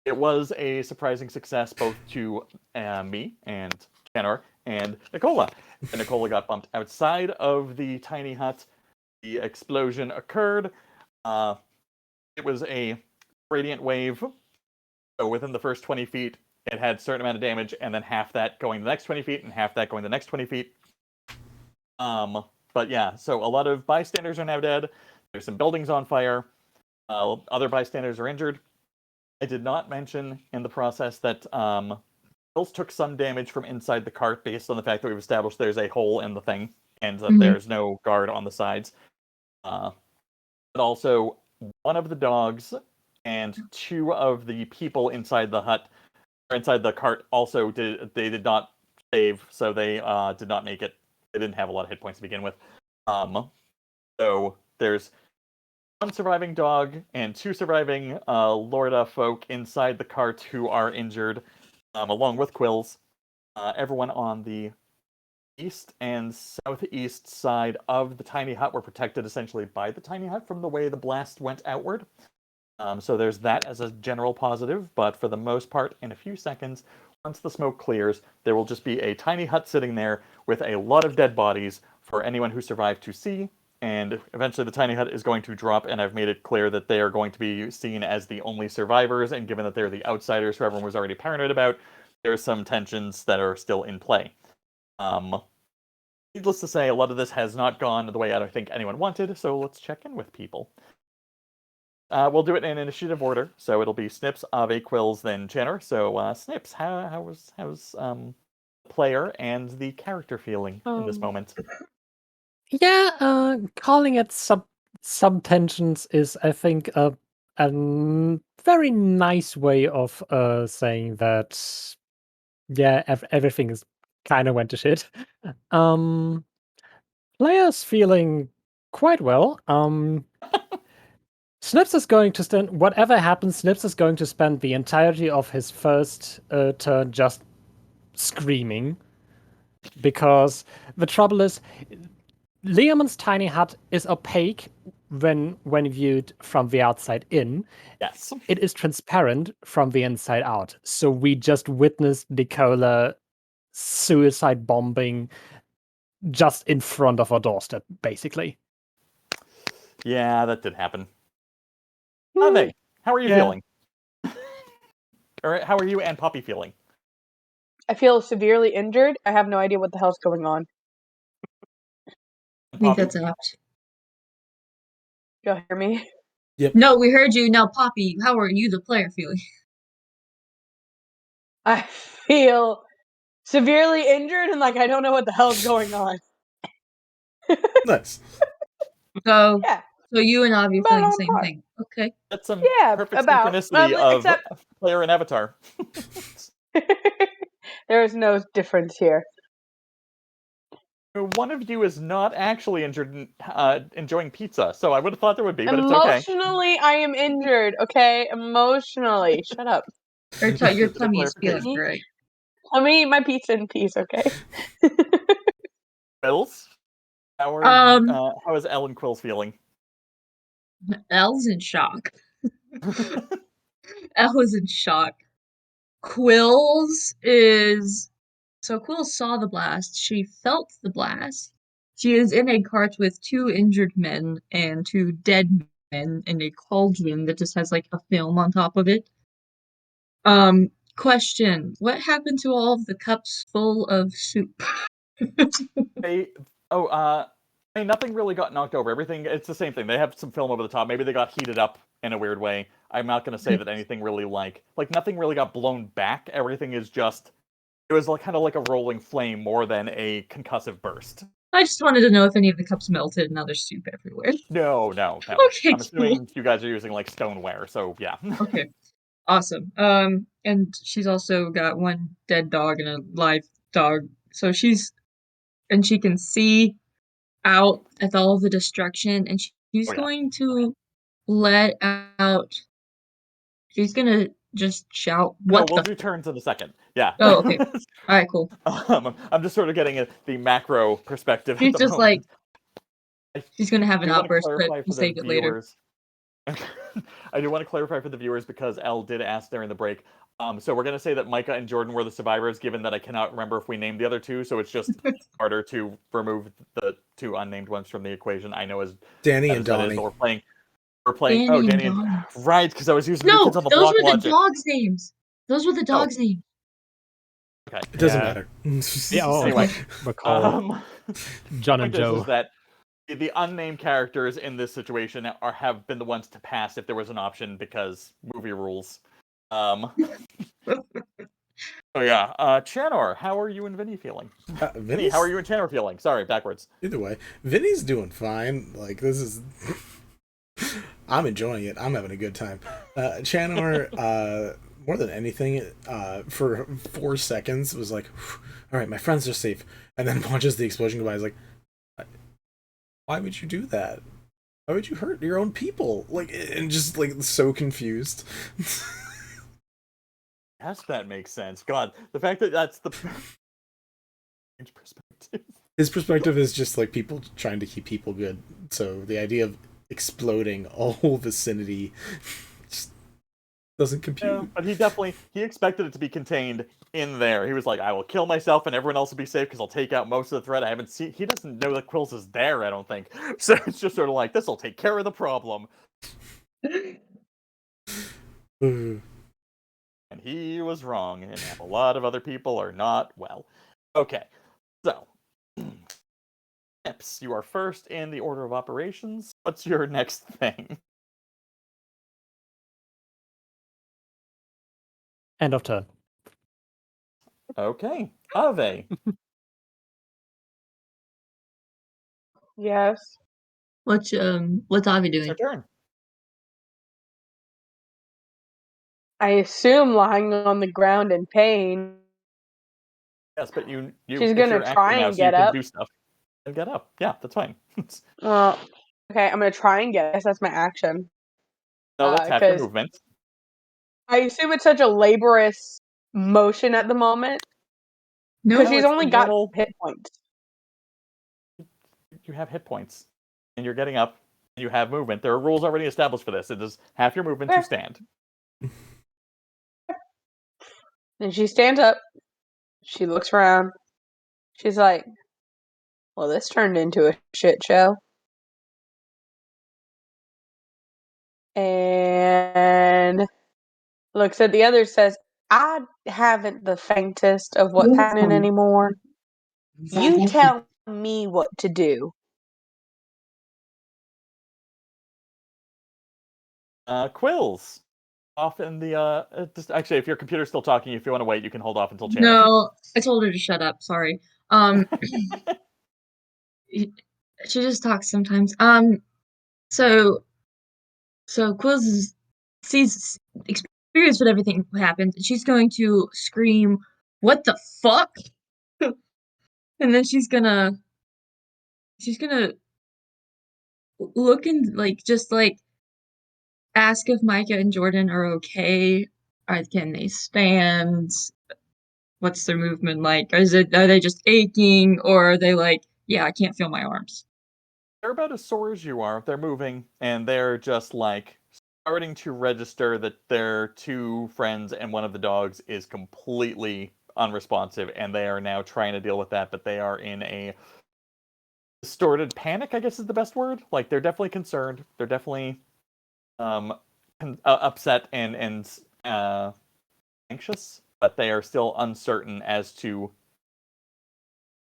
It was a surprising success both to me and Chanor and Nicola. And Nicola got bumped outside of the tiny hut. The explosion occurred. It was a radiant wave. So within the first 20 feet, it had a certain amount of damage, and then half that going the next 20 feet, and half that going the next 20 feet. But yeah, so a lot of bystanders are now dead. There's some buildings on fire. Other bystanders are injured. I did not mention in the process that Quillz took some damage from inside the cart based on the fact that we've established there's a hole in the thing and that there's no guard on the sides. But also, one of the dogs and two of the people inside the hut, or inside the cart, also did not save, so they did not make it. They didn't have a lot of hit points to begin with. So there's one surviving dog and two surviving Lorda folk inside the cart who are injured, along with Quillz. Everyone on the east and southeast side of the tiny hut were protected essentially by the tiny hut from the way the blast went outward. So there's that as a general positive, but for the most part, in a few seconds, once the smoke clears, there will just be a tiny hut sitting there with a lot of dead bodies for anyone who survived to see. And eventually the tiny hut is going to drop, and I've made it clear that they are going to be seen as the only survivors, and given that they're the outsiders who everyone was already paranoid about, there are some tensions that are still in play. Needless to say, a lot of this has not gone the way I don't think anyone wanted, so let's check in with people. We'll do it in initiative order, so it'll be Snipps, Ave, Quillz, then Chanor. So Snipps, how's the player and the character feeling in this moment? Yeah, calling it some tensions is, I think, a very nice way of saying that. Yeah, everything is kind of went to shit. Player's feeling quite well. Snipps is going to spend whatever happens. Snipps is going to spend the entirety of his first turn just screaming, because the trouble is, Leomund's tiny hut is opaque when viewed from the outside in. Yes. It is transparent from the inside out. So we just witnessed Nicola suicide bombing just in front of our doorstep, basically. Yeah, that did happen. Ave, how are you feeling? Or how are you and Poppy feeling? I feel severely injured. I have no idea what the hell's going on. I think that's apt. Y'all hear me? Yep. No, we heard you. Now, Poppy, how are you, the player, feeling? I feel severely injured and like I don't know what the hell's going on. Nice. So, Yeah. so you and Avi are About feeling the on same par. thing. Okay. That's some Yeah, perfect about. synchronicity of Except player and avatar. there is no difference here. One of you is not actually injured, enjoying pizza, so I would have thought there would be, but it's okay. Emotionally, I am injured. Okay, emotionally. Shut up. Your tummy is feeling great. Let me eat my pizza in peace, okay? Quillz? How is Elle and Quillz feeling? Elle's in shock. Elle is in shock. Quillz is... So Quillz saw the blast. She felt the blast. She is in a cart with 2 injured men and 2 dead men in a cauldron that just has like a film on top of it. Question. What happened to all of the cups full of soup? Nothing really got knocked over. Everything, it's the same thing. They have some film over the top. Maybe they got heated up in a weird way. I'm not going to say that anything really like nothing really got blown back. Everything is just, it was like kind of like a rolling flame more than a concussive burst. I just wanted to know if any of the cups melted and now there's soup everywhere. No. Okay, I'm assuming you guys are using like stoneware, so yeah. Okay. Awesome. And she's also got 1 dead dog and a live dog. So she can see out at all of the destruction, and she's going to let out. She's gonna just shout, "What we'll the?" do turns in a second. Yeah. Oh, okay. All right, cool. I'm just sort of getting the macro perspective She's at the just moment. she's gonna have an I do want to outburst, but clarify we'll for the save it later. viewers. I do want to clarify for the viewers because Elle did ask during the break. So we're going to say that Micah and Jordan were the survivors, given that I cannot remember if we named the other 2, so it's just harder to remove the 2 unnamed ones from the equation. I know as Danny as and that is, Donnie. but we're playing. Danny and Danny Donnie. right, because I was using No, New Kids on the those Block were the logic. dogs' names. Those were the dogs' names. Okay, it doesn't matter. Anyway, recall John and point Joe. is that the unnamed characters in this situation have been the ones to pass if there was an option because movie rules. So yeah, Chanor, how are you and Vinny feeling? Vinny, how are you and Chanor feeling? Sorry, backwards. Either way, Vinny's doing fine. Like, this is... I'm enjoying it. I'm having a good time. Chanor, more than anything, for 4 seconds was like, all right, my friends are safe. And then watches the explosion go by. Is like, why would you do that? Why would you hurt your own people? Like, and just like so confused. Yes, that makes sense. God, the fact that that's the perspective. His perspective is just like people trying to keep people good. So the idea of exploding a whole vicinity just doesn't compute. Yeah, but he expected it to be contained in there. He was like, I will kill myself and everyone else will be safe because I'll take out most of the threat. He doesn't know that Quillz is there, I don't think. So it's just sort of like, this will take care of the problem. And he was wrong, and a lot of other people are not well. Okay, so Snipps, you are first in the order of operations. What's your next thing? End of turn. Okay, Ave. Yes. What's Avi doing? It's your turn. I assume lying on the ground in pain. Yes, but you She's gonna try and get up. Do stuff and get up. Yeah, that's fine. Well, okay, I'm gonna try and get. I guess that's my action. No, that's half your movement. I assume it's such a laborious motion at the moment. No, because she's only got hit points. You have hit points, and you're getting up. And you have movement. There are rules already established for this. It is half your movement to stand. And she stands up. She looks around. She's like, well, this turned into a shit show. And looks at the others, says, I haven't the faintest of what's happening anymore. You tell me what to do. Quillz. Off in the just actually, if your computer's still talking, if you want to wait, you can hold off until Chanor. No, I told her to shut up. Sorry. She just talks sometimes. So Quills sees experience what everything happened, and she's going to scream, "What the fuck?" And then she's gonna look and just ask if Micah and Jordan are okay. Can they stand? What's their movement like? Are they just aching, or are they like, yeah, I can't feel my arms? They're about as sore as you are. They're moving, and they're just like starting to register that their two friends and one of the dogs is completely unresponsive, and they are now trying to deal with that, but they are in a distorted panic, I guess is the best word. Like, they're definitely concerned. They're definitely upset and anxious, but they are still uncertain as to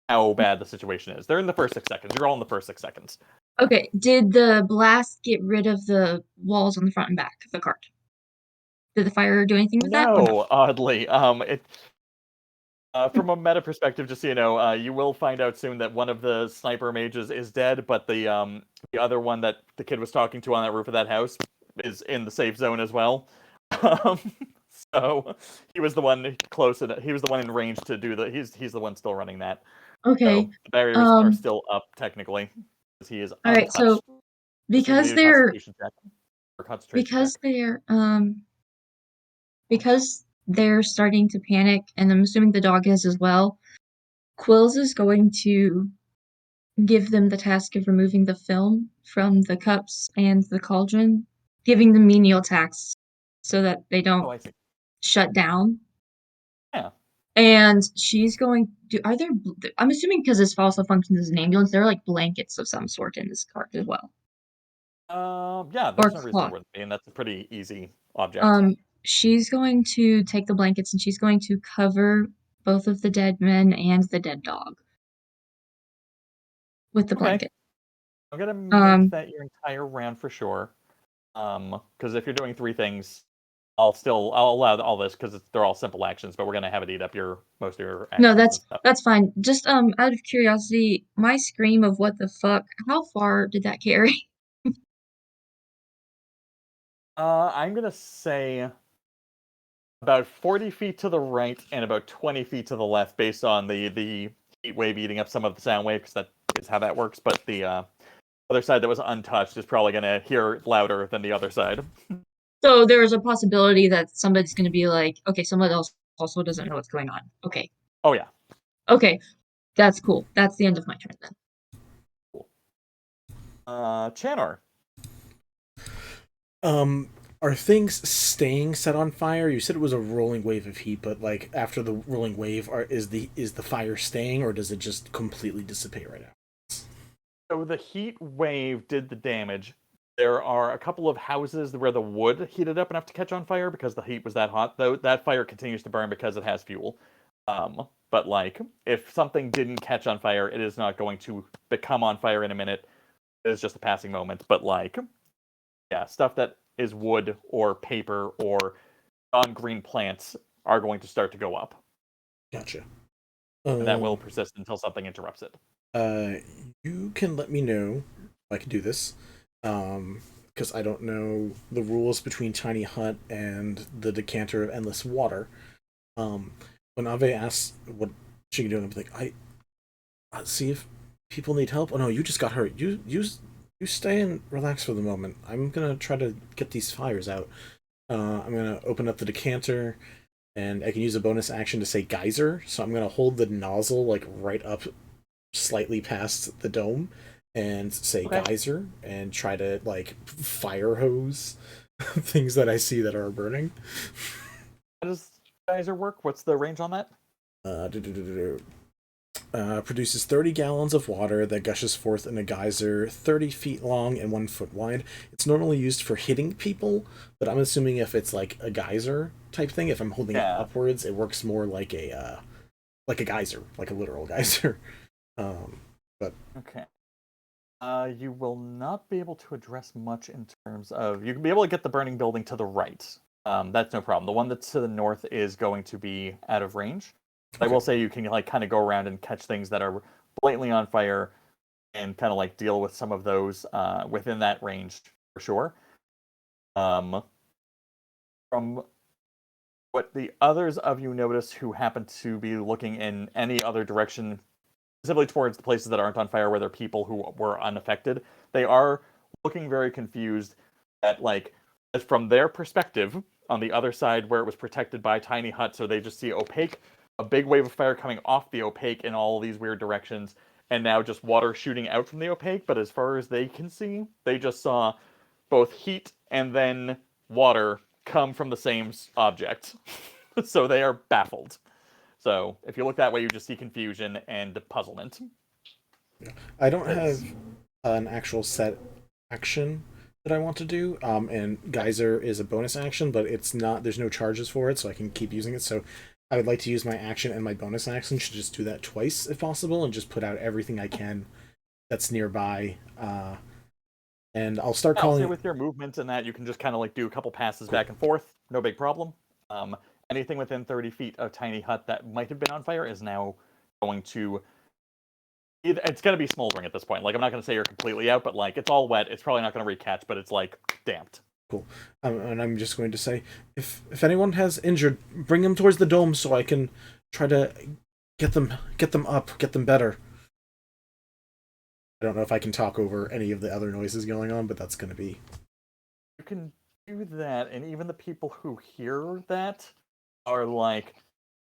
how bad the situation is. They're in the first 6 seconds. You're all in the first 6 seconds. Okay, did the blast get rid of the walls on the front and back of the cart? Did the fire do anything with that? No, oddly. From a meta perspective, just so you know, you will find out soon that one of the sniper mages is dead, but the other one that the kid was talking to on that roof of that house is in the safe zone as well. So he was the one close, and he was the one in range to do the. He's the one still running that. Okay. So the barriers are still up technically, because he is all right. So because they're starting to panic, and I'm assuming the dog is as well, Quills is going to give them the task of removing the film from the cups and the cauldron, giving them menial tasks so that they don't shut down. Yeah. And she's going to, I'm assuming because this also functions as an ambulance, there are like blankets of some sort in this cart as well. Yeah, there's no reason there wouldn't be, and that's a pretty easy object. She's going to take the blankets and she's going to cover both of the dead men and the dead dog with the blanket. I'm gonna make that your entire round for sure. Because if you're doing 3 things, I'll allow all this because they're all simple actions, but we're gonna have it eat up most of your actions. No, that's fine. Just out of curiosity, my scream of "what the fuck," how far did that carry? I'm gonna say about 40 feet to the right and about 20 feet to the left, based on the heat wave eating up some of the sound wave, because that is how that works. But the other side that was untouched is probably gonna hear louder than the other side. So there is a possibility that somebody's gonna be like, okay, someone else also doesn't know what's going on. Okay. Oh yeah. Okay, that's cool. That's the end of my turn then. Cool. Chanor. Are things staying set on fire? You said it was a rolling wave of heat, but like after the rolling wave, is the fire staying, or does it just completely dissipate right now? So the heat wave did the damage. There are a couple of houses where the wood heated up enough to catch on fire because the heat was that hot. Though that fire continues to burn because it has fuel. But like, if something didn't catch on fire, it is not going to become on fire in a minute. It is just a passing moment. But like, yeah, stuff that is wood or paper or non-green plants are going to start to go up. Gotcha. And that will persist until something interrupts it. You can let me know if I can do this. Because I don't know the rules between Tiny Hut and the Decanter of Endless Water. When Ave asks what she can do, I'm like, I see if people need help. Oh no, you just got hurt. You stay and relax for the moment. I'm gonna try to get these fires out. I'm gonna open up the decanter, and I can use a bonus action to say geyser. So I'm gonna hold the nozzle like right up, slightly past the dome, and say geyser, and try to like fire hose things that I see that are burning. How does geyser work? What's the range on that? Produces 30 gallons of water that gushes forth in a geyser 30 feet long and 1 foot wide. It's normally used for hitting people, but I'm assuming if it's like a geyser type thing, if I'm holding it upwards, it works more like a geyser, like a literal geyser. But okay. You will not be able to address much in terms of... You can be able to get the burning building to the right. That's no problem. The one that's to the north is going to be out of range. Okay. I will say you can like kind of go around and catch things that are blatantly on fire and kind of like deal with some of those within that range for sure. From what the others of you notice who happen to be looking in any other direction, specifically towards the places that aren't on fire where there are people who were unaffected, they are looking very confused at, like, from their perspective, on the other side where it was protected by tiny huts, so they just see Opehc, a big wave of fire coming off the Opehc in all these weird directions, and now just water shooting out from the Opehc, but as far as they can see, they just saw both heat and then water come from the same object. So they are baffled. So if you look that way, you just see confusion and puzzlement. I don't have an actual set action that I want to do, and Geyser is a bonus action, but it's not. There's no charges for it, so I can keep using it. So I would like to use my action and my bonus action to just do that twice if possible, and just put out everything I can that's nearby. And I'll start calling. With your movement and that, you can just kind of like do a couple passes back and forth. No big problem. Anything within 30 feet of tiny hut that might have been on fire is now going to... It's going to be smoldering at this point. Like, I'm not going to say you're completely out, but like, it's all wet. It's probably not going to recatch, but it's like damped. Cool. And I'm just going to say, if anyone has injured, bring them towards the dome so I can try to get them up, get them better. I don't know if I can talk over any of the other noises going on, but that's going to be... You can do that, and even the people who hear that are like,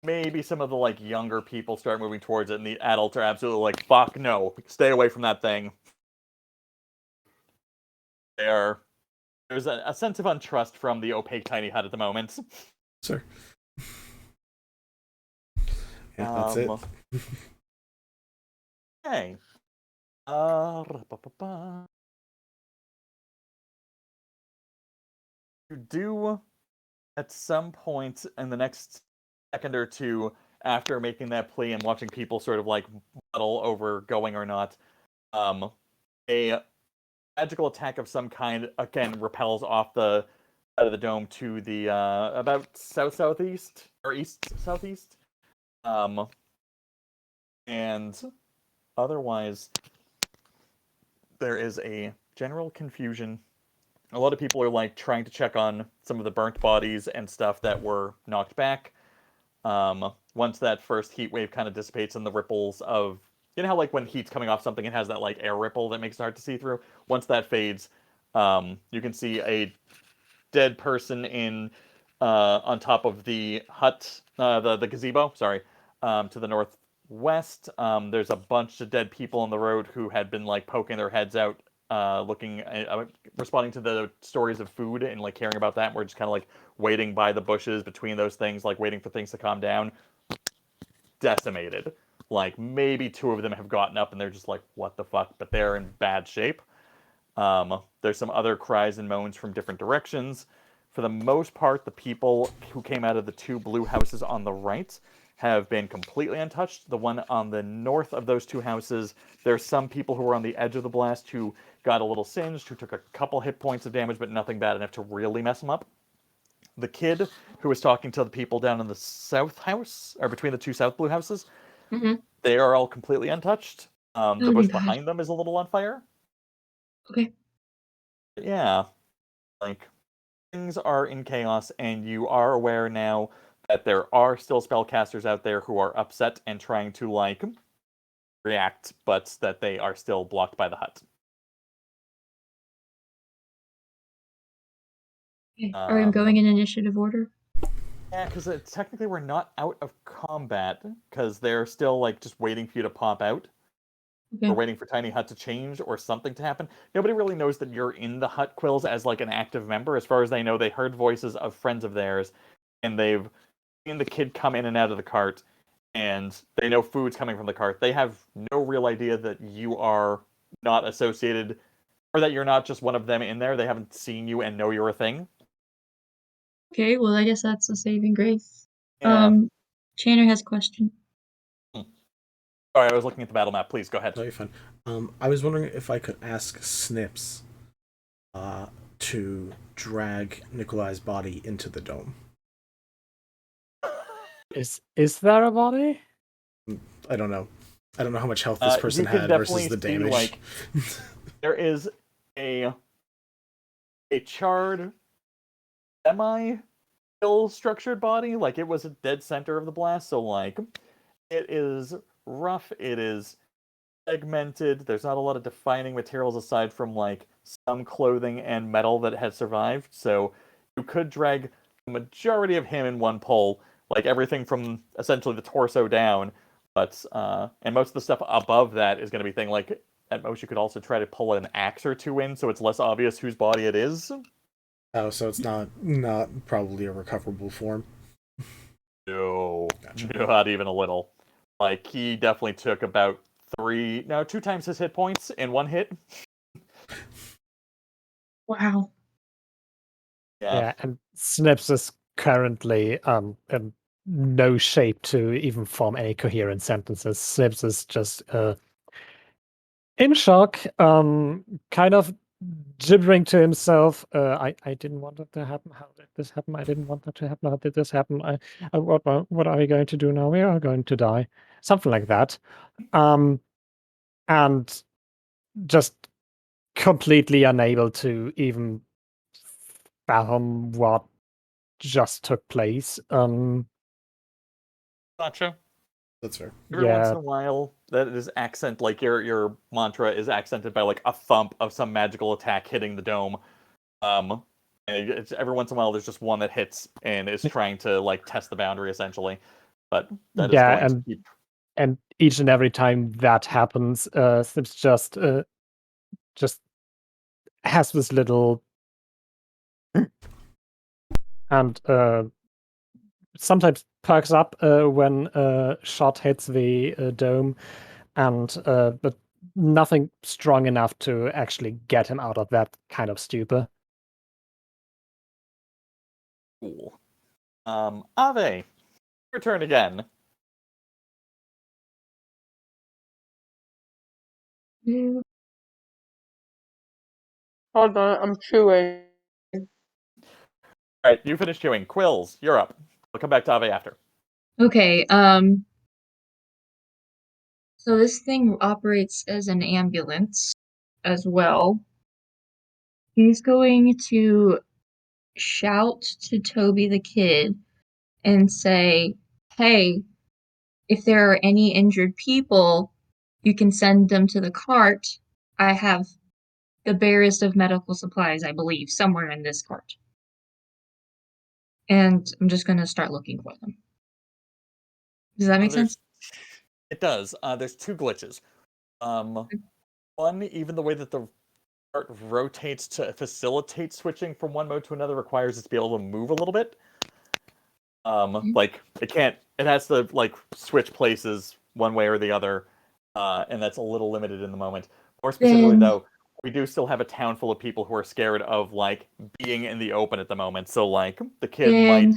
maybe some of the like younger people start moving towards it, and the adults are absolutely like, fuck no, stay away from that thing. There's a sense of untrust from the Opehc tiny hut at the moment. Sir. Yeah, that's it. Okay. You do, at some point in the next second or two, after making that plea and watching people sort of like muddle over going or not, a magical attack of some kind again repels off the side of the dome to the about south-southeast or east-southeast, and otherwise there is a general confusion. A lot of people are like trying to check on some of the burnt bodies and stuff that were knocked back. Once that first heat wave kind of dissipates and the ripples of, you know how like when heat's coming off something, it has that like air ripple that makes it hard to see through? Once that fades, you can see a dead person in on top of the hut, the gazebo, sorry, to the northwest. There's a bunch of dead people on the road who had been like poking their heads out, looking, responding to the stories of food and like caring about that. We're just kind of like waiting by the bushes between those things, like waiting for things to calm down. Decimated. Like maybe two of them have gotten up and they're just like, what the fuck? But they're in bad shape. There's some other cries and moans from different directions. For the most part, the people who came out of the two blue houses on the right have been completely untouched. The one on the north of those two houses, there's some people who were on the edge of the blast who got a little singed, who took a couple hit points of damage, but nothing bad enough to really mess them up. The kid who was talking to the people down in the south house, or between the two south blue houses, they are all completely untouched. The bush behind them is a little on fire. Okay. Yeah. Like, things are in chaos, and you are aware now that there are still spellcasters out there who are upset and trying to, like, react, but that they are still blocked by the hut. Okay. Are we going in initiative order? Yeah, because technically we're not out of combat, because they're still, like, just waiting for you to pop out. Okay. Or waiting for Tiny Hut to change or something to happen. Nobody really knows that you're in the hut, Quillz, as, like, an active member. As far as they know, they heard voices of friends of theirs, and they've seen the kid come in and out of the cart, and they know food's coming from the cart. They have no real idea that you are not associated, or that you're not just one of them in there. They haven't seen you and know you're a thing. Okay, well, I guess that's a saving grace. Yeah. Chanor has a question. Sorry, I was looking at the battle map. Please go ahead. No, you're fine. I was wondering if I could ask Snipps to drag Nikolai's body into the dome. Is there a body? I don't know. I don't know how much health this person had versus the damage. Like, there is a charred, semi-ill structured body. Like, it was a dead center of the blast, so like, it is rough. It is segmented. There's not a lot of defining materials aside from like some clothing and metal that has survived. So you could drag the majority of him in one pull, like everything from essentially the torso down. But and most of the stuff above that is going to be thing like at most you could also try to pull an axe or two in, so it's less obvious whose body it is. Oh, so it's not probably a recoverable form. No, gotcha. Not even a little. Like he definitely took about 2 times his hit points in one hit. Wow. Yeah, and Snipps is currently in no shape to even form any coherent sentences. Snipps is just in shock, kind of gibbering to himself. I didn't want that to happen. How did this happen? I didn't want that to happen. How did this happen? What are we going to do now? We are going to die. Something like that. And just completely unable to even fathom what just took place. Gotcha. That's fair. Every once in a while, that is accent, like your mantra is accented by like a thump of some magical attack hitting the dome. And it's every once in a while there's just one that hits and is trying to like test the boundary essentially. But that is going to keep. And each and every time that happens, Snipps just has this little and sometimes perks up when a shot hits the dome, and but nothing strong enough to actually get him out of that kind of stupor. Cool. Ave, your turn again. Hold on, I'm chewing. Alright, you finish chewing. Quillz, you're up. We'll come back to Ave after. Okay, so this thing operates as an ambulance as well. He's going to shout to Toby the kid and say, hey, if there are any injured people, you can send them to the cart. I have the barest of medical supplies, I believe, somewhere in this cart. And I'm just going to start looking for them. Does that make sense? It does. There's 2 glitches. One, even the way that the cart rotates to facilitate switching from one mode to another requires it to be able to move a little bit. Like it has to like switch places one way or the other, and that's a little limited in the moment. More specifically, though, we do still have a town full of people who are scared of like being in the open at the moment. So like the kid might.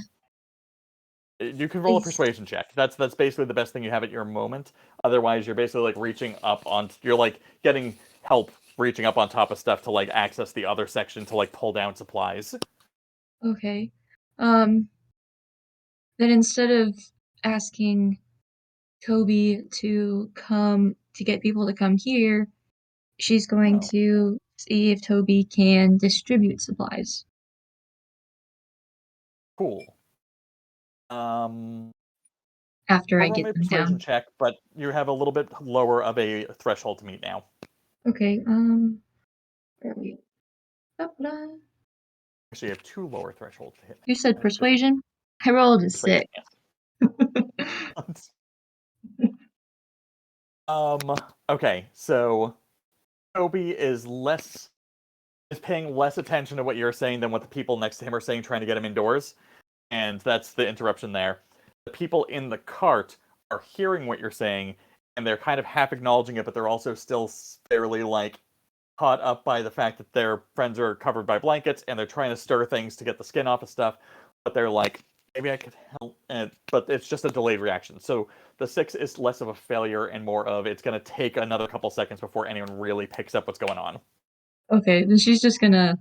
You can roll a persuasion check. That's basically the best thing you have at your moment. Otherwise, you're basically like reaching up on. You're like getting help reaching up on top of stuff to like access the other section to like pull down supplies. Okay. Then instead of asking Toby to come to get people to come here, she's going to see if Toby can distribute supplies. Cool. After I roll get a them persuasion down. check, but you have a little bit lower of a threshold to meet now. Okay, where are we? Actually, you have 2 lower thresholds to hit. You said persuasion? I rolled a 6. Okay, so Toby is paying less attention to what you're saying than what the people next to him are saying, trying to get him indoors. And that's the interruption there. The people in the cart are hearing what you're saying, and they're kind of half acknowledging it, but they're also still fairly like caught up by the fact that their friends are covered by blankets, and they're trying to stir things to get the skin off of stuff. But they're like, maybe I could help, but it's just a delayed reaction. So the 6 is less of a failure and more of it's going to take another couple seconds before anyone really picks up what's going on. Okay, then she's just gonna,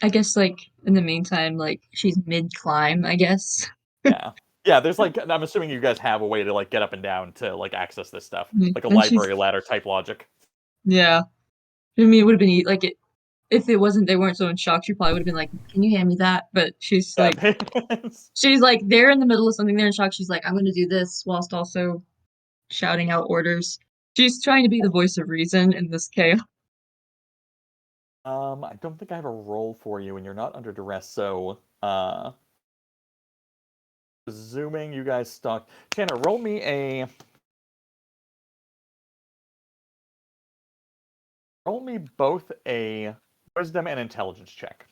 I guess, like, in the meantime, like, she's mid-climb, I guess. Yeah. Yeah, there's like, I'm assuming you guys have a way to like get up and down to like access this stuff. Like a And she's, library ladder type logic. yeah. I mean, it would have been, like, if it wasn't, they weren't so in shock, she probably would have been like, can you hand me that? But she's Yeah, like, she's like, they're in the middle of something, they're in shock, she's like, I'm gonna do this, whilst also shouting out orders. She's trying to be the voice of reason in this chaos. I don't think I have a roll for you, and you're not under duress, so presuming you guys stuck. Chanor, roll me both a wisdom and intelligence check.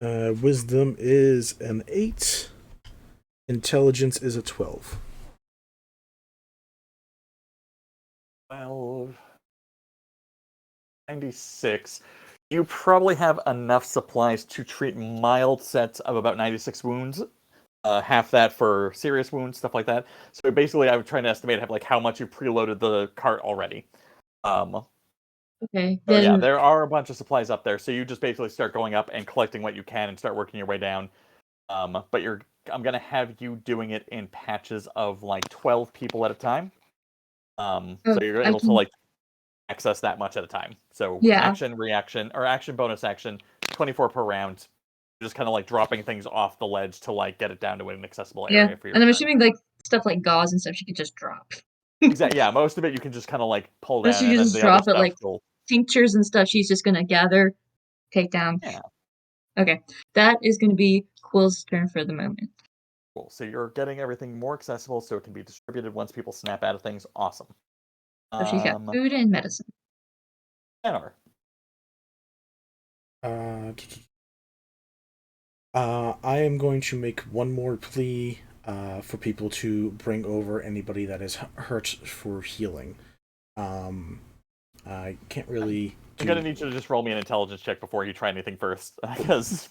Wisdom is an 8. Intelligence is a 12. 12. 96. You probably have enough supplies to treat mild sets of about 96 wounds. Half that for serious wounds, stuff like that. So basically, I'm trying to estimate like how much you've preloaded the cart already. Okay, So yeah, then there are a bunch of supplies up there. So you just basically start going up and collecting what you can and start working your way down. But I'm gonna have you doing it in patches of like 12 people at a time. So you're able to like access that much at a time. So Yeah. action, reaction, or action, bonus action, 24 per round. Just kind of like dropping things off the ledge to like get it down to an accessible area for your and I'm turn. assuming like stuff like gauze and stuff she could just drop. Exactly. Yeah, most of it you can just kind of like pull Or down, she and could then just the drop other it, stuff like will. tinctures and stuff she's just gonna gather, take down. Yeah. Okay, that is gonna be Quill's turn for the moment. Cool. So you're getting everything more accessible, so it can be distributed once people snap out of things. Awesome. So she's got food and medicine. Chanor. I am going to make one more plea for people to bring over anybody that is hurt for healing. I can't really. I'm gonna need you to just roll me an intelligence check before you try anything first, because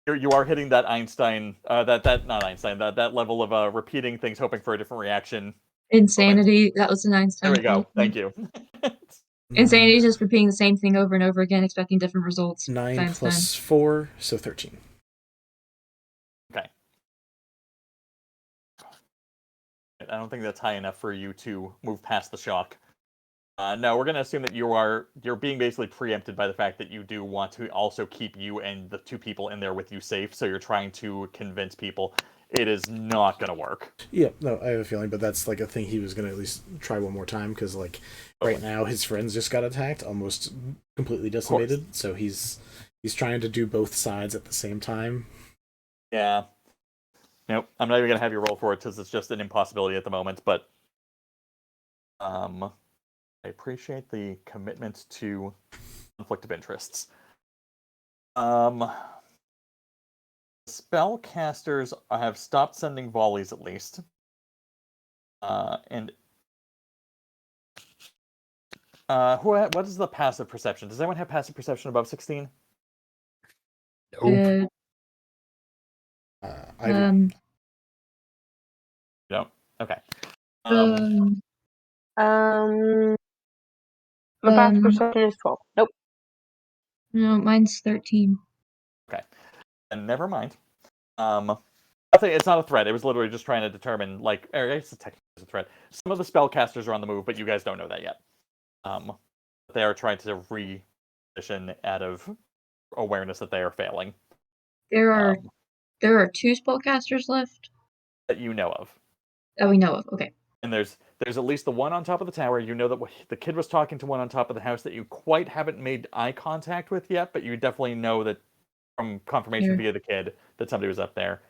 you are hitting that Einstein, that level of repeating things, hoping for a different reaction. Insanity. That was an Einstein. There we go. Thank you. Insanity is just repeating the same thing over and over again, expecting different results. 9 plus 4, so 13. Okay. I don't think that's high enough for you to move past the shock. No, we're going to assume that you're being basically preempted by the fact that you do want to also keep you and the 2 people in there with you safe, so you're trying to convince people it is not going to work. Yeah, no, I have a feeling, but that's like a thing he was going to at least try one more time, because like right now his friends just got attacked, almost completely decimated, so he's trying to do both sides at the same time. Yeah. Nope, I'm not even going to have you roll for it, because it's just an impossibility at the moment, but I appreciate the commitment to conflict of interests. Spellcasters have stopped sending volleys, at least. And what is the passive perception? Does anyone have passive perception above 16? Nope. I do. No. Okay. My passive perception is 12. Nope. No, mine's 13. Okay. And never mind. I think it's not a threat. It was literally just trying to determine, like, it's technically a threat. Some of the spellcasters are on the move, but you guys don't know that yet. They are trying to reposition out of awareness that they are failing. There are 2 spellcasters left that you know of. that we know of. Okay. And there's at least the one on top of the tower. You know that the kid was talking to one on top of the house that you quite haven't made eye contact with yet, but you definitely know that from confirmation via the kid that somebody was up there.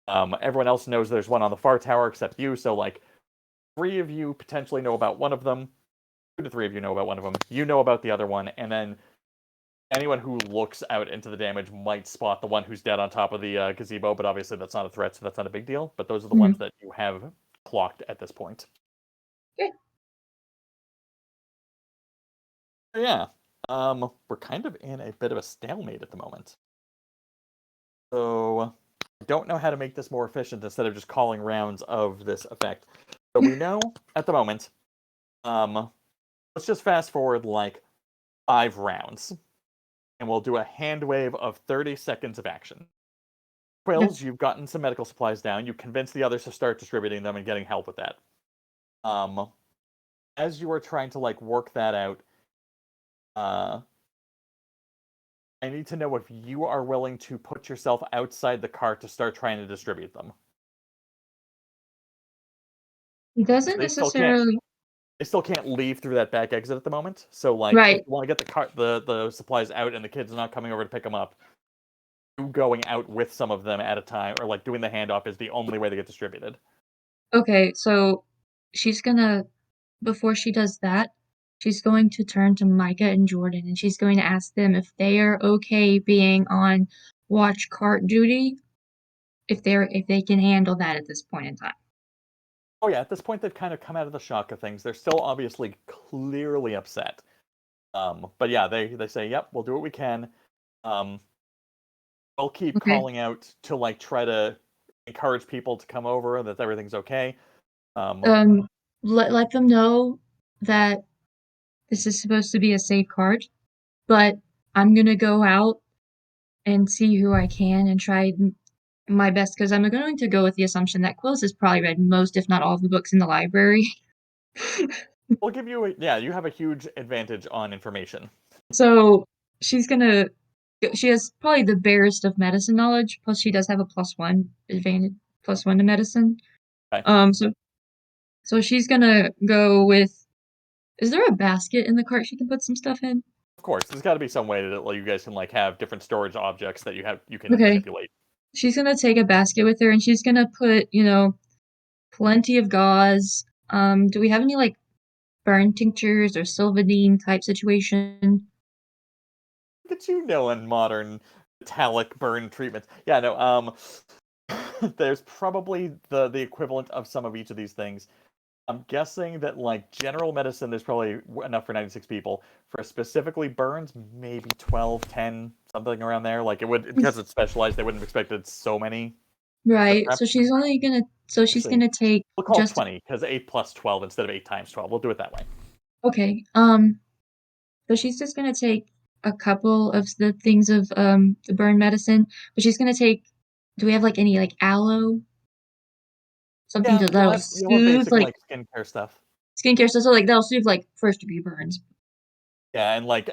Everyone else knows there's one on the far tower except you, so like 3 of you potentially know about one of them. 2 to 3 of you know about one of them. You know about the other one, and then anyone who looks out into the damage might spot the one who's dead on top of the gazebo, but obviously that's not a threat, so that's not a big deal. But those are the ones that you have clocked at this point. Okay. Yeah. We're kind of in a bit of a stalemate at the moment. So I don't know how to make this more efficient instead of just calling rounds of this effect. So we know at the moment, let's just fast forward like 5 rounds. And we'll do a hand wave of 30 seconds of action. Quillz, you've gotten some medical supplies down. You convinced the others to start distributing them and getting help with that. As you are trying to like work that out, I need to know if you are willing to put yourself outside the cart to start trying to distribute them. It doesn't They necessarily. still can't leave through that back exit at the moment. So like, Right. if you want to get the supplies out and the kids are not coming over to pick them up, you going out with some of them at a time or like doing the handoff is the only way they get distributed. Okay, so she's gonna, before she does that, she's going to turn to Micah and Jordan and she's going to ask them if they are okay being on watch cart duty, if they can handle that at this point in time. Oh yeah, at this point they've kind of come out of the shock of things. They're still obviously clearly upset. But yeah, they say, "Yep, we'll do what we can." We'll keep Okay. calling out to like try to encourage people to come over that everything's okay. Let them know that this is supposed to be a safe cart, but I'm gonna go out and see who I can and try my best because I'm going to go with the assumption that Quillz has probably read most, if not all, of the books in the library. We'll give you you have a huge advantage on information. So she has probably the barest of medicine knowledge, plus she does have a +1 advantage, +1 to medicine. Okay. So she's gonna go with. Is there a basket in the cart she can put some stuff in? Of course, there's got to be some way that you guys can like have different storage objects that you can Okay. manipulate. She's gonna take a basket with her and she's gonna put, plenty of gauze. Do we have any like burn tinctures or Sylvanine type situation? Look at you knowing modern metallic burn treatments. Yeah, no, there's probably the equivalent of some of each of these things. I'm guessing that like general medicine, there's probably enough for 96 people. For specifically burns, maybe 12, 10, something around there. Like it would, because it's specialized, they wouldn't have expected so many. Right. So she's gonna take We'll call it just 20 because 8 plus 12 instead of 8 times 12. We'll do it that way. okay. So she's just gonna take a couple of the things of the burn medicine, but she's gonna take. Do we have like any like aloe? Something Yeah, that'll you'll have soothe basic like skincare stuff. skincare stuff, so like that'll soothe like first degree burns. Yeah, and like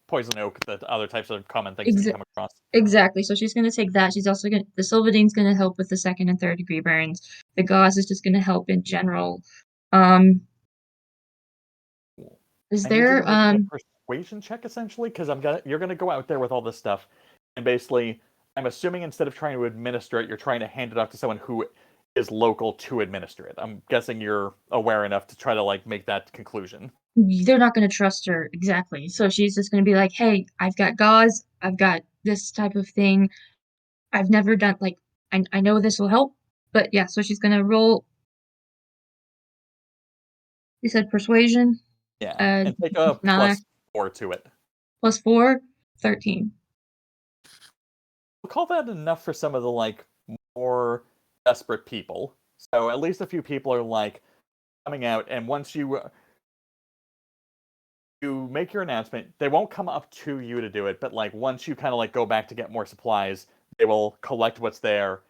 poison oak, the other types of common things that you come across. Exactly. So she's gonna take that. She's also gonna the Sylvadine's gonna help with the second and third degree burns. The gauze is just gonna help in general. Is I need you there to make a persuasion check essentially because you're gonna go out there with all this stuff, and basically, I'm assuming instead of trying to administer it, you're trying to hand it off to someone who is local to administer it. I'm guessing you're aware enough to try to like make that conclusion. they're not gonna trust her exactly. So she's just gonna be like, "Hey, I've got gauze. I've got this type of thing. I've never done like I know this will help." But yeah, so she's gonna roll. You said persuasion. Yeah, and take a Nine +4 to it. +4, 13. We'll call that enough for some of the like more desperate people. So at least a few people are like coming out, and once you make your announcement, they won't come up to you to do it, but like once you kind of like go back to get more supplies, they will collect what's there.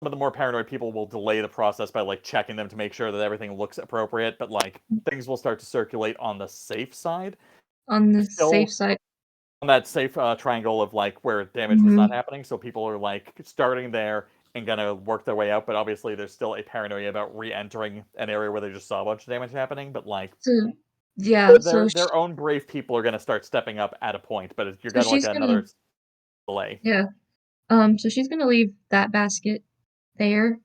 Some of the more paranoid people will delay the process by like checking them to make sure that everything looks appropriate, but like things will start to circulate on the safe side. On the Still, safe side. on that safe triangle of like where damage was not happening, so people are like starting there and gonna work their way out, but obviously there's still a paranoia about re-entering an area where they just saw a bunch of damage happening, but like So yeah, their own brave people are gonna start stepping up at a point, but you're so gonna like she's another gonna delay. yeah. So she's gonna leave that basket there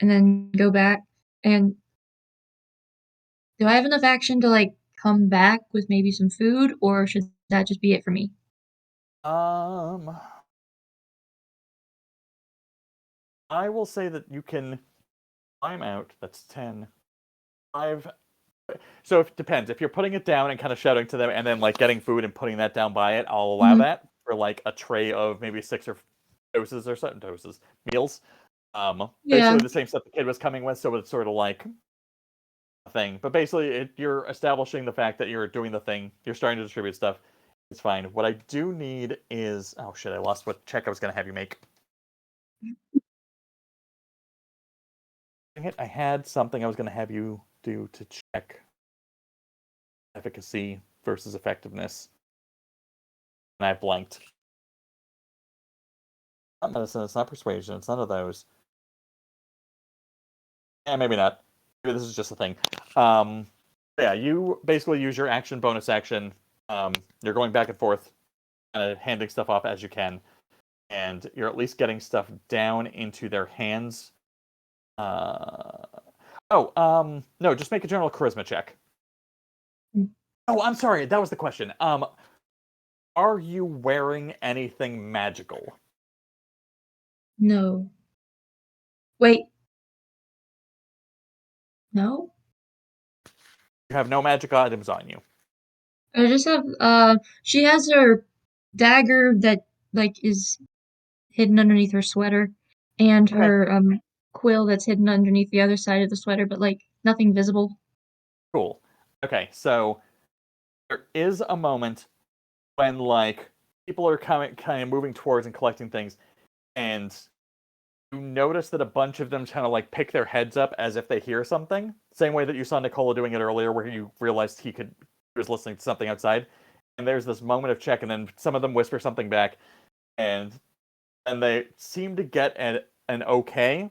and then go back. And do I have enough action to like come back with maybe some food, or should that just be it for me? I will say that you can climb out. That's 10. 5 So it depends. If you're putting it down and kind of shouting to them, and then like getting food and putting that down by it, I'll allow that for like a tray of maybe 6 or doses or something meals. Basically the same stuff the kid was coming with, so it's sort of like a thing. But basically, you're establishing the fact that you're doing the thing. You're starting to distribute stuff. It's fine. What I do need is I lost what check I was going to have you make. Dang it, I had something I was going to have you do to check efficacy versus effectiveness, and I blanked. It's not medicine. It's not persuasion. It's none of those. Maybe not. Maybe this is just a thing. Yeah, you basically use your action, bonus action. You're going back and forth, kind of handing stuff off as you can, and you're at least getting stuff down into their hands. No, just make a general charisma check. Oh, I'm sorry, that was the question. Are you wearing anything magical? No. Wait. No? You have no magic items on you. I just have, she has her dagger that, like, is hidden underneath her sweater, and her, quill that's hidden underneath the other side of the sweater, but, like, nothing visible. Cool. Okay, so there is a moment when, like, people are kind of moving towards and collecting things, and you notice that a bunch of them kind of, like, pick their heads up as if they hear something. Same way that you saw Nicola doing it earlier, where you realized he was listening to something outside. And there's this moment of check, and then some of them whisper something back, and they seem to get an okay,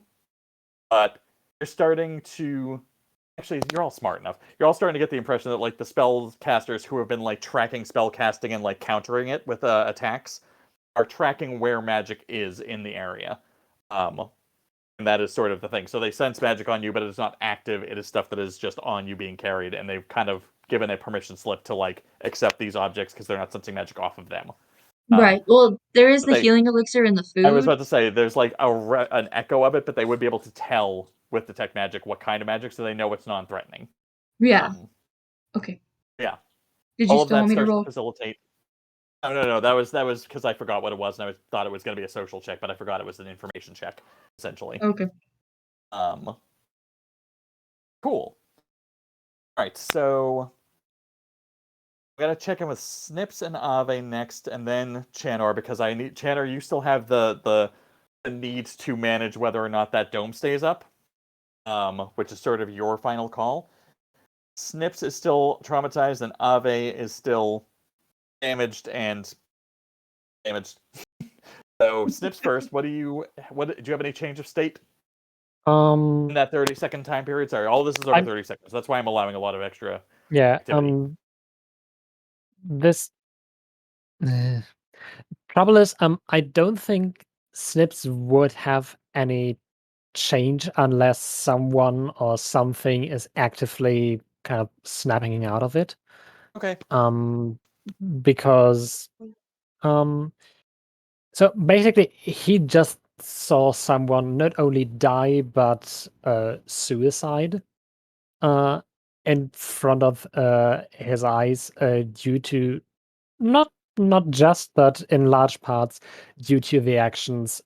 but you're starting to... Actually, you're all smart enough. You're all starting to get the impression that, like, the spellcasters who have been, like, tracking spell casting and, like, countering it with attacks are tracking where magic is in the area. And that is sort of the thing. So they sense magic on you, but it is not active. It is stuff that is just on you being carried, and they've kind of given a permission slip to, like, accept these objects because they're not sensing magic off of them. Right. Well, there is the healing elixir in the food. I was about to say, there's, like, an echo of it, but they would be able to tell with detect magic what kind of magic, so they know it's non-threatening. Yeah. Okay. Yeah. Did you still want me to roll? Facilitate. No. That was because I forgot what it was, and I thought it was going to be a social check, but I forgot it was an information check, essentially. Okay. Cool. All right, so I'm gonna check in with Snipps and Ave next, and then Chanor, because I need Chanor. You still have the need to manage whether or not that dome stays up, which is sort of your final call. Snipps is still traumatized, and Ave is still damaged. So Snipps first. Do you have any change of state? In that 30-second time period? Sorry, all this is over 30 seconds. That's why I'm allowing a lot of extra activity. This trouble is, I don't think Snipps would have any change unless someone or something is actively kind of snapping out of it. Okay. Because so basically he just saw someone not only die but suicide in front of his eyes due to not just, but in large parts due to the actions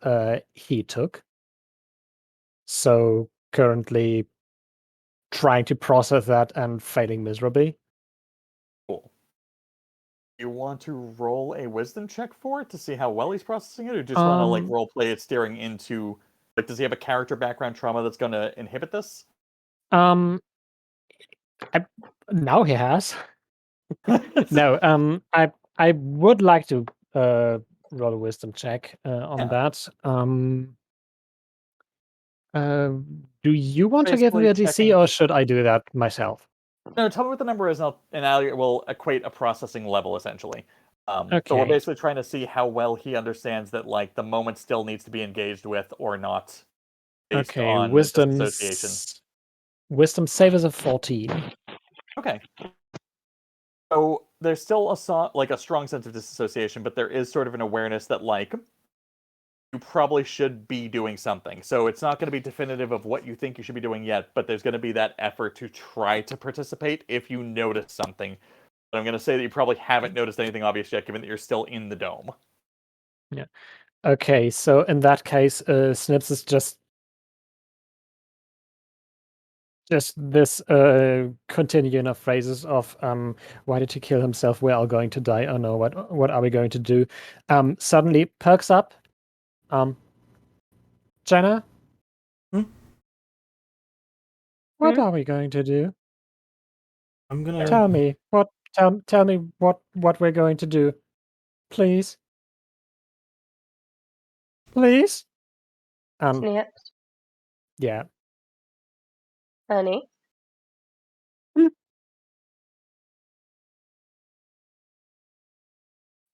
he took. So currently trying to process that and failing miserably. Cool. You want to roll a wisdom check for it to see how well he's processing it, or just want to, like, role play it steering into, like, does he have a character background trauma that's going to inhibit this? Now he has. No, I would like to roll a wisdom check on that. Do you want to give me a DC, or should I do that myself? No, tell me what the number is, and I will equate a processing level, essentially. So we're Okay. basically trying to see how well he understands that, like, the moment still needs to be engaged with or not, based Okay, on wisdom disassociation. Wisdom save is a 14. Okay. So there's still a strong sense of disassociation, but there is sort of an awareness that, like, you probably should be doing something. So it's not going to be definitive of what you think you should be doing yet, but there's going to be that effort to try to participate if you notice something. But I'm going to say that you probably haven't noticed anything obvious yet, given that you're still in the dome. Yeah. Okay, so in that case, Snipps is just this continuing of phrases of why did he kill himself? We're all going to die. Oh no, what are we going to do? Suddenly perks up. Jenna? What are we going to do? I'm gonna tell me what we're going to do. Please. Please? Snipps, Yeah. honey.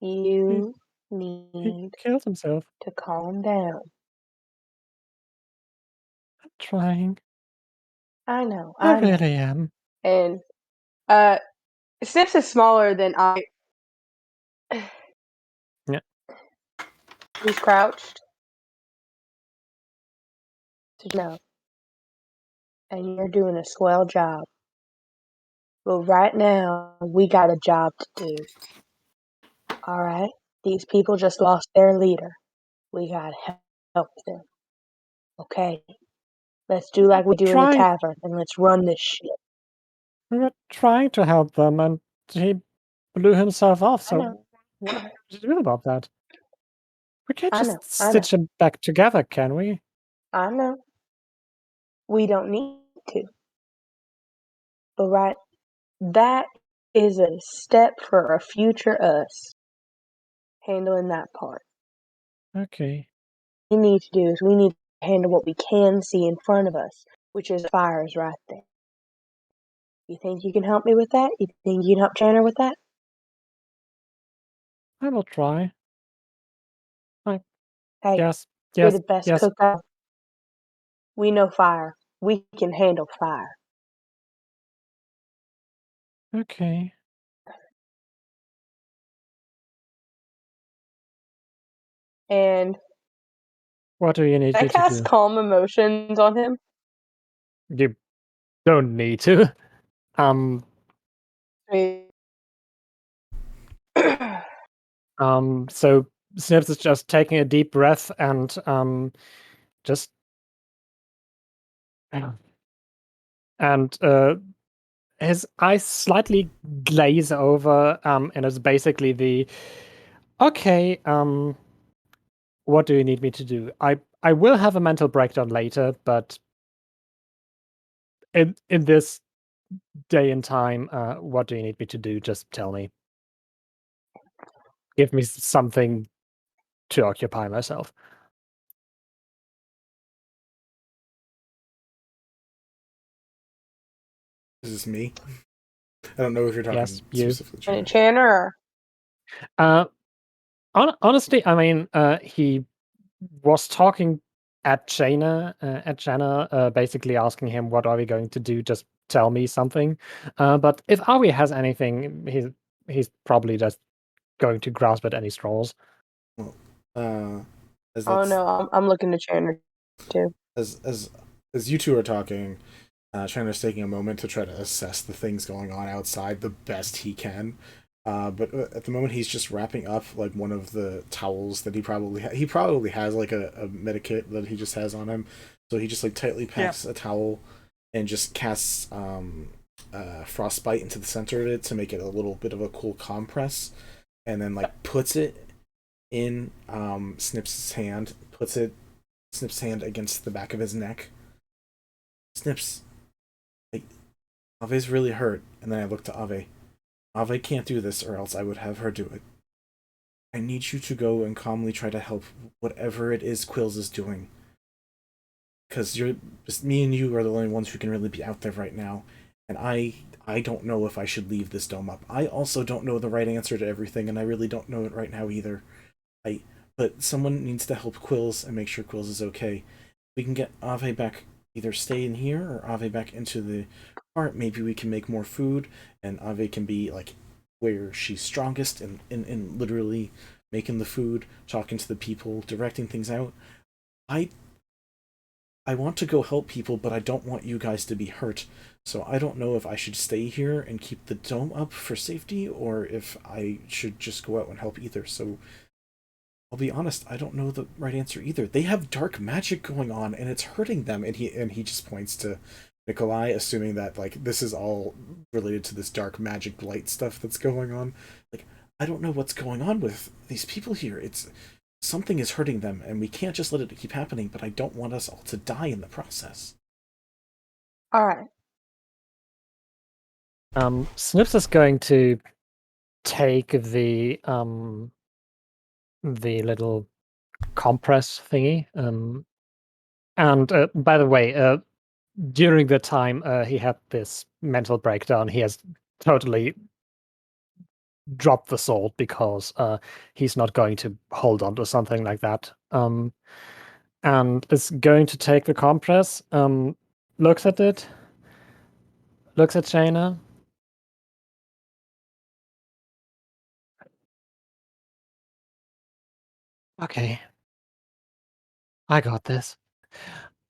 You need killed himself. to calm down. I'm trying. I know. I really am. And Snipps is smaller than I. Yeah. He's crouched. No. And you're doing a swell job. But right now, we got a job to do. Alright? These people just lost their leader. We gotta help them. Okay? Let's do like we do in the tavern, and let's run this shit. We were trying to help them, and he blew himself off, so what are we to do about that? We can't just stitch him back together, can we? I know. We don't need to. But right, that is a step for a future us. Handling that part. Okay. What we need to do is we need to handle what we can see in front of us, which is fires right there. You think you can help me with that? You think you can help Chanor with that? I will try. Hey, Yes. you're the best cook ever. We know fire. We can handle fire. Okay. And what do you need me I to cast do? calm emotions on him. You don't need to. So Snips is just taking a deep breath and just and his eyes slightly glaze over, and it's basically the okay, what do you need me to do? I will have a mental breakdown later, but in this day and time, what do you need me to do? Just tell me. Give me something to occupy myself. Is this me? I don't know if you're talking specifically. Chanor. Honestly, I mean, he was talking at Chanor, basically asking him, "What are we going to do? Just tell me something." But if Avi has anything, he's probably just going to grasp at any straws. Well, I'm looking to Chanor too. As you two are talking, Chanor's taking a moment to try to assess the things going on outside the best he can. But at the moment, he's just wrapping up like one of the towels that he probably has like a medikit that he just has on him. So he just like tightly packs a towel and just casts frostbite into the center of it to make it a little bit of a cool compress, and then like puts it in Snipps' hand. Puts Snipps' hand against the back of his neck. Snipps, like, Ave's really hurt, and then I look to Ave. Ave can't do this, or else I would have her do it. I need you to go and calmly try to help whatever it is Quillz is doing. Because me and you are the only ones who can really be out there right now. And I don't know if I should leave this dome up. I also don't know the right answer to everything, and I really don't know it right now either. But someone needs to help Quillz and make sure Quillz is okay. We can get Ave back, either stay in here or Ave back into the cart. Maybe we can make more food, and Ave can be like where she's strongest and literally making the food, talking to the people, directing things out. I want to go help people, but I don't want you guys to be hurt. So I don't know if I should stay here and keep the dome up for safety, or if I should just go out and help either. So I'll be honest, I don't know the right answer either. They have dark magic going on, and it's hurting them. And he just points to Nikolai, assuming that like this is all related to this dark magic blight stuff that's going on. Like, I don't know what's going on with these people here. It's something is hurting them, and we can't just let it keep happening. But I don't want us all to die in the process. All right. Snipps is going to take the little compress thingy. And by the way, during the time he had this mental breakdown, he has totally dropped the sword because he's not going to hold on to something like that. And is going to take the compress, looks at it, looks at Chanor. Okay. I got this.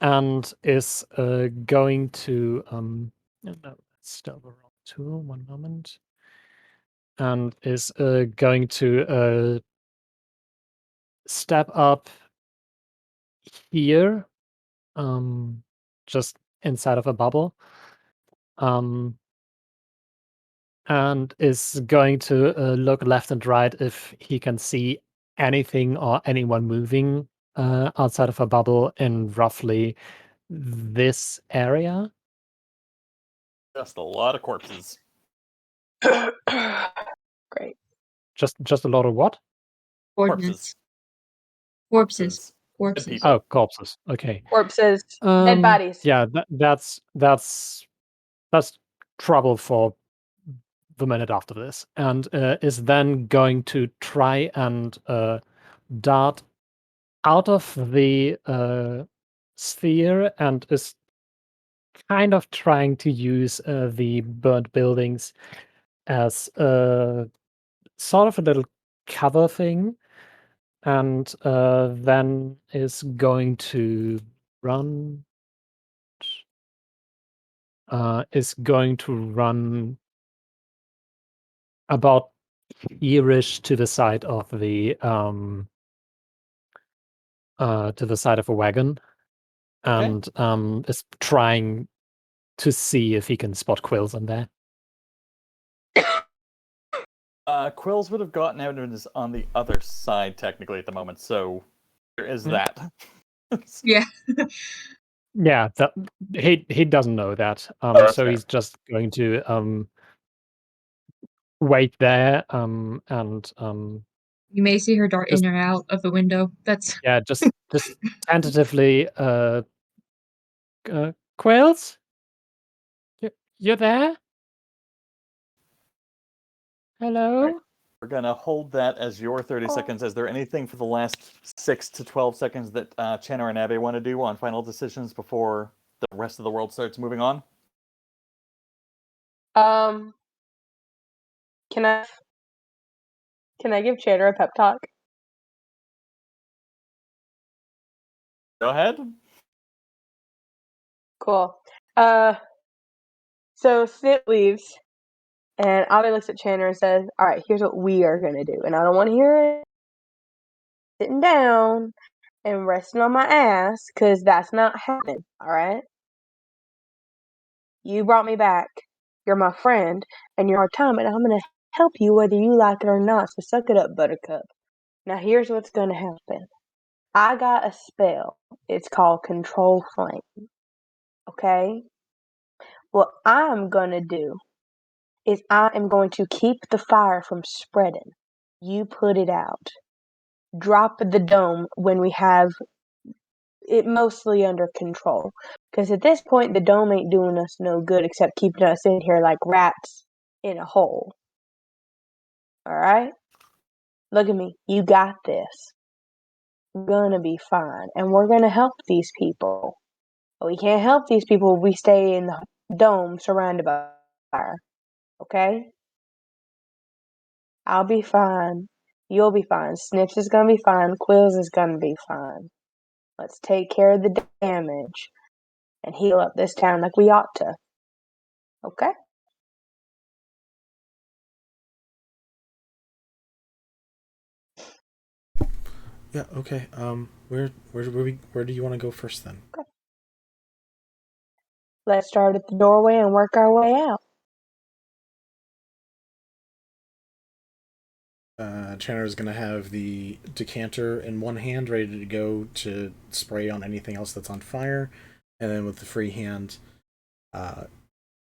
And is going to no, still the wrong tool, one moment. And is going to step up here, just inside of a bubble. And is going to look left and right if he can see anything or anyone moving outside of a bubble in roughly this area. Just a lot of corpses. Great. Just a lot of what? Coordinates. Corpses. Oh, corpses. Okay. Corpses. Dead bodies. Yeah, that's trouble for the minute after this, and is then going to try and dart out of the sphere, and is kind of trying to use the burnt buildings as sort of a little cover thing, and then is going to run. Is going to run about here-ish to the side of the wagon, and is trying to see if he can spot Quillz in there. Quillz would have gotten out and is on the other side technically at the moment, so there is that. Yeah. Yeah, he doesn't know that. That's So fair. he's just going to wait there, and You may see her dart in or out of the window. That's yeah, just tentatively Quillz? You're there? Hello? We're gonna hold that as your 30 seconds. Is there anything for the last 6 to 12 seconds that Chanor and Ave want to do on final decisions before the rest of the world starts moving on? Can I give Chanor a pep talk? Go ahead. Cool. So Snip leaves, and Ave looks at Chanor and says, "All right, here's what we are gonna do." And I don't want to hear it sitting down and resting on my ass, because that's not happening. All right. You brought me back. You're my friend, and you're our time, and I'm gonna help you whether you like it or not. So suck it up, Buttercup. Now here's what's gonna happen. I got a spell. It's called Control Flame. Okay? What I'm gonna do is I am going to keep the fire from spreading. You put it out. Drop the dome when we have it mostly under control. Because at this point, the dome ain't doing us no good except keeping us in here like rats in a hole. Alright? Look at me. You got this. We're gonna be fine. And we're gonna help these people. But we can't help these people if we stay in the dome surrounded by fire. Okay? I'll be fine. You'll be fine. Snipps is gonna be fine. Quillz is gonna be fine. Let's take care of the damage and heal up this town like we ought to. Okay? Yeah. Okay. Where do you want to go first then? Okay. Let's start at the doorway and work our way out. Chanor is going to have the decanter in one hand, ready to go to spray on anything else that's on fire, and then with the free hand,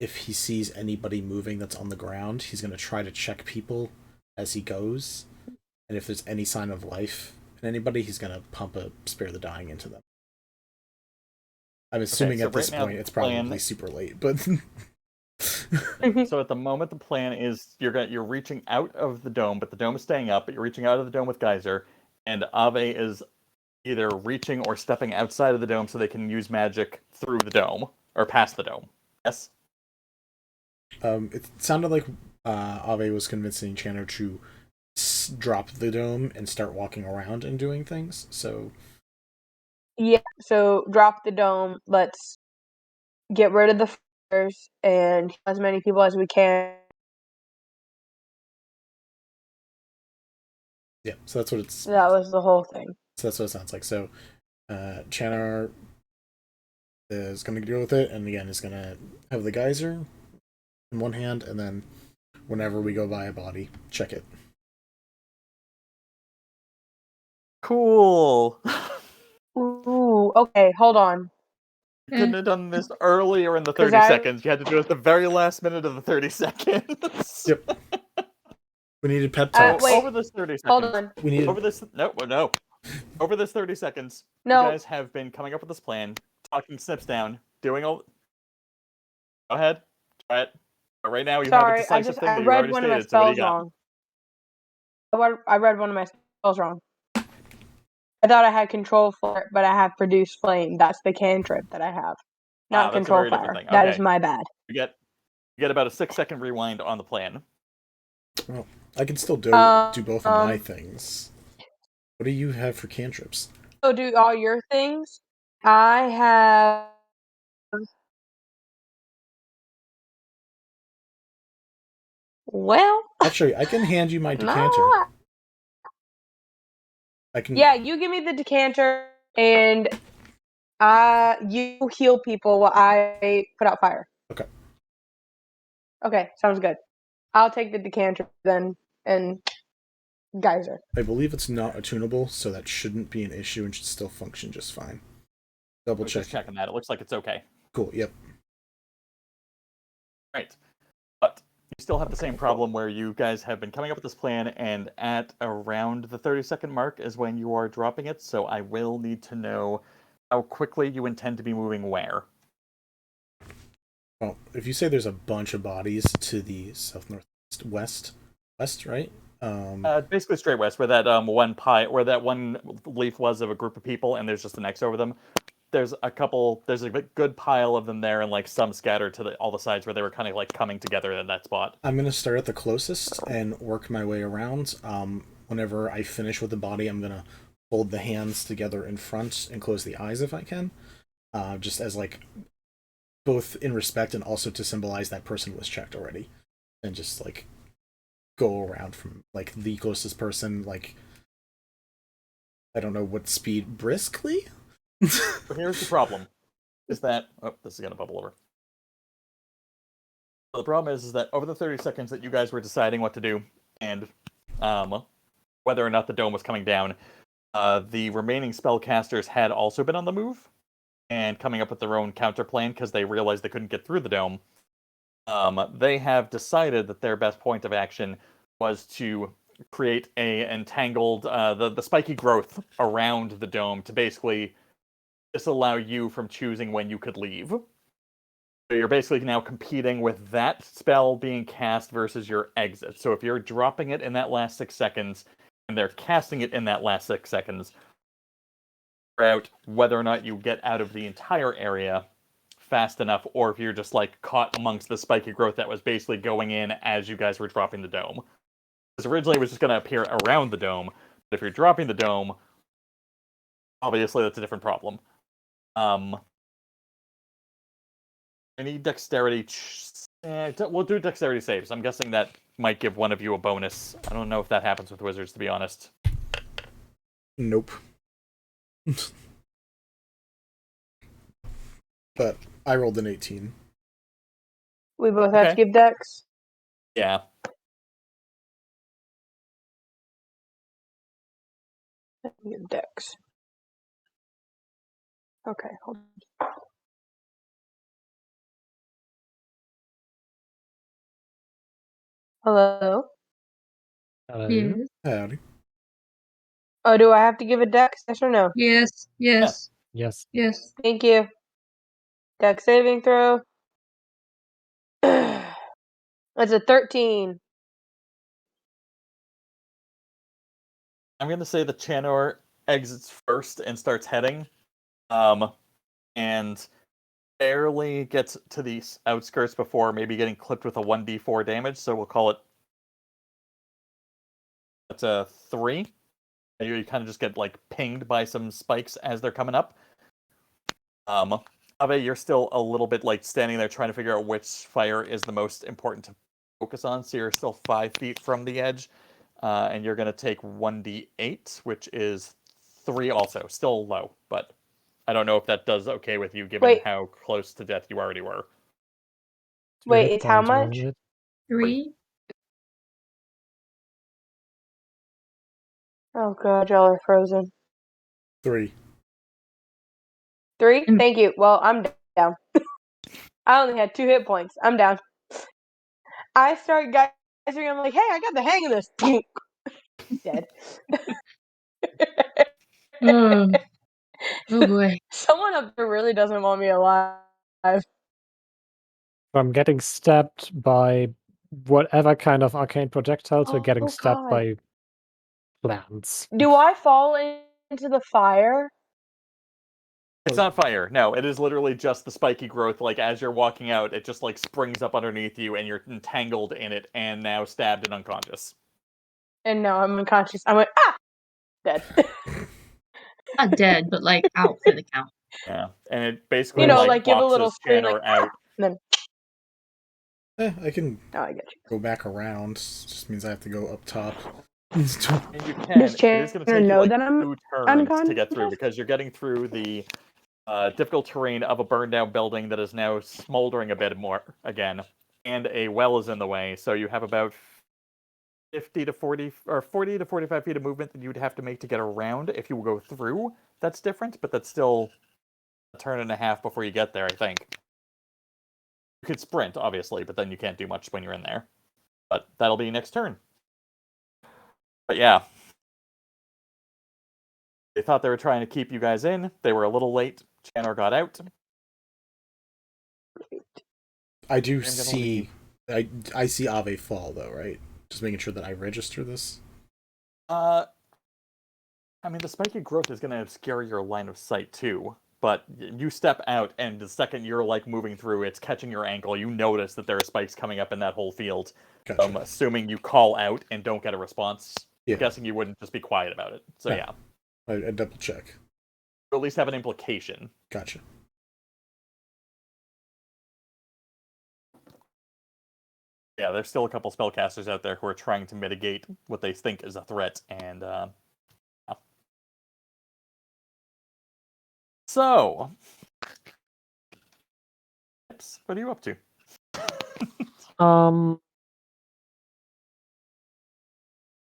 if he sees anybody moving that's on the ground, he's going to try to check people as he goes, and if there's any sign of life in anybody, he's going to pump a Spare the Dying into them. I'm assuming so at this right now point it's probably plan- super late, but So at the moment, the plan is you're reaching out of the dome, but the dome is staying up. But you're reaching out of the dome with Geyser, and Ave is either reaching or stepping outside of the dome so they can use magic through the dome or past the dome. Yes. It sounded like Ave was convincing Chanor to drop the dome and start walking around and doing things. So yeah, so drop the dome. Let's get rid of the fires and as many people as we can. Yeah, so that's what it's. That was the whole thing. So that's what it sounds like. So Chanor is going to deal with it, and again is going to have the Geyser in one hand, and then whenever we go by a body, check it. Cool. Ooh, okay, hold on. You couldn't have done this earlier in the 30 seconds. You had to do it at the very last minute of the 30 seconds. Yep. We needed pep talks. Wait, over this 30 seconds. hold on. We needed... Over this... No. Over this 30 seconds, No. you guys have been coming up with this plan, talking Snipps down, doing all... Go ahead. Try it. But right now you have a decisive thing that you already stated, so what do you got? Wrong. I read one of my spells wrong. I thought I had control fire, but I have produce flame. That's the cantrip that I have. Not control fire. Thing. That Okay. is my bad. You get about a 6-second rewind on the plan. Well, I can still do both of my things. What do you have for cantrips? So do all your things. I have... Well... Actually, I can hand you my decanter. No. I can... Yeah, you give me the decanter, and you heal people while I put out fire. Okay. Okay, sounds good. I'll take the decanter then, and Geyser. I believe it's not attunable, so that shouldn't be an issue and should still function just fine. Double check. Just checking that. It looks like it's okay. Cool, yep. Right. But you still have the same problem where you guys have been coming up with this plan, and at around the 30-second mark is when you are dropping it, so I will need to know how quickly you intend to be moving where. Well, if you say there's a bunch of bodies to the south-northwest, west, right? Basically straight west, where that where that one leaf was of a group of people, and there's just an X over them. There's a good pile of them there, and like some scattered to all the sides where they were kind of like coming together in that spot. I'm gonna start at the closest and work my way around. Whenever I finish with the body, I'm gonna hold the hands together in front and close the eyes if I can, just as like both in respect and also to symbolize that person was checked already, and just like go around from like the closest person, like I don't know what speed, briskly. So here's the problem: is that this is gonna bubble over. So the problem is that over the 30 seconds that you guys were deciding what to do and whether or not the dome was coming down, the remaining spellcasters had also been on the move and coming up with their own counter plan because they realized they couldn't get through the dome. They have decided that their best point of action was to create a entangled, the spiky growth around the dome to basically disallow you from choosing when you could leave. So you're basically now competing with that spell being cast versus your exit. So if you're dropping it in that last 6 seconds, and they're casting it in that last 6 seconds, out whether or not you get out of the entire area fast enough, or if you're just like caught amongst the spiky growth that was basically going in as you guys were dropping the dome. Because originally it was just going to appear around the dome, but if you're dropping the dome, obviously that's a different problem. I need dexterity. We'll do dexterity saves. I'm guessing that might give one of you a bonus. I don't know if that happens with wizards, to be honest. Nope. But I rolled an 18. We both have to give dex? Yeah. Give dex. Okay, hold on. Hello? Yes. Howdy. Oh, do I have to give a dex? Yes or no? Yes. Yes. Yes. Yes. Thank you. Dex saving throw. That's a 13. I'm going to say the Chanor exits first and starts heading. And barely gets to the outskirts before maybe getting clipped with a 1d4 damage, so we'll call it... That's a 3. You kind of just get, like, pinged by some spikes as they're coming up. Ave, you're still a little bit, like, standing there trying to figure out which fire is the most important to focus on, so you're still 5 feet from the edge, and you're going to take 1d8, which is 3 also. Still low, but I don't know if that does okay with you, given how close to death you already were. Wait, it's how much? 3. Oh god, y'all are frozen. 3. 3? Thank you. Well, I'm down. I only had 2 hit points. I'm down. I start guessing. I'm like, hey, I got the hang of this. Dead. Oh boy. Someone up there really doesn't want me alive. From getting stabbed by whatever kind of arcane projectile to getting Oh, stabbed God. by plants. Do I fall into the fire? It's not fire. No, it is literally just the spiky growth. Like, as you're walking out, it just, like, springs up underneath you, and you're entangled in it, and now stabbed and unconscious. And no, I'm unconscious. I went, ah! Dead. Not dead, but like out for the count. Yeah, and it basically, like give a little boxes scream, Chanor like, out. and then... I can I get you. go back around. Just means I have to go up top. And you can. Does It is going to take you, know like, that I'm 2 turns to get through, unconscious? because you're getting through the difficult terrain of a burned-down building that is now smoldering a bit more again, and a well is in the way, so you have about 50 to 40, or 40 to 45 feet of movement that you'd have to make to get around. If you go through, that's different, but that's still a turn and a half before you get there, I think. You could sprint, obviously, but then you can't do much when you're in there. But that'll be next turn. But yeah. They thought they were trying to keep you guys in. They were a little late. Chanor got out. I do see... I see Ave fall, though, right? Just making sure that I register this. I mean, the spiky growth is going to obscure your line of sight, too. But you step out, and the second you're, like, moving through, it's catching your ankle. You notice that there are spikes coming up in that whole field. Gotcha. Assuming you call out and don't get a response. Yeah. I'm guessing you wouldn't just be quiet about it. So, yeah. I double check. Or at least have an implication. Gotcha. Yeah, there's still a couple spellcasters out there who are trying to mitigate what they think is a threat, and yeah. So, what are you up to?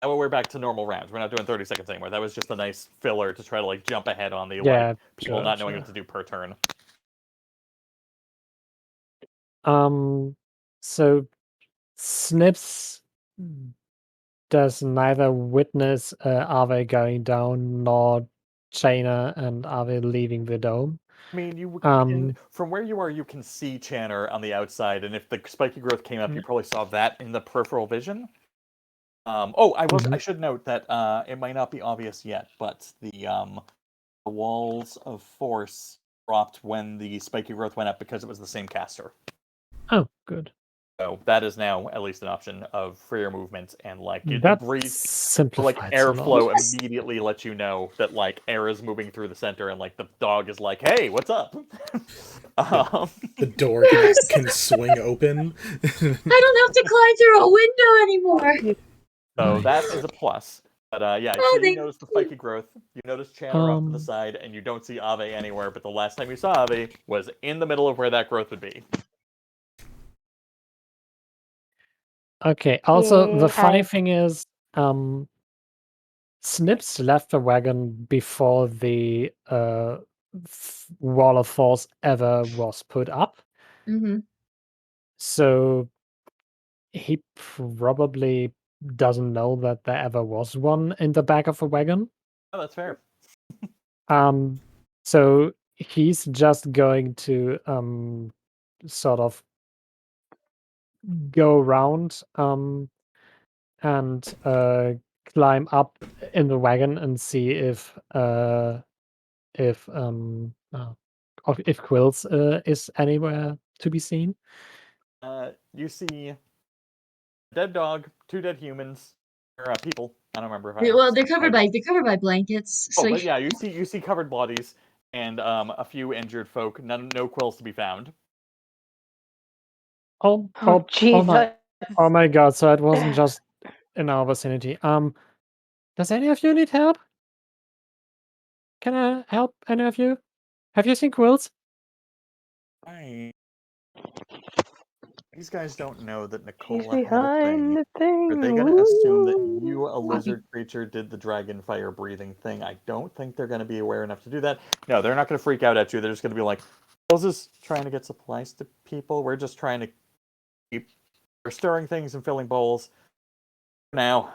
Oh, we're back to normal rounds. We're not doing 30 seconds anymore. That was just a nice filler to try to, like, jump ahead on the people not knowing what to do per turn. So Snipps does neither witness Ave going down nor Chanor and Ave leaving the dome. I mean, you can, from where you are, you can see Chanor on the outside, and if the spiky growth came up, you probably saw that in the peripheral vision. I should note that it might not be obvious yet, but the walls of force dropped when the spiky growth went up because it was the same caster. Oh, good. So that is now at least an option of freer movement, and like it That breathes. simplifies Like a lot. airflow immediately lets you know that like air is moving through the center, and like the dog is like, "Hey, what's up?" The door can swing open. I don't have to climb through a window anymore. So that is a plus. But yeah, so you notice the spiky growth. You notice Chanor off to the side, and you don't see Ave anywhere. But the last time you saw Ave was in the middle of where that growth would be. Okay. Also, the funny I- thing is, Snipps left the wagon before the wall of force ever was put up. Mm-hmm. So he probably doesn't know that there ever was one in the back of a wagon. Oh, that's fair. So he's just going to sort of go around and climb up in the wagon and see if Quillz is anywhere to be seen. You see a dead dog, 2 dead humans, or people. I don't remember. Well, they're covered by blankets. So but yeah, you see covered bodies and a few injured folk. No Quills to be found. Oh my god! So it wasn't just in our vicinity. Does any of you need help? Can I help any of you? Have you seen Quills? These guys don't know that He's Nicola had a behind thing. the thing. Are they going to assume that you, a Ooh. lizard creature, did the dragon fire breathing thing? I don't think they're going to be aware enough to do that. No, they're not going to freak out at you. They're just going to be like, Quills is trying to get supplies to people. We're just trying to keep... We're stirring things and filling bowls. Now,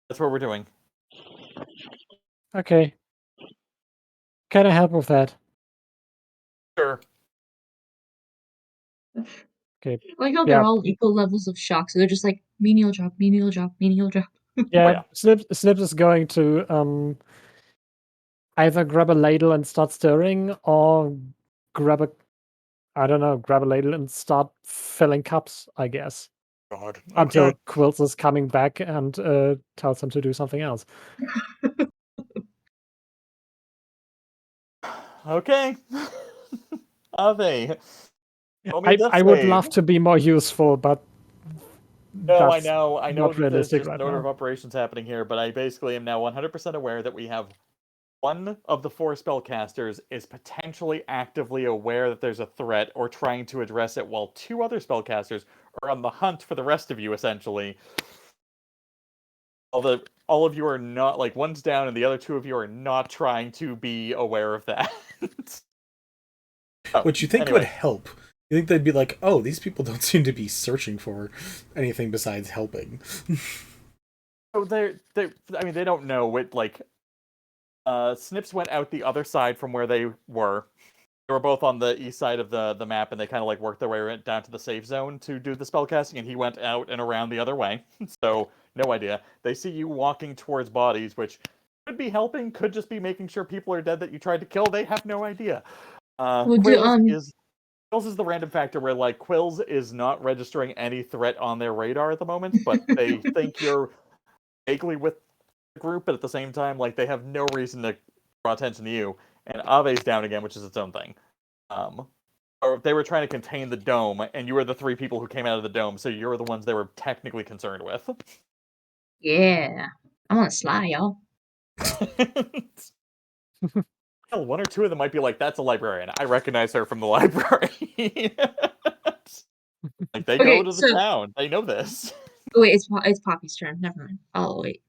that's what we're doing. Okay. Can I help with that? Sure. Okay. Like how they're all equal levels of shock, so they're just like menial job, menial job, menial job. Yeah, Snipps is going to either grab a ladle and start stirring, or grab a ladle and start filling cups, I guess. God. Until Okay. Quills is coming back and tells him to do something else. Okay. Ave. I would love to be more useful, but no, that's I know not that there's realistic just right an order of now. operations happening here, but I basically am now 100% aware that we have one of the 4 spellcasters is potentially actively aware that there's a threat or trying to address it, while 2 other spellcasters are on the hunt for the rest of you, essentially. All of you are not, like, one's down and the other 2 of you are not trying to be aware of that. Which you think would help. You think they'd be like, oh, these people don't seem to be searching for anything besides helping. So they don't know what, like, Snipps went out the other side from where they were. They were both on the east side of the map, and they kind of like worked their way down to the safe zone to do the spellcasting, and he went out and around the other way. So, no idea. They see you walking towards bodies, which could be helping, could just be making sure people are dead that you tried to kill. They have no idea. Quills is the random factor where, like, Quills is not registering any threat on their radar at the moment, but they think you're vaguely with the group, but at the same time, like, they have no reason to draw attention to you. And Ave's down again, which is its own thing. Or they were trying to contain the dome, and you were the 3 people who came out of the dome, so you're the ones they were technically concerned with. Yeah. I want to sly, y'all. Well, 1 or 2 of them might be like, that's a librarian. I recognize her from the library. Like, they go to the town. They know this. Oh, wait, it's Poppy's turn. Never mind. I'll wait.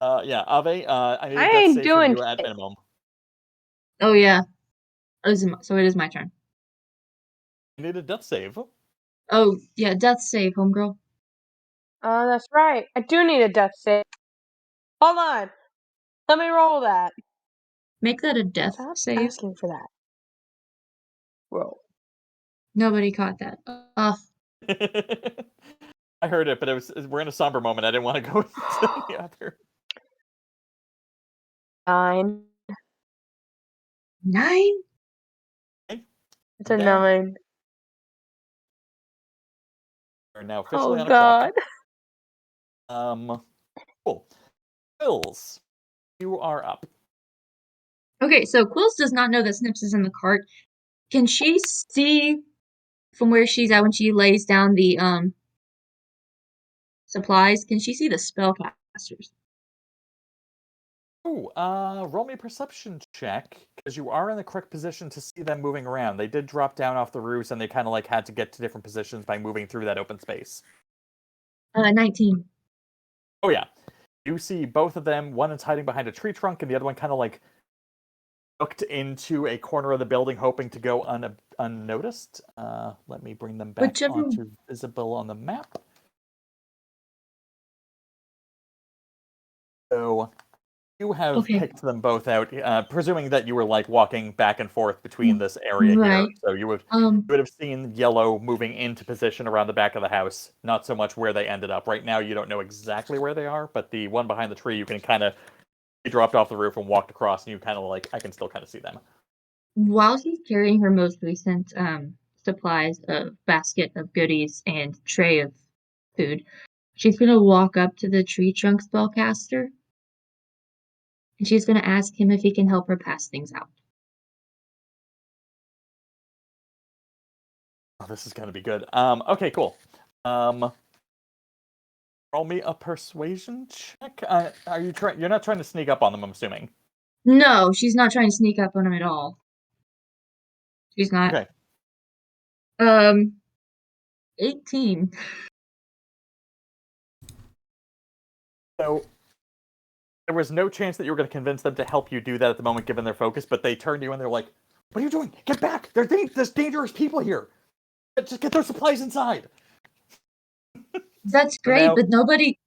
Yeah, Ave, I need I a death ain't save doing from you at shit. minimum. Oh, yeah. So it is my turn. I need a death save. Oh, yeah, death save, homegirl. Oh, that's right. I do need a death save. Hold on. Let me roll that. Make that a death Stop save. asking for that. Roll. Nobody caught that. I heard it, but we're in a somber moment. I didn't want to go into the other. 9. 9? It's a 9. We're now officially on a God. clock. Cool. Quillz, you are up. Okay, so Quillz does not know that Snipps is in the cart. Can she see from where she's at when she lays down the supplies? Can she see the spellcasters? Ooh, roll me a perception check, because you are in the correct position to see them moving around. They did drop down off the roofs, and they kind of like had to get to different positions by moving through that open space. 19. Oh yeah. You see both of them, one is hiding behind a tree trunk, and the other one kind of like looked into a corner of the building, hoping to go unnoticed. Let me bring them back onto visible on the map. So you have picked them both out, presuming that you were like walking back and forth between this area here. So you would have seen yellow moving into position around the back of the house, not so much where they ended up. Right now, you don't know exactly where they are, but the one behind the tree, you can kind of, he dropped off the roof and walked across, and you kind of like, I can still kind of see them. While she's carrying her most recent supplies of basket of goodies and tray of food, she's going to walk up to the tree trunk spellcaster, and she's going to ask him if he can help her pass things out. Oh, this is going to be good. Okay, cool. Roll me a persuasion check. Are you trying? You're not trying to sneak up on them, I'm assuming. No, she's not trying to sneak up on him at all. She's not. Okay. 18. So there was no chance that you were going to convince them to help you do that at the moment, given their focus. But they turned to you and they're like, "What are you doing? Get back! There's dangerous people here. Just get those supplies inside." That's great, but nobody.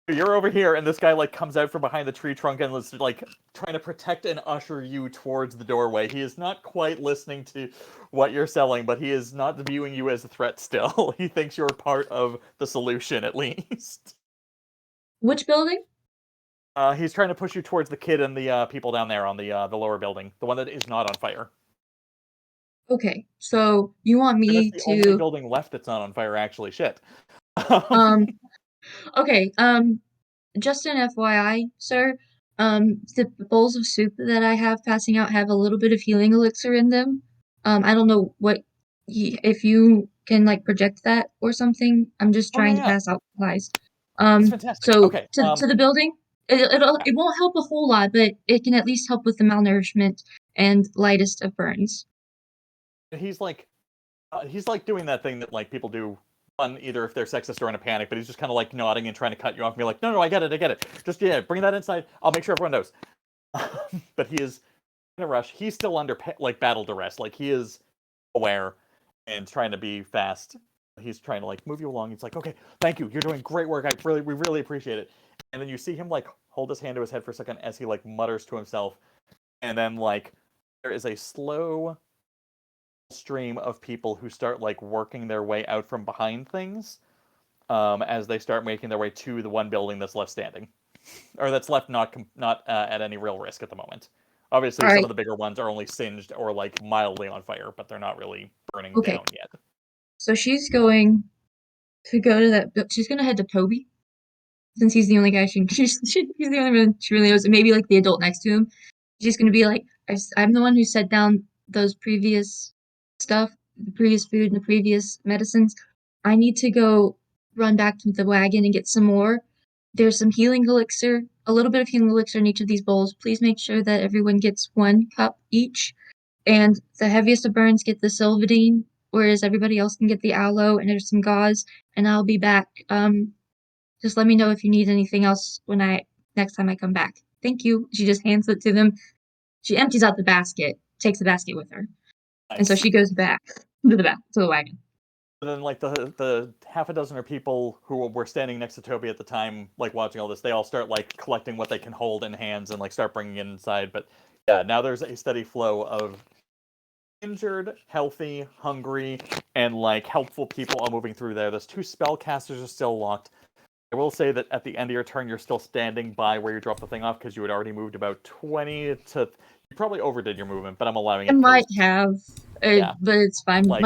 You're over here, and this guy like comes out from behind the tree trunk and was like trying to protect and usher you towards the doorway. He is not quite listening to what you're selling, but he is not viewing you as a threat still. He thinks you're part of the solution, at least. Which building? He's trying to push you towards the kid and the people down there on the lower building, the one that is not on fire. Okay, so you want me That's the only to building left that's not on fire, actually. Shit. Okay, just an FYI, sir, the bowls of soup that I have passing out have a little bit of healing elixir in them. I don't know if you can like project that or something. I'm just trying to pass out supplies. That's fantastic. So Okay. to the building, it won't help a whole lot, but it can at least help with the malnourishment and lightest of burns. He's like doing that thing that like people do on either if they're sexist or in a panic, but he's just kind of like nodding and trying to cut you off and be like, no, I get it. Just bring that inside. I'll make sure everyone knows. But he is in a rush. He's still under like battle duress. Like he is aware and trying to be fast. He's trying to like move you along. He's like, okay, thank you. You're doing great work. We really appreciate it. And then you see him like hold his hand to his head for a second as he like mutters to himself. And then like there is a slow stream of people who start like working their way out from behind things as they start making their way to the one building that's left standing, or that's left not at any real risk at the moment. Obviously, some of the bigger ones are only singed or like mildly on fire, but they're not really burning down yet. So she's going to go to that. She's going to head to Toby, since he's the only guy he's the only one she really knows, and maybe like the adult next to him. She's going to be like, I'm the one who set down those previous stuff, the previous food and the previous medicines. I need to go run back to the wagon and get some more. There's some healing elixir, a little bit of healing elixir in each of these bowls. Please make sure that everyone gets 1 cup each. And the heaviest of burns get the Sylvadine, whereas everybody else can get the aloe, and there's some gauze, and I'll be back. Just let me know if you need anything else next time I come back. Thank you. She just hands it to them. She empties out the basket, takes the basket with her. Nice. And so she goes back to the wagon. And then like the half a dozen or people who were standing next to Toby at the time, like watching all this, they all start like collecting what they can hold in hands and like start bringing it inside. But yeah, now there's a steady flow of injured, healthy, hungry, and like helpful people all moving through there. Those 2 spellcasters are still locked. I will say that at the end of your turn, you're still standing by where you dropped the thing off because you had already moved about 20 to... You probably overdid your movement, but I'm allowing it. I might have, but it's fine. Like,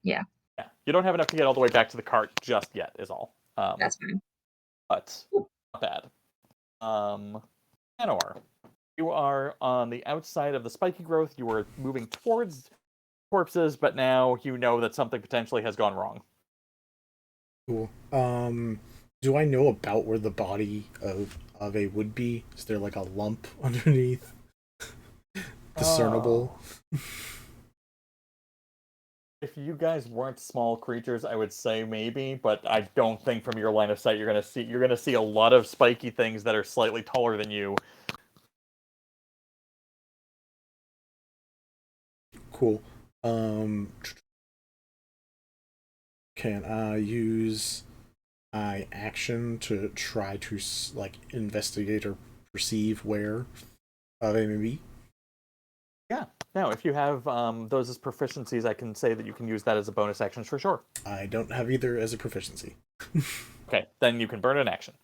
Yeah. Yeah. You don't have enough to get all the way back to the cart just yet, is all. That's fine. But not bad. Chanor, you are on the outside of the spiky growth. You are moving towards corpses, but now you know that something potentially has gone wrong. Cool. Do I know about where the body of Ave would be? Is there like a lump underneath? Discernible? If you guys weren't small creatures, I would say maybe, but I don't think from your line of sight you're gonna see a lot of spiky things that are slightly taller than you. Cool. Can I use my action to try to like investigate or perceive where they may be? Yeah. Now, if you have those as proficiencies, I can say that you can use that as a bonus action for sure. I don't have either as a proficiency. Okay, then you can burn an action.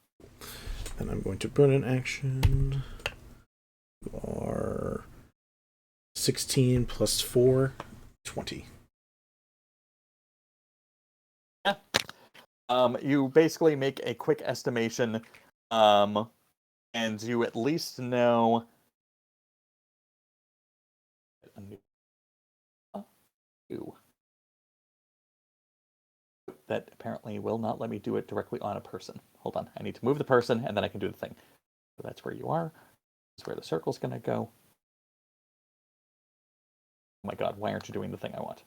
And I'm going to burn an action. Or 16 plus 4, 20. Yeah. You basically make a quick estimation, and you at least know that apparently will not let me do it directly on a person. Hold on, I need to move the person, and then I can do the thing. So that's where you are. That's where the circle's going to go. Oh my god, why aren't you doing the thing I want?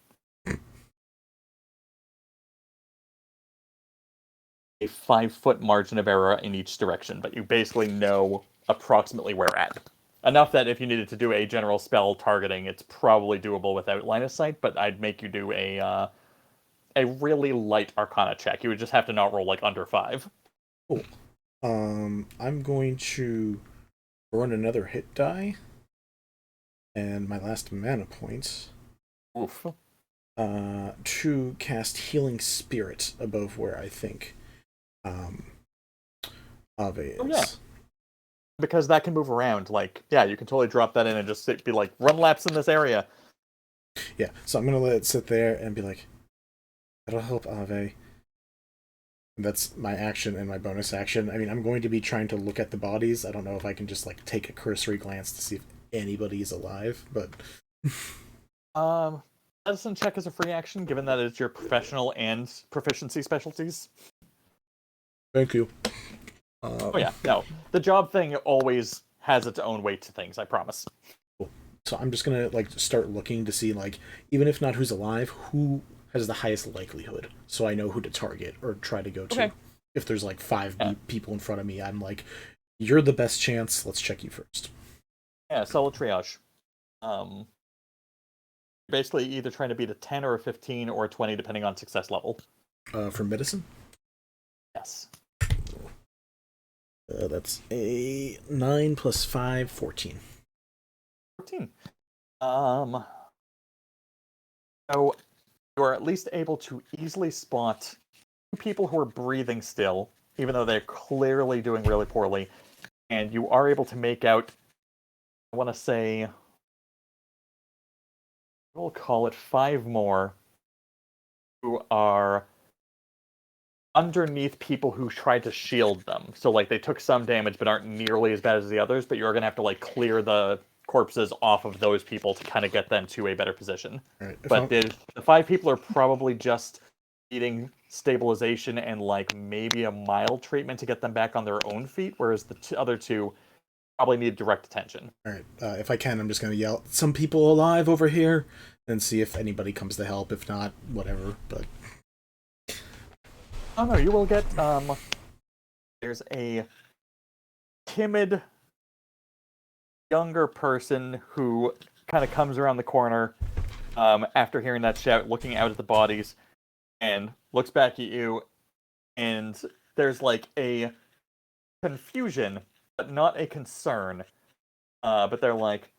A 5-foot margin of error in each direction, but you basically know approximately where at. Enough that if you needed to do a general spell targeting, it's probably doable without line of sight, but I'd make you do a really light Arcana check. You would just have to not roll like under 5. Cool. I'm going to burn another hit die, and my last mana point. Oof. To cast Healing Spirit above where I think Ave is. Oh, yeah. Because that can move around. Like, yeah, you can totally drop that in and just be like, run laps in this area. Yeah, so I'm going to let it sit there and be like, that'll help Ave. That's my action and my bonus action. I mean, I'm going to be trying to look at the bodies. I don't know if I can just like take a cursory glance to see if anybody is alive, but medicine check is a free action, given that it's your professional and proficiency specialties. Thank you. Oh yeah, no. The job thing always has its own weight to things, I promise. Cool. So I'm just gonna like start looking to see, like, even if not who's alive, who has the highest likelihood, so I know who to target or try to go to. Okay. If there's like 5 people in front of me, I'm like, you're the best chance, let's check you first. Yeah, solo triage. Basically either trying to beat a 10 or a 15 or a 20 depending on success level. For medicine? Yes. That's a 9 plus 5, 14. 14. So you are at least able to easily spot people who are breathing still, even though they're clearly doing really poorly, and you are able to make out, I want to say, we'll call it 5 more who are underneath people who tried to shield them. So, like, they took some damage but aren't nearly as bad as the others, but you're going to have to, like, clear the corpses off of those people to kind of get them to a better position. Right. But the 5 people are probably just needing stabilization and, like, maybe a mild treatment to get them back on their own feet, whereas the other 2 probably need direct attention. Alright, if I can, I'm just going to yell, some people alive over here, and see if anybody comes to help. If not, whatever, but... Oh no, you will get, there's a timid younger person who kind of comes around the corner after hearing that shout, looking out at the bodies, and looks back at you, and there's like a confusion, but not a concern. But they're like,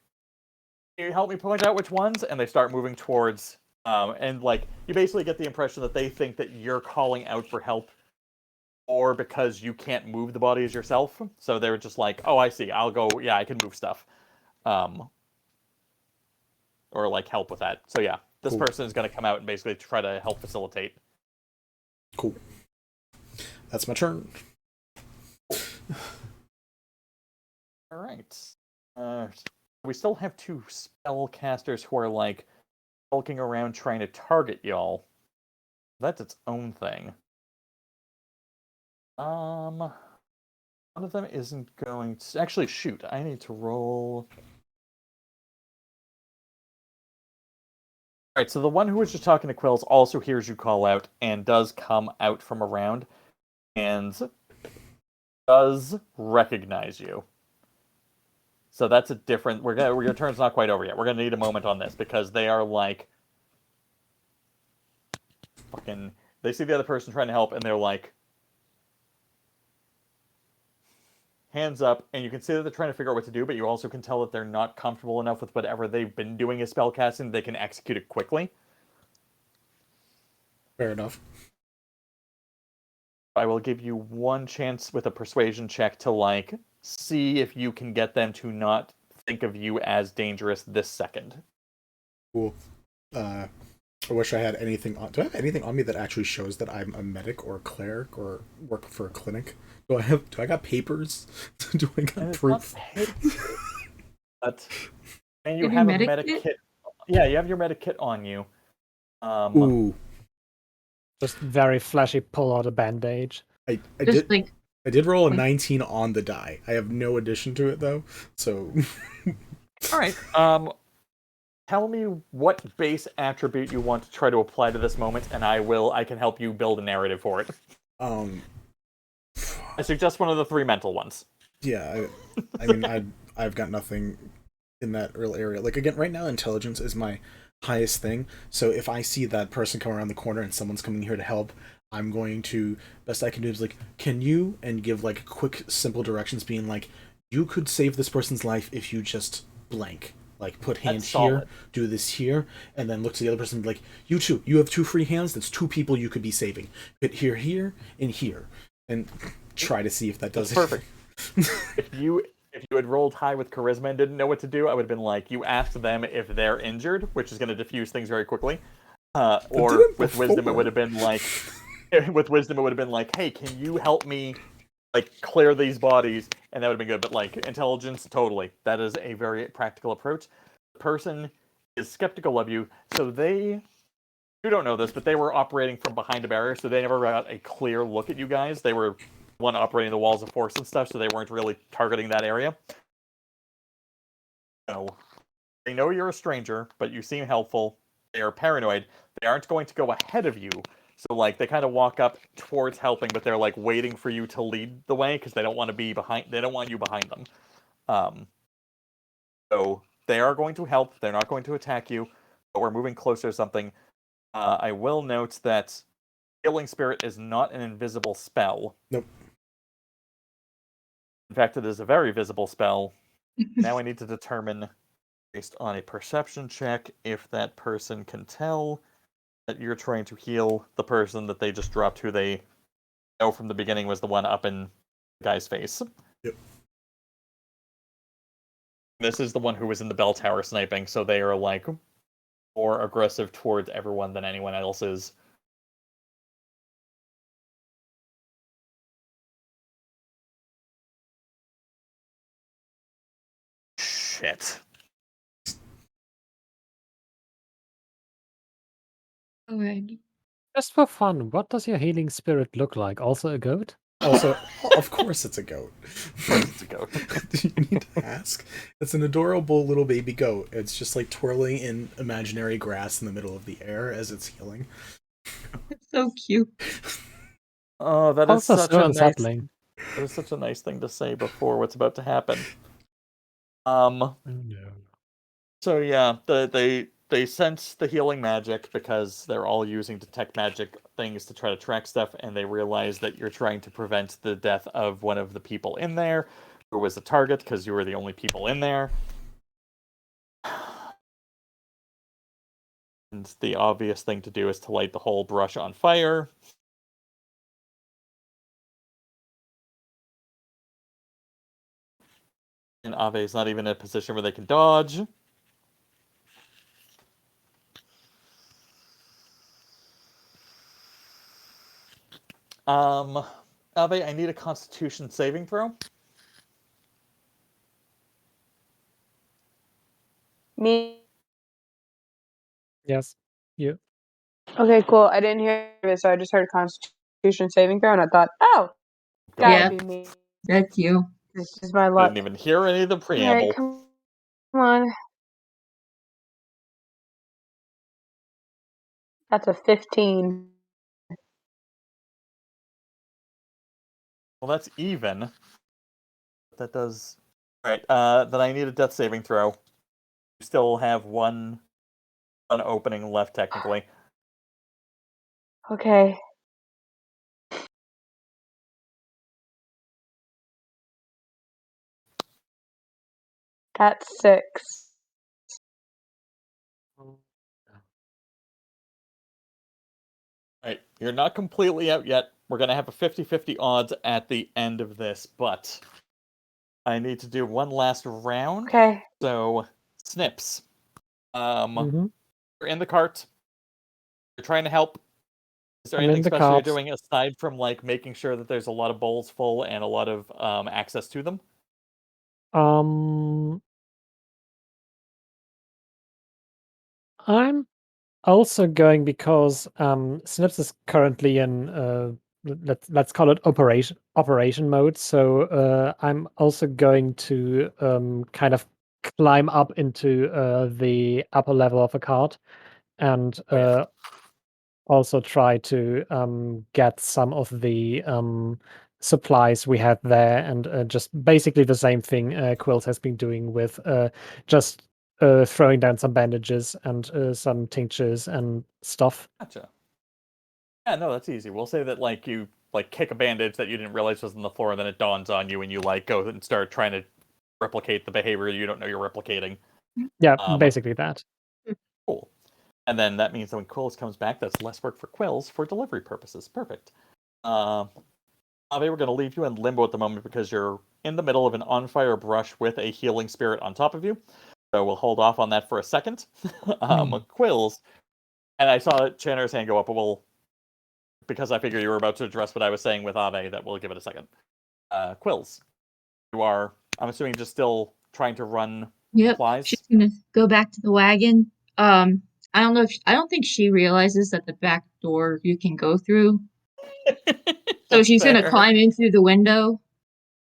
can you help me point out which ones? And they start moving towards... and, like, you basically get the impression that they think that you're calling out for help or because you can't move the bodies yourself. So they're just like, oh, I see. I'll go. Yeah, I can move stuff. Or, like, help with that. So, yeah, this person is going to come out and basically try to help facilitate. Cool. That's my turn. All right. We still have 2 spellcasters who are like hulking around trying to target y'all. That's its own thing. One of them isn't going to actually shoot. I need to roll. Alright, so the one who was just talking to Quillz also hears you call out and does come out from around and does recognize you. So that's a different. Your turn's not quite over yet. We're gonna need a moment on this because they are like fucking. They see the other person trying to help and they're like hands up, and you can see that they're trying to figure out what to do, but you also can tell that they're not comfortable enough with whatever they've been doing as spellcasting. They can execute it quickly. Fair enough. I will give you one chance with a persuasion check to like see if you can get them to not think of you as dangerous this second. Cool. I wish I had anything on. Do I have anything on me that actually shows that I'm a medic or a cleric or work for a clinic? Do I got papers? Do I got proof? But and you have a medic kit. Yeah, you have your medic kit on you. Ooh. Just very flashy. Pull out a bandage. I did roll a 19 on the die. I have no addition to it though. So. All right. Tell me what base attribute you want to try to apply to this moment, and I can help you build a narrative for it. I suggest one of the 3 mental ones. Yeah, I mean, I've got nothing in that real area. Like, again, right now, intelligence is my highest thing. So if I see that person come around the corner and someone's coming here to help, I'm going to, best I can do is like, can you, and give like quick, simple directions being like, you could save this person's life if you just blank. Like, put hands here, do this here, and then look to the other person and be like, you two, you have 2 free hands, that's 2 people you could be saving. Hit here, here, and here. And try to see if that does it. Perfect. If you had rolled high with charisma and didn't know what to do, I would have been like, you asked them if they're injured, which is going to diffuse things very quickly. Or with wisdom, it would have been like, hey, can you help me like clear these bodies? And that would have been good. But like intelligence, totally. That is a very practical approach. The person is skeptical of you, so you don't know this, but they were operating from behind a barrier, so they never got a clear look at you guys. They were one operating the walls of force and stuff, so they weren't really targeting that area. So they know you're a stranger, but you seem helpful. They are paranoid. They aren't going to go ahead of you. So like they kind of walk up towards helping, but they're like waiting for you to lead the way because they don't want to be behind. They don't want you behind them. So they are going to help. They're not going to attack you, but we're moving closer to something. I will note that Healing Spirit is not an invisible spell. Nope. In fact, it is a very visible spell. Now I need to determine, based on a perception check, if that person can tell that you're trying to heal the person that they just dropped, who they know from the beginning was the one up in the guy's face. Yep. This is the one who was in the bell tower sniping, so they are like more aggressive towards everyone than anyone else is. Shit. Alrighty. Just for fun, what does your healing spirit look like? Also a goat? Also, of course it's a goat. It's a goat. Do you need to ask? It's an adorable little baby goat. It's just like twirling in imaginary grass in the middle of the air as it's healing. It's so cute. Oh, that is Also such so a unsettling. That is such a nice thing to say before what's about to happen. Oh no. So yeah, they sense the healing magic because they're all using detect magic things to try to track stuff, and they realize that you're trying to prevent the death of one of the people in there, who was the target because you were the only people in there. And the obvious thing to do is to light the whole brush on fire. And Ave's not even in a position where they can dodge. Ave, I need a Constitution saving throw. Me. Yes, you. Okay, cool. I didn't hear this, so I just heard Constitution saving throw, and I thought, oh, gotta Yeah, be me. that's you. This is my I luck. didn't even hear any of the All right, preamble. come on. That's a 15. Well, that's even. That does. Alright, then I need a death saving throw. You still have one opening left, technically. Okay. That's 6. Alright, you're not completely out yet. We're going to have a 50-50 odds at the end of this, but I need to do one last round. Okay. So, Snipps. Mhm. You're in the cart. You're trying to help. Is there I'm in anything the special you're cart. doing aside from like making sure that there's a lot of bowls full and a lot of access to them? I'm also going because Snipps is currently in let's call it operation mode. So I'm also going to kind of climb up into the upper level of a cart and also try to get some of the supplies we had there, and just basically the same thing Quillz has been doing with just throwing down some bandages and some tinctures and stuff. Gotcha. Yeah, no, that's easy. We'll say that like you like kick a bandage that you didn't realize was on the floor, and then it dawns on you, and you like go and start trying to replicate the behavior you don't know you're replicating. Yeah, basically that. Cool. And then that means that when Quillz comes back, that's less work for Quillz for delivery purposes. Perfect. Ave, we're going to leave you in limbo at the moment because you're in the middle of an on-fire brush with a healing spirit on top of you. So we'll hold off on that for a second. Quillz, and I saw Chanor's hand go up, but we'll, because I figured you were about to address what I was saying with Ave, that we'll give it a second. Quillz, you are, I'm assuming, just still trying to run Yep. supplies? She's gonna go back to the wagon. I don't know if I don't think she realizes that the back door you can go through. So she's gonna fair. climb in through the window,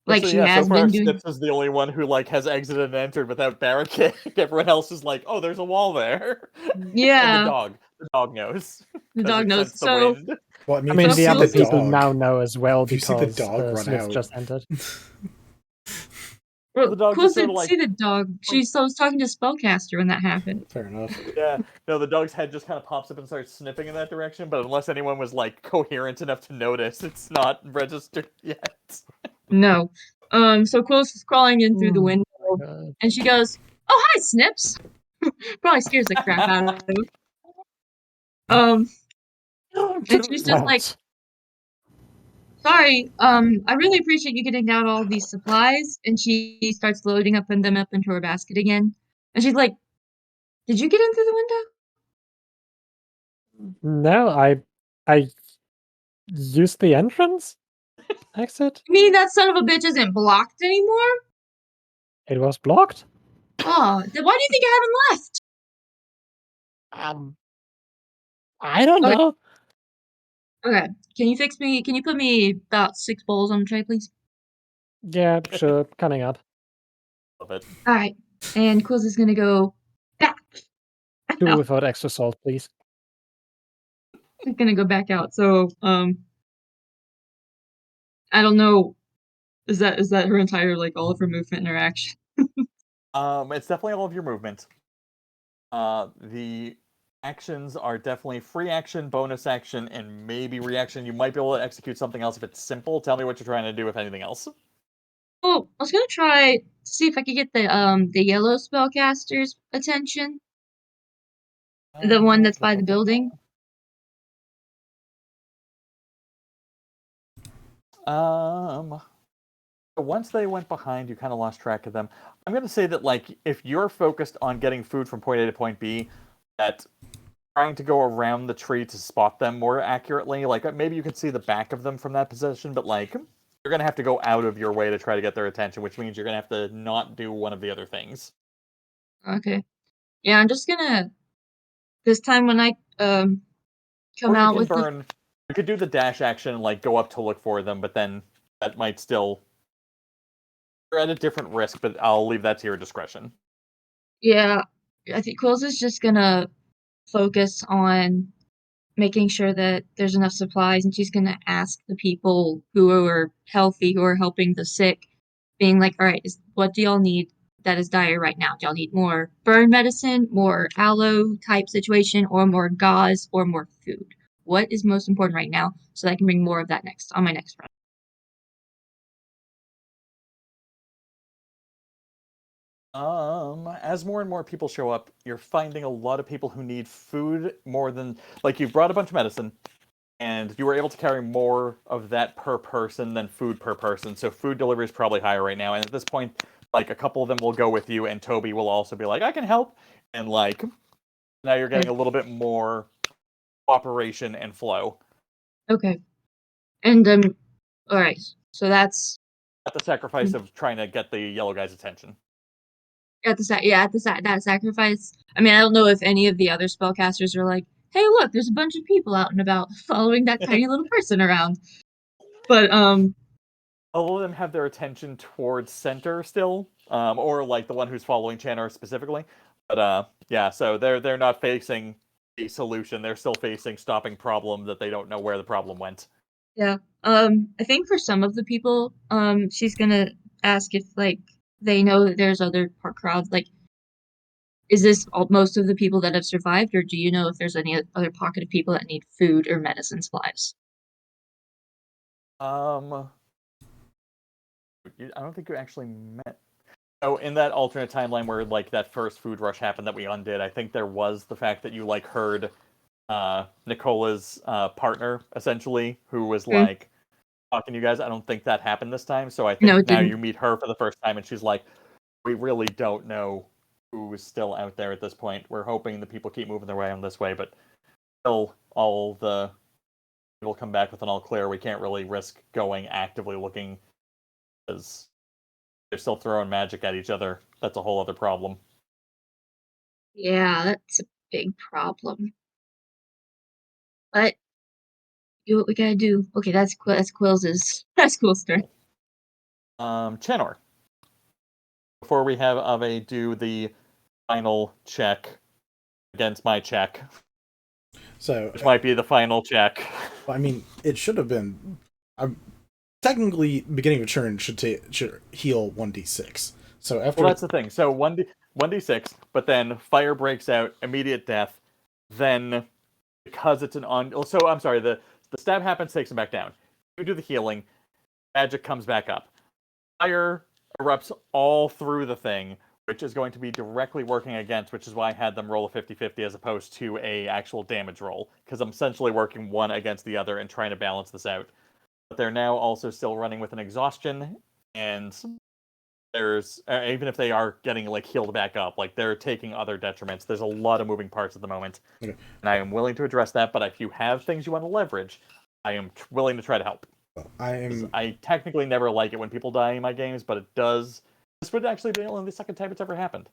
like Actually, she yeah, has so far been doing. Snipps is the only one who like has exited and entered without barricade. Everyone else is like, "Oh, there's a wall there." Yeah. And the dog knows. The 'Cause dog it knows. sensed the wind. Well, I mean, if the you other see the people dog, now know as well if you see the because dog run Snipps out, just entered. Well, The dog Quillz just sort of didn't like see the dog. She was talking to Spellcaster when that happened. Fair enough. Yeah, no, the dog's head just kind of pops up and starts sniffing in that direction. But unless anyone was like coherent enough to notice, it's not registered yet. No. So Quillz is crawling in through the window, and she goes, "Oh, hi, Snipps." Probably scares the crap out of him. And she's just like, "Sorry, I really appreciate you getting down all these supplies." And she starts loading them up into her basket again. And she's like, "Did you get in through the window?" No, I used the entrance exit. You mean that son of a bitch isn't blocked anymore? It was blocked. Oh, then why do you think I haven't left? I don't know. Okay, can you put me about 6 bowls on the tray, please? Yeah, sure. Coming up. Love it. Alright, and Quillz is gonna go back. Two without extra salt, please. She's gonna go back out. So, I don't know. Is that her entire, like, all of her movement and her action? It's definitely all of your movement. The actions are definitely free action, bonus action, and maybe reaction. You might be able to execute something else if it's simple. Tell me what you're trying to do with anything else. Oh, I was gonna try to see if I could get the yellow spellcaster's attention. The one that's by the building. Once they went behind, you kind of lost track of them. I'm going to say that, like, if you're focused on getting food from point A to point B, that trying to go around the tree to spot them more accurately. Like, maybe you can see the back of them from that position, but, like, you're going to have to go out of your way to try to get their attention, which means you're going to have to not do one of the other things. Okay. Yeah, I'm just gonna... This time when I come out with You could do the dash action and, like, go up to look for them, but then that might still... You're at a different risk, but I'll leave that to your discretion. Yeah, I think Quillz is just gonna focus on making sure that there's enough supplies, and she's gonna ask the people who are healthy, who are helping the sick, being like, all right, what do y'all need that is dire right now? Do y'all need more burn medicine, more aloe type situation, or more gauze, or more food? What is most important right now so that I can bring more of that on my next run? As more and more people show up, you're finding a lot of people who need food more than... Like, you've brought a bunch of medicine, and you were able to carry more of that per person than food per person, so food delivery is probably higher right now, and at this point, like, a couple of them will go with you, and Toby will also be like, I can help, and, like, now you're getting a little bit more cooperation and flow. Okay. And, alright, so that's... At the sacrifice of trying to get the yellow guy's attention. At that sacrifice. I mean, I don't know if any of the other spellcasters are like, hey, look, there's a bunch of people out and about following that tiny little person around. But, all of them have their attention towards center still, or like the one who's following Chanor specifically. But yeah, so they're not facing a solution. They're still facing stopping problem that they don't know where the problem went. Yeah. I think for some of the people, she's gonna ask if, like, they know that there's other crowds. Like, is this most of the people that have survived, or do you know if there's any other pocket of people that need food or medicine supplies? I don't think you actually met. Oh, in that alternate timeline where, like, that first food rush happened that we undid, I think there was the fact that you, like, heard Nicola's partner, essentially, who was, like, talking to you guys. I don't think that happened this time, so I think now you meet her for the first time, and she's like, we really don't know who's still out there at this point. We're hoping the people keep moving their way on this way, but still all the people come back with an all clear. We can't really risk going actively looking, because they're still throwing magic at each other. That's a whole other problem. Yeah, that's a big problem. But do what we gotta do. Okay, that's Quillz's. That's Quillz's turn. Chanor. Before we have Ave do the final check against my check. So, which might be the final check. I mean, it should have been... technically, beginning of turn should heal 1d6. So after... Well, that's the thing. So 1d6, but then fire breaks out, immediate death. Then, because it's an So, I'm sorry, the stab happens, takes him back down. You do the healing, magic comes back up. Fire erupts all through the thing, which is going to be directly working against, which is why I had them roll a 50-50 as opposed to a actual damage roll, because I'm essentially working one against the other and trying to balance this out. But they're now also still running with an exhaustion, and there's, even if they are getting, like, healed back up, like, they're taking other detriments. There's a lot of moving parts at the moment, and I am willing to address that, but if you have things you want to leverage, I am willing to try to help. I technically never like it when people die in my games, but it does. This would actually be only the second time it's ever happened.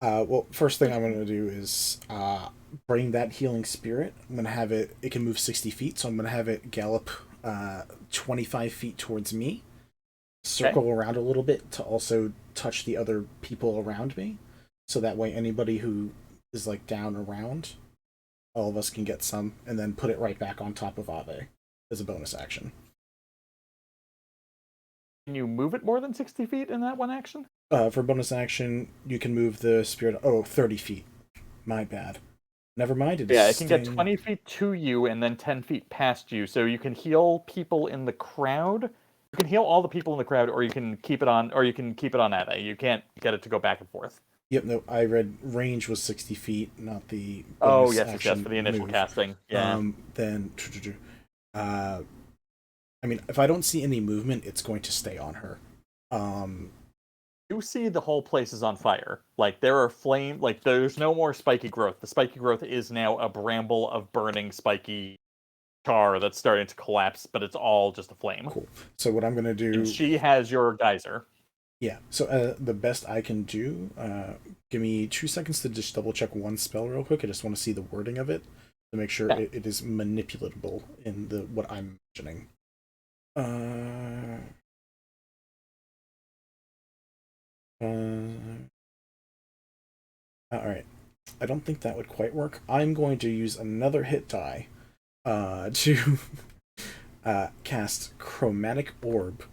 Well, first thing I'm going to do is bring that healing spirit. I'm going to have it can move 60 feet, so I'm going to have it gallop 25 feet towards me, circle around a little bit to also touch the other people around me, so that way anybody who is, like, down around, all of us can get some, and then put it right back on top of Ave as a bonus action. Can you move it more than 60 feet in that one action? For bonus action, you can move the spirit... 30 feet. My bad. Never mind. It can get 20 feet to you and then 10 feet past you, so you can heal people in the crowd. You can heal all the people in the crowd, or you can keep it on Ave. You can't get it to go back and forth. Yep, no, I read range was 60 feet, not the bonus yes, for the initial move. Casting. Yeah. Then, I mean, if I don't see any movement, it's going to stay on her. You see the whole place is on fire. Like, there are flame. Like, there's no more spiky growth. The spiky growth is now a bramble of burning spiky char that's starting to collapse, but it's all just a flame. Cool. So what I'm gonna do? And she has your geyser. Yeah. So the best I can do. Give me 2 seconds to just double check one spell real quick. I just want to see the wording of it to make sure it is manipulatable in the what I'm mentioning. Alright. I don't think that would quite work. I'm going to use another hit die to cast Chromatic Orb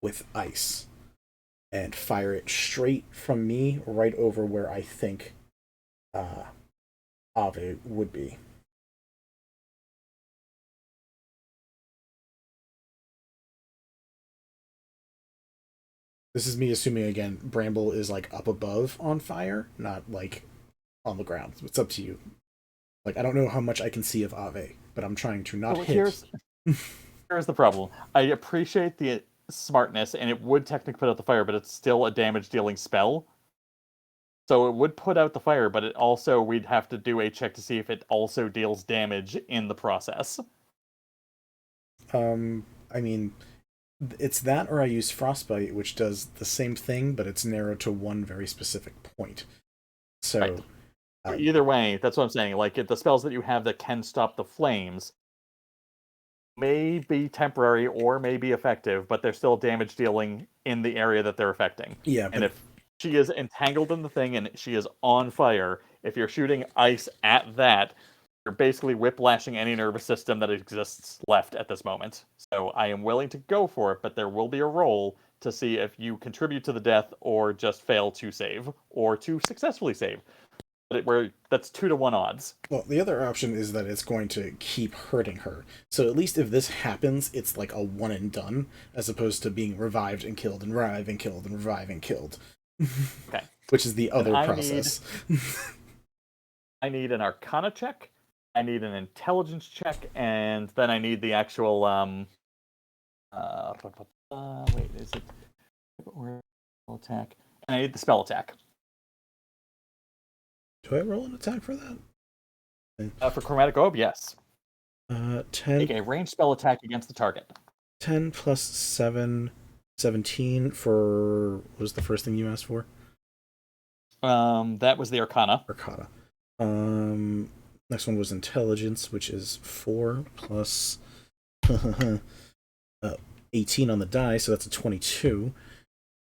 with ice and fire it straight from me right over where I think Ave would be. This is me assuming, again, Bramble is, like, up above on fire, not, like, on the ground. It's up to you. Like, I don't know how much I can see of Ave, but I'm trying to not hit. Here's the problem. I appreciate the smartness, and it would technically put out the fire, but it's still a damage-dealing spell. So it would put out the fire, but it also, we'd have to do a check to see if it also deals damage in the process. I mean... It's that, or I use Frostbite, which does the same thing, but it's narrowed to one very specific point. So, right. Either way, that's what I'm saying. Like, the spells that you have that can stop the flames may be temporary or may be effective, but they're still damage dealing in the area that they're affecting. Yeah. And if she is entangled in the thing and she is on fire, if you're shooting ice at that, you're basically whiplashing any nervous system that exists left at this moment. So I am willing to go for it, but there will be a roll to see if you contribute to the death or just fail to save, or to successfully save. But that's 2-to-1 odds. Well, the other option is that it's going to keep hurting her. So at least if this happens, it's like a one and done, as opposed to being revived and killed and revived and killed and revived and killed. Okay. Which is the other process. I need an Arcana check. I need an intelligence check, and then I need the actual, wait, is it or attack? And I need the spell attack. Do I roll an attack for that? For Chromatic Orb, yes. 10. Make a ranged spell attack against the target. 10 plus 7, 17 for, what was the first thing you asked for? That was the Arcana. Arcana. Next one was intelligence, which is 4 plus 18 on the die, so that's a 22.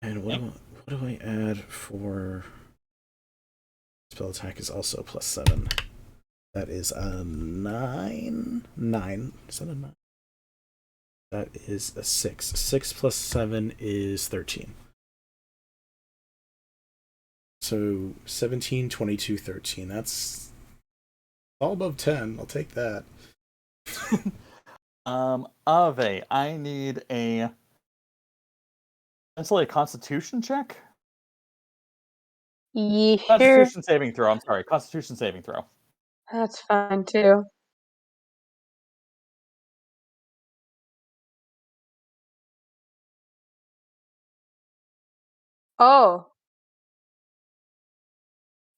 And what do I add for spell attack is also plus 7. That is a 9. 9. Is that a 9? That is a 6. 6 plus 7 is 13. So 17, 22, 13. That's all above 10. I'll take that. Ave, I need essentially a Constitution check. Yeah. Constitution saving throw. I'm sorry, Constitution saving throw. That's fine too. Oh.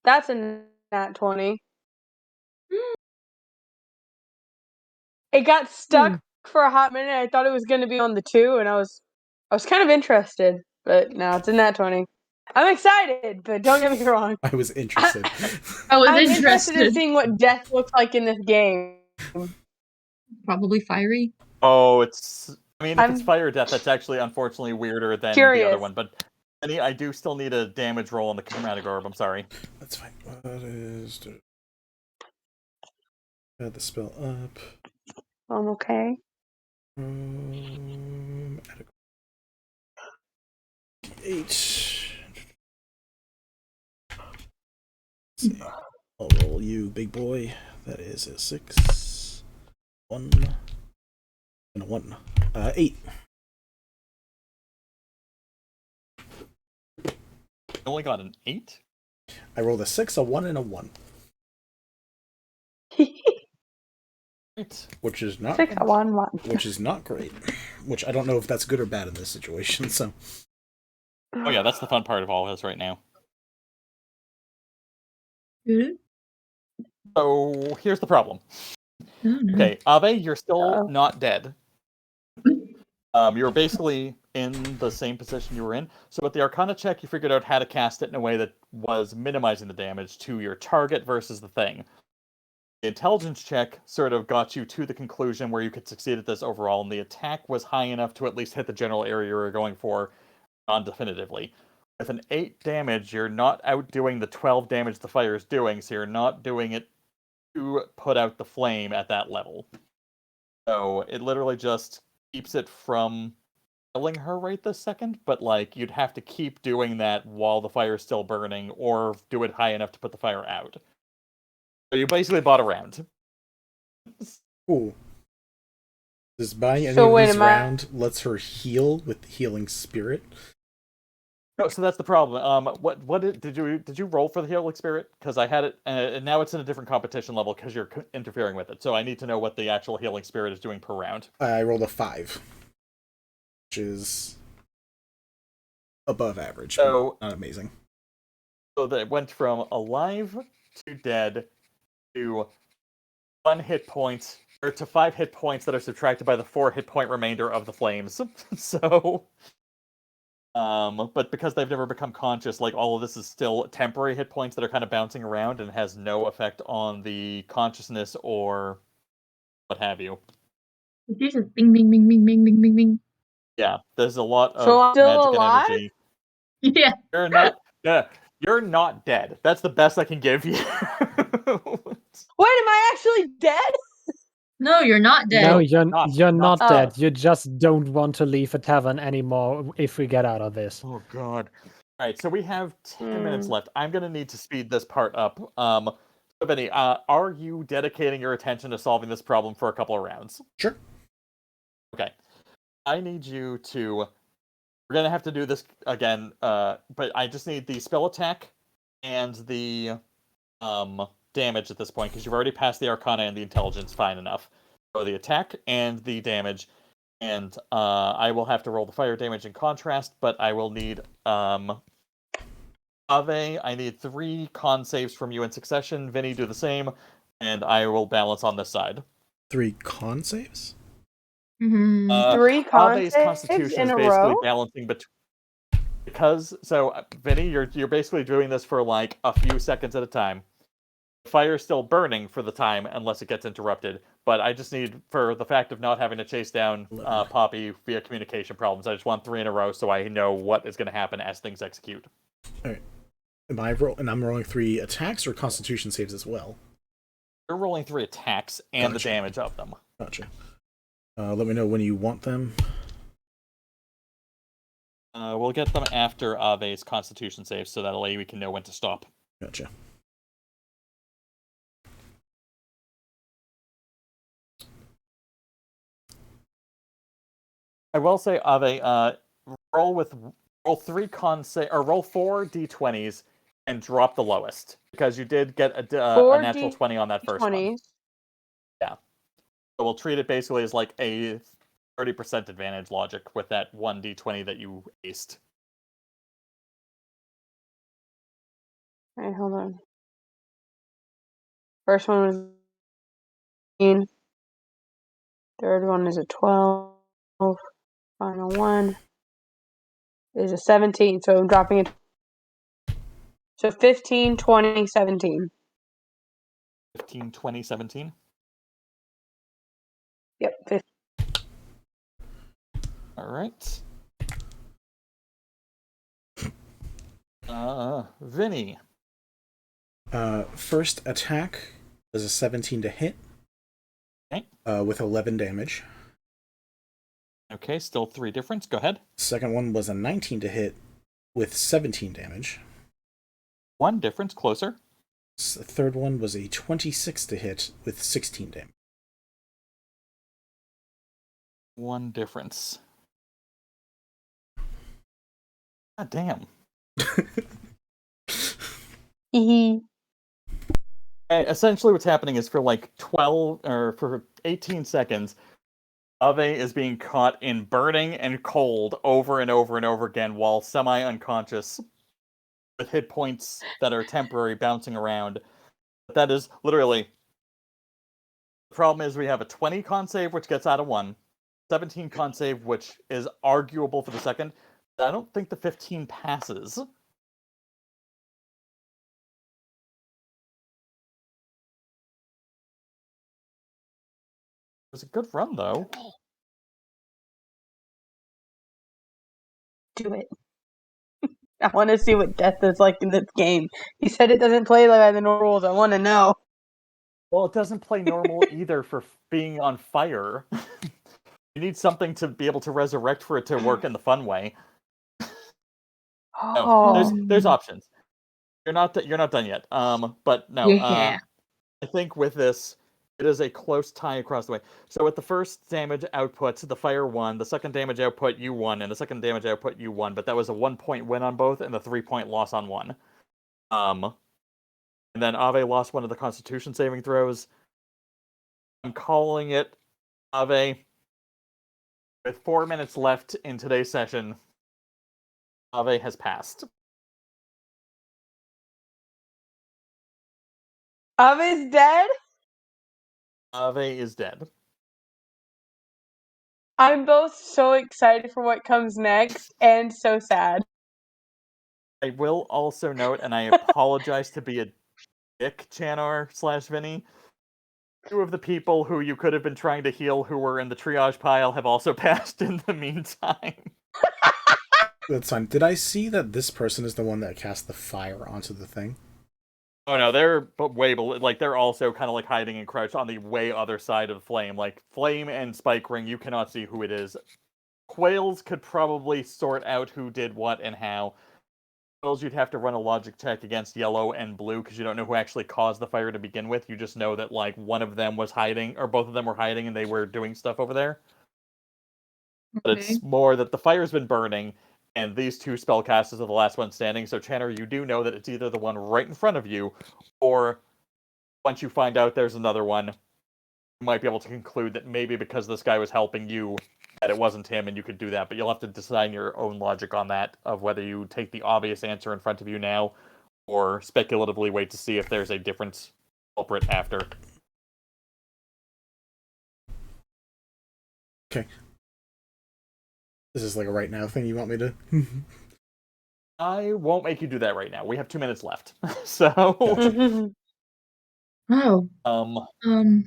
That's a nat 20. It got stuck for a hot minute. I thought it was going to be on the 2, and I was kind of interested, but no, it's a nat 20. I'm excited, but don't get me wrong. I was interested. I'm interested in seeing what death looks like in this game. Probably fiery. Oh, if it's fire death, that's actually unfortunately weirder than the other one. But I do still need a damage roll on the Chromatic Orb. I'm sorry. That's fine. What is add the spell up? I'm okay. 8. See. I'll roll you, big boy. That is a 6, 1, and a 1. 8. You only got an 8? I rolled a 6, a 1, and a 1. Which is not 6, 1, 1. Which is not great. Which I don't know if that's good or bad in this situation. So Oh yeah, that's the fun part of all this right now. So here's the problem. Okay, Ave, you're still not dead. You're basically in the same position you were in. So with the Arcana check, you figured out how to cast it in a way that was minimizing the damage to your target versus the thing. The intelligence check sort of got you to the conclusion where you could succeed at this overall, and the attack was high enough to at least hit the general area you were going for non-definitively. With an 8 damage, you're not outdoing the 12 damage the fire is doing, so you're not doing it to put out the flame at that level. So it literally just keeps it from killing her right this second, but like you'd have to keep doing that while the fire is still burning, or do it high enough to put the fire out. So you basically bought a round. Cool. Does buying any So of wait, these am I- round lets her heal with the healing spirit? No, so that's the problem. Did you roll for the healing spirit? Because I had it, and now it's in a different competition level because you're interfering with it. So I need to know what the actual healing spirit is doing per round. I rolled a 5, which is above average, So but not amazing. So that went from alive to dead to 1 hit point, or to 5 hit points that are subtracted by the 4 hit point remainder of the flames. So, but because they've never become conscious, like all of this is still temporary hit points that are kind of bouncing around and has no effect on the consciousness or what have you. It's just bing, bing, bing, bing, bing, bing, bing, bing. Yeah, there's a lot So I'm of still magic alive? and energy. Yeah. You're not. Yeah, you're not dead. That's the best I can give you. Wait, am I actually dead? No, you're not dead. No, you're not Oh. dead. You just don't want to leave a tavern anymore if we get out of this. Oh god. Alright, so we have 10 minutes Mm. left. I'm gonna need to speed this part up. So Vinny, are you dedicating your attention to solving this problem for a couple of rounds? Sure. Okay. I need you to... We're gonna have to do this again, but I just need the spell attack and the damage at this point, because you've already passed the Arcana and the Intelligence fine enough. So the attack and the damage, and I will have to roll the fire damage in contrast, but I will need Ave, I need 3 con saves from you in succession. Vinny, do the same, and I will balance on this side. 3 con saves? 3 con Ave's saves constitution in is a basically row? balancing between... Because, so, Vinny, you're basically doing this for like a few seconds at a time. The fire's still burning for the time unless it gets interrupted, but I just need, for the fact of not having to chase down Poppy via communication problems, I just want 3 in a row so I know what is going to happen as things execute. Alright. And I'm rolling 3 attacks or constitution saves as well? You're rolling 3 attacks and Gotcha. the damage of them. Gotcha. Let me know when you want them. We'll get them after Ave's constitution save, so that way we can know when to stop. Gotcha. I will say, Ave, roll 3 con save, or roll 4 d20s and drop the lowest, because you did get a natural 20 on that first one. Yeah. So we'll treat it basically as like a 30% advantage logic with that 1 d20 that you aced. Alright, hold on. First one was 18. Third one is a 12. Final one is a 17. So I'm dropping it. So 15, 20, 17. 15, 20, 17? Yep. 15. Alright. Vinny. First attack was a 17 to hit. Okay. With 11 damage. Okay, still 3 difference. Go ahead. Second one was a 19 to hit with 17 damage. 1 difference, closer. The third one was a 26 to hit with 16 damage. 1 difference. God damn. Essentially what's happening is for like 12 or for 18 seconds, Ave is being caught in burning and cold over and over and over again while semi-unconscious, with hit points that are temporary bouncing around. But that is literally... The problem is we have a 20 con save, which gets out of 1, 17 con save, which is arguable for the second. I don't think the 15 passes. It was a good run, though. Do it. I want to see what death is like in this game. He said it doesn't play like the normal rules. I want to know. Well, it doesn't play normal either for being on fire. You need something to be able to resurrect for it to work in the fun way. No, there's options. You're not done yet. But no. Yeah. I think with this, it is a close tie across the way. So with the first damage output, the fire won. The second damage output, you won, and the second damage output, you won. But that was a 1-point win on both, and the 3-point loss on one. And then Ave lost one of the Constitution saving throws. I'm calling it Ave. With 4 minutes left in today's session, Ave has passed. Ave's dead? Ave is dead. I'm both so excited for what comes next and so sad. I will also note, and I apologize to be a dick, Chanor / Vinny. 2 of the people who you could have been trying to heal who were in the triage pile have also passed in the meantime. That's fine. Did I see that this person is the one that cast the fire onto the thing? Oh no, they're way below. Like, they're also kind of like hiding and crouched on the way other side of the flame. Like, Flame and Spike Ring, you cannot see who it is. Quillz could probably sort out who did what and how. Quillz, you'd have to run a logic check against Yellow and Blue because you don't know who actually caused the fire to begin with. You just know that, like, one of them was hiding, or both of them were hiding and they were doing stuff over there. But it's more that the fire's been burning, and these 2 spellcasters are the last one standing, so Chanor, you do know that it's either the one right in front of you, or once you find out there's another one, you might be able to conclude that maybe because this guy was helping you, that it wasn't him, and you could do that, but you'll have to decide your own logic on that, of whether you take the obvious answer in front of you now, or speculatively wait to see if there's a different culprit after. Okay. Is this like a right now thing you want me to? I won't make you do that right now. We have 2 minutes left. So... Oh. I've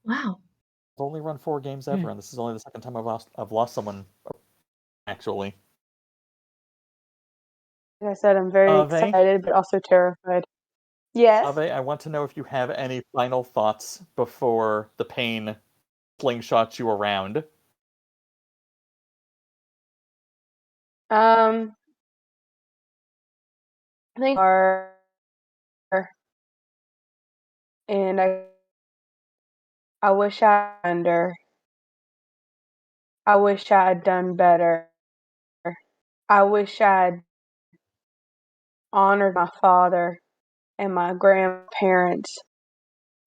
Wow. only run 4 games ever, and this is only the second time I've lost someone, actually. Like I said, I'm very excited, but also terrified. Yes? Ave, I want to know if you have any final thoughts before the pain slingshots you around. I think and I wish I under. I wish I had done better. I wish I had honored my father and my grandparents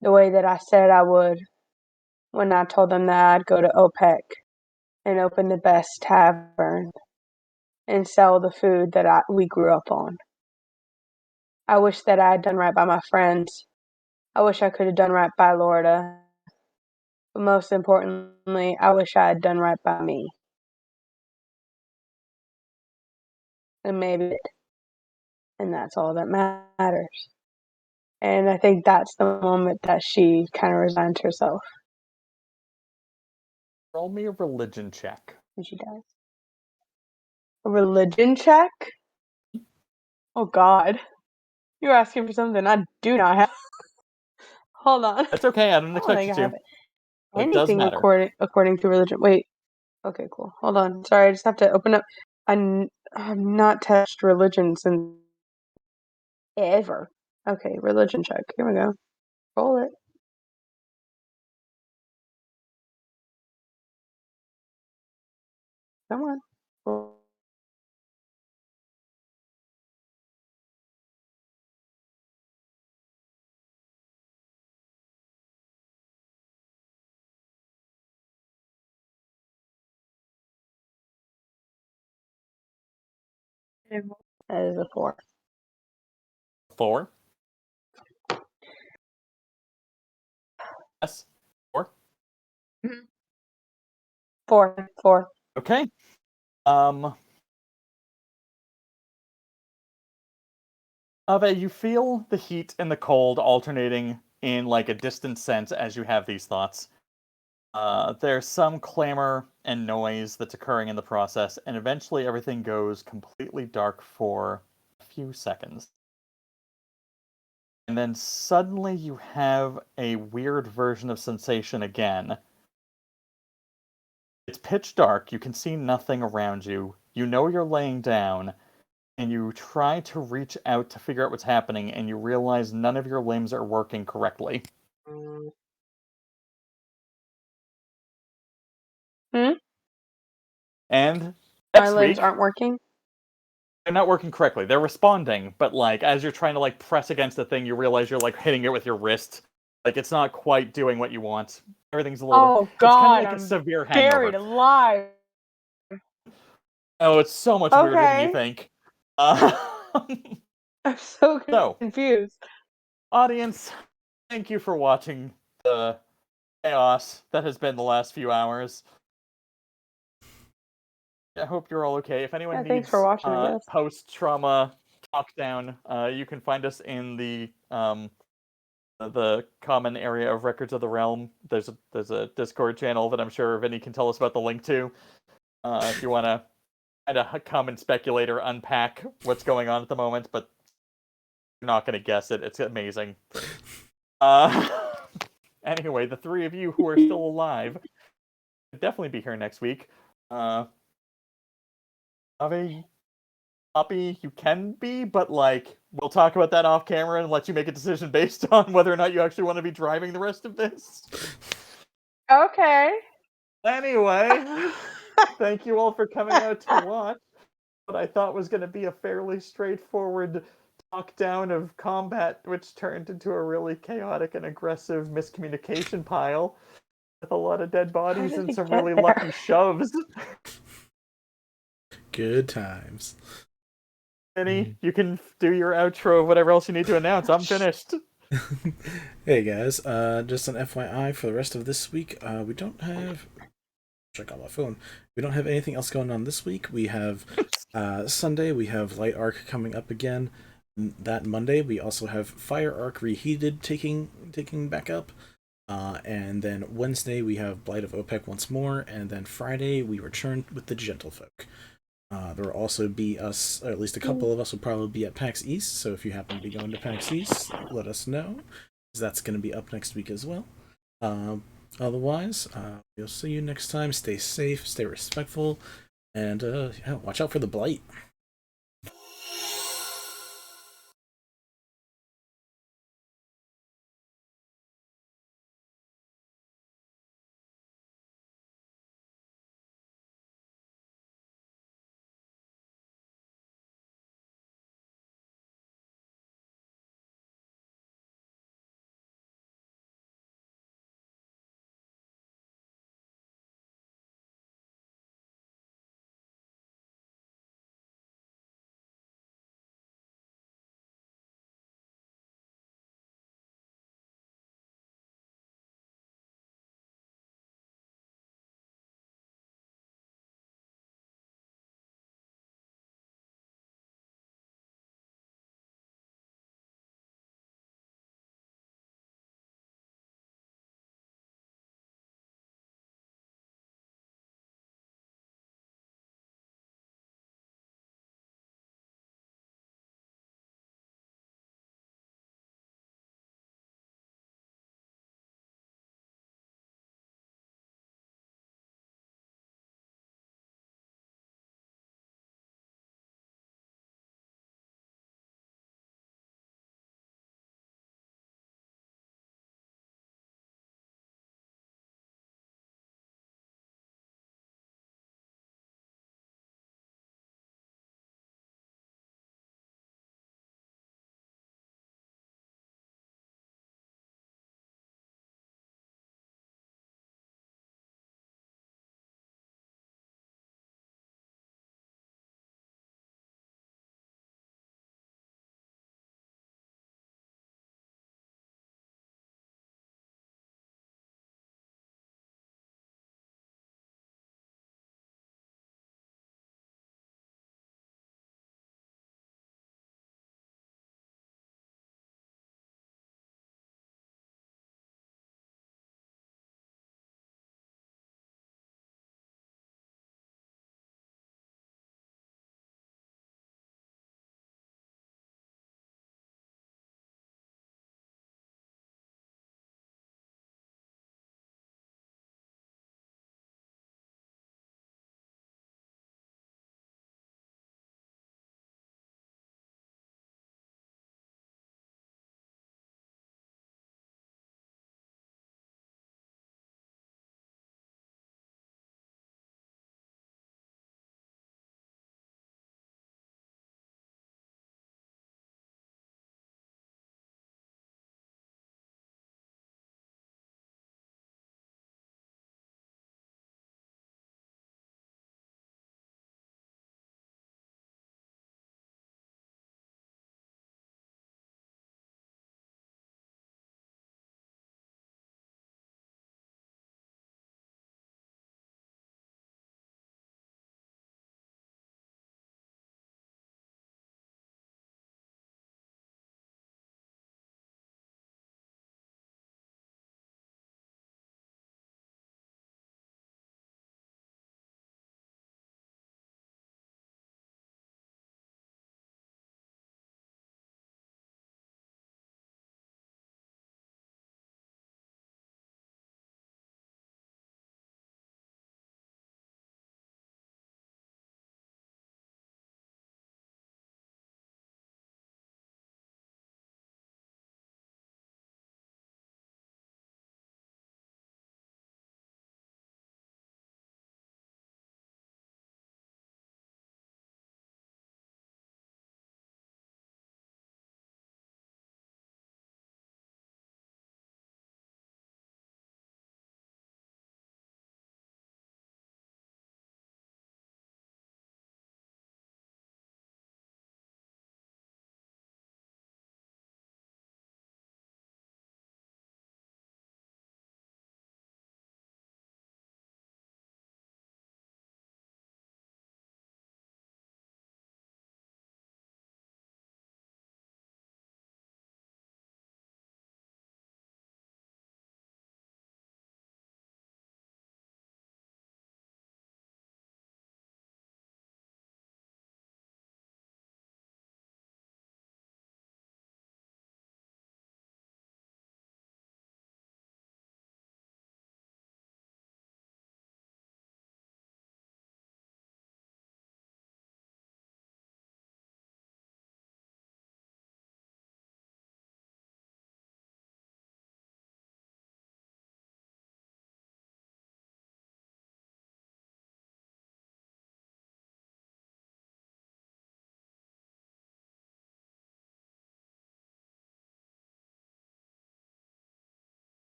the way that I said I would when I told them that I'd go to OPEC and open the best tavern and sell the food that we grew up on. I wish that I had done right by my friends. I wish I could have done right by Lorda. But most importantly, I wish I had done right by me. And maybe, and that's all that matters. And I think that's the moment that she kind of resigns herself. Roll me a religion check. And she does. A religion check? Oh God. You're asking for something I do not have. Hold on. That's okay, I didn't expect you to. It does Anything matter. according to religion. Wait. Okay, cool. Hold on. Sorry, I just have to open up. I've not touched religion since ever. Okay, religion check. Here we go. Roll it. Come on. Roll. That is a 4. 4. Yes. 4. 4. Okay. Ave, you feel the heat and the cold alternating in like a distant sense as you have these thoughts. There's some clamor and noise that's occurring in the process, and eventually everything goes completely dark for a few seconds. And then suddenly you have a weird version of sensation again. It's pitch dark, you can see nothing around you, you know you're laying down, and you try to reach out to figure out what's happening, and you realize none of your limbs are working correctly. And my limbs aren't working? They're not working correctly. They're responding, but like as you're trying to like press against the thing, you realize you're like hitting it with your wrist. Like it's not quite doing what you want. Everything's a little bit. God, It's kind of like I'm a severe hangover. buried alive. Oh, it's so much weirder than you Okay. think. I'm so confused. Audience, thank you for watching the chaos that has been the last few hours. I hope you're all okay. If anyone needs thanks for watching, I guess. post-trauma talk down, you can find us in the common area of Records of the Realm. There's a Discord channel that I'm sure Vinny can tell us about the link to. If you want to kind of come and speculate or unpack what's going on at the moment, but you're not going to guess it. It's amazing. Anyway, the three of you who are still alive could definitely be here next week. Ave, Poppy, you can be, but like we'll talk about that off camera and let you make a decision based on whether or not you actually want to be driving the rest of this. Okay. Anyway, thank you all for coming out to watch what I thought was going to be a fairly straightforward talk down of combat, which turned into a really chaotic and aggressive miscommunication pile with a lot of dead bodies and some really lucky shoves. Good times. Vinny, you can do your outro, whatever else you need to announce. I'm finished. Hey guys, just an FYI for the rest of this week, we don't have... Check on my phone. We don't have anything else going on this week. We have Sunday, we have Light Arc coming up again. That Monday, we also have Fire Arc Reheated taking back up. And then Wednesday, we have Blight of Opehc once more. And then Friday, we return with the Gentlefolk. There will also be us, or at least a couple of us will probably be at PAX East, so if you happen to be going to PAX East, let us know, because that's going to be up next week as well. Otherwise, we'll see you next time. Stay safe, stay respectful, and watch out for the Blight.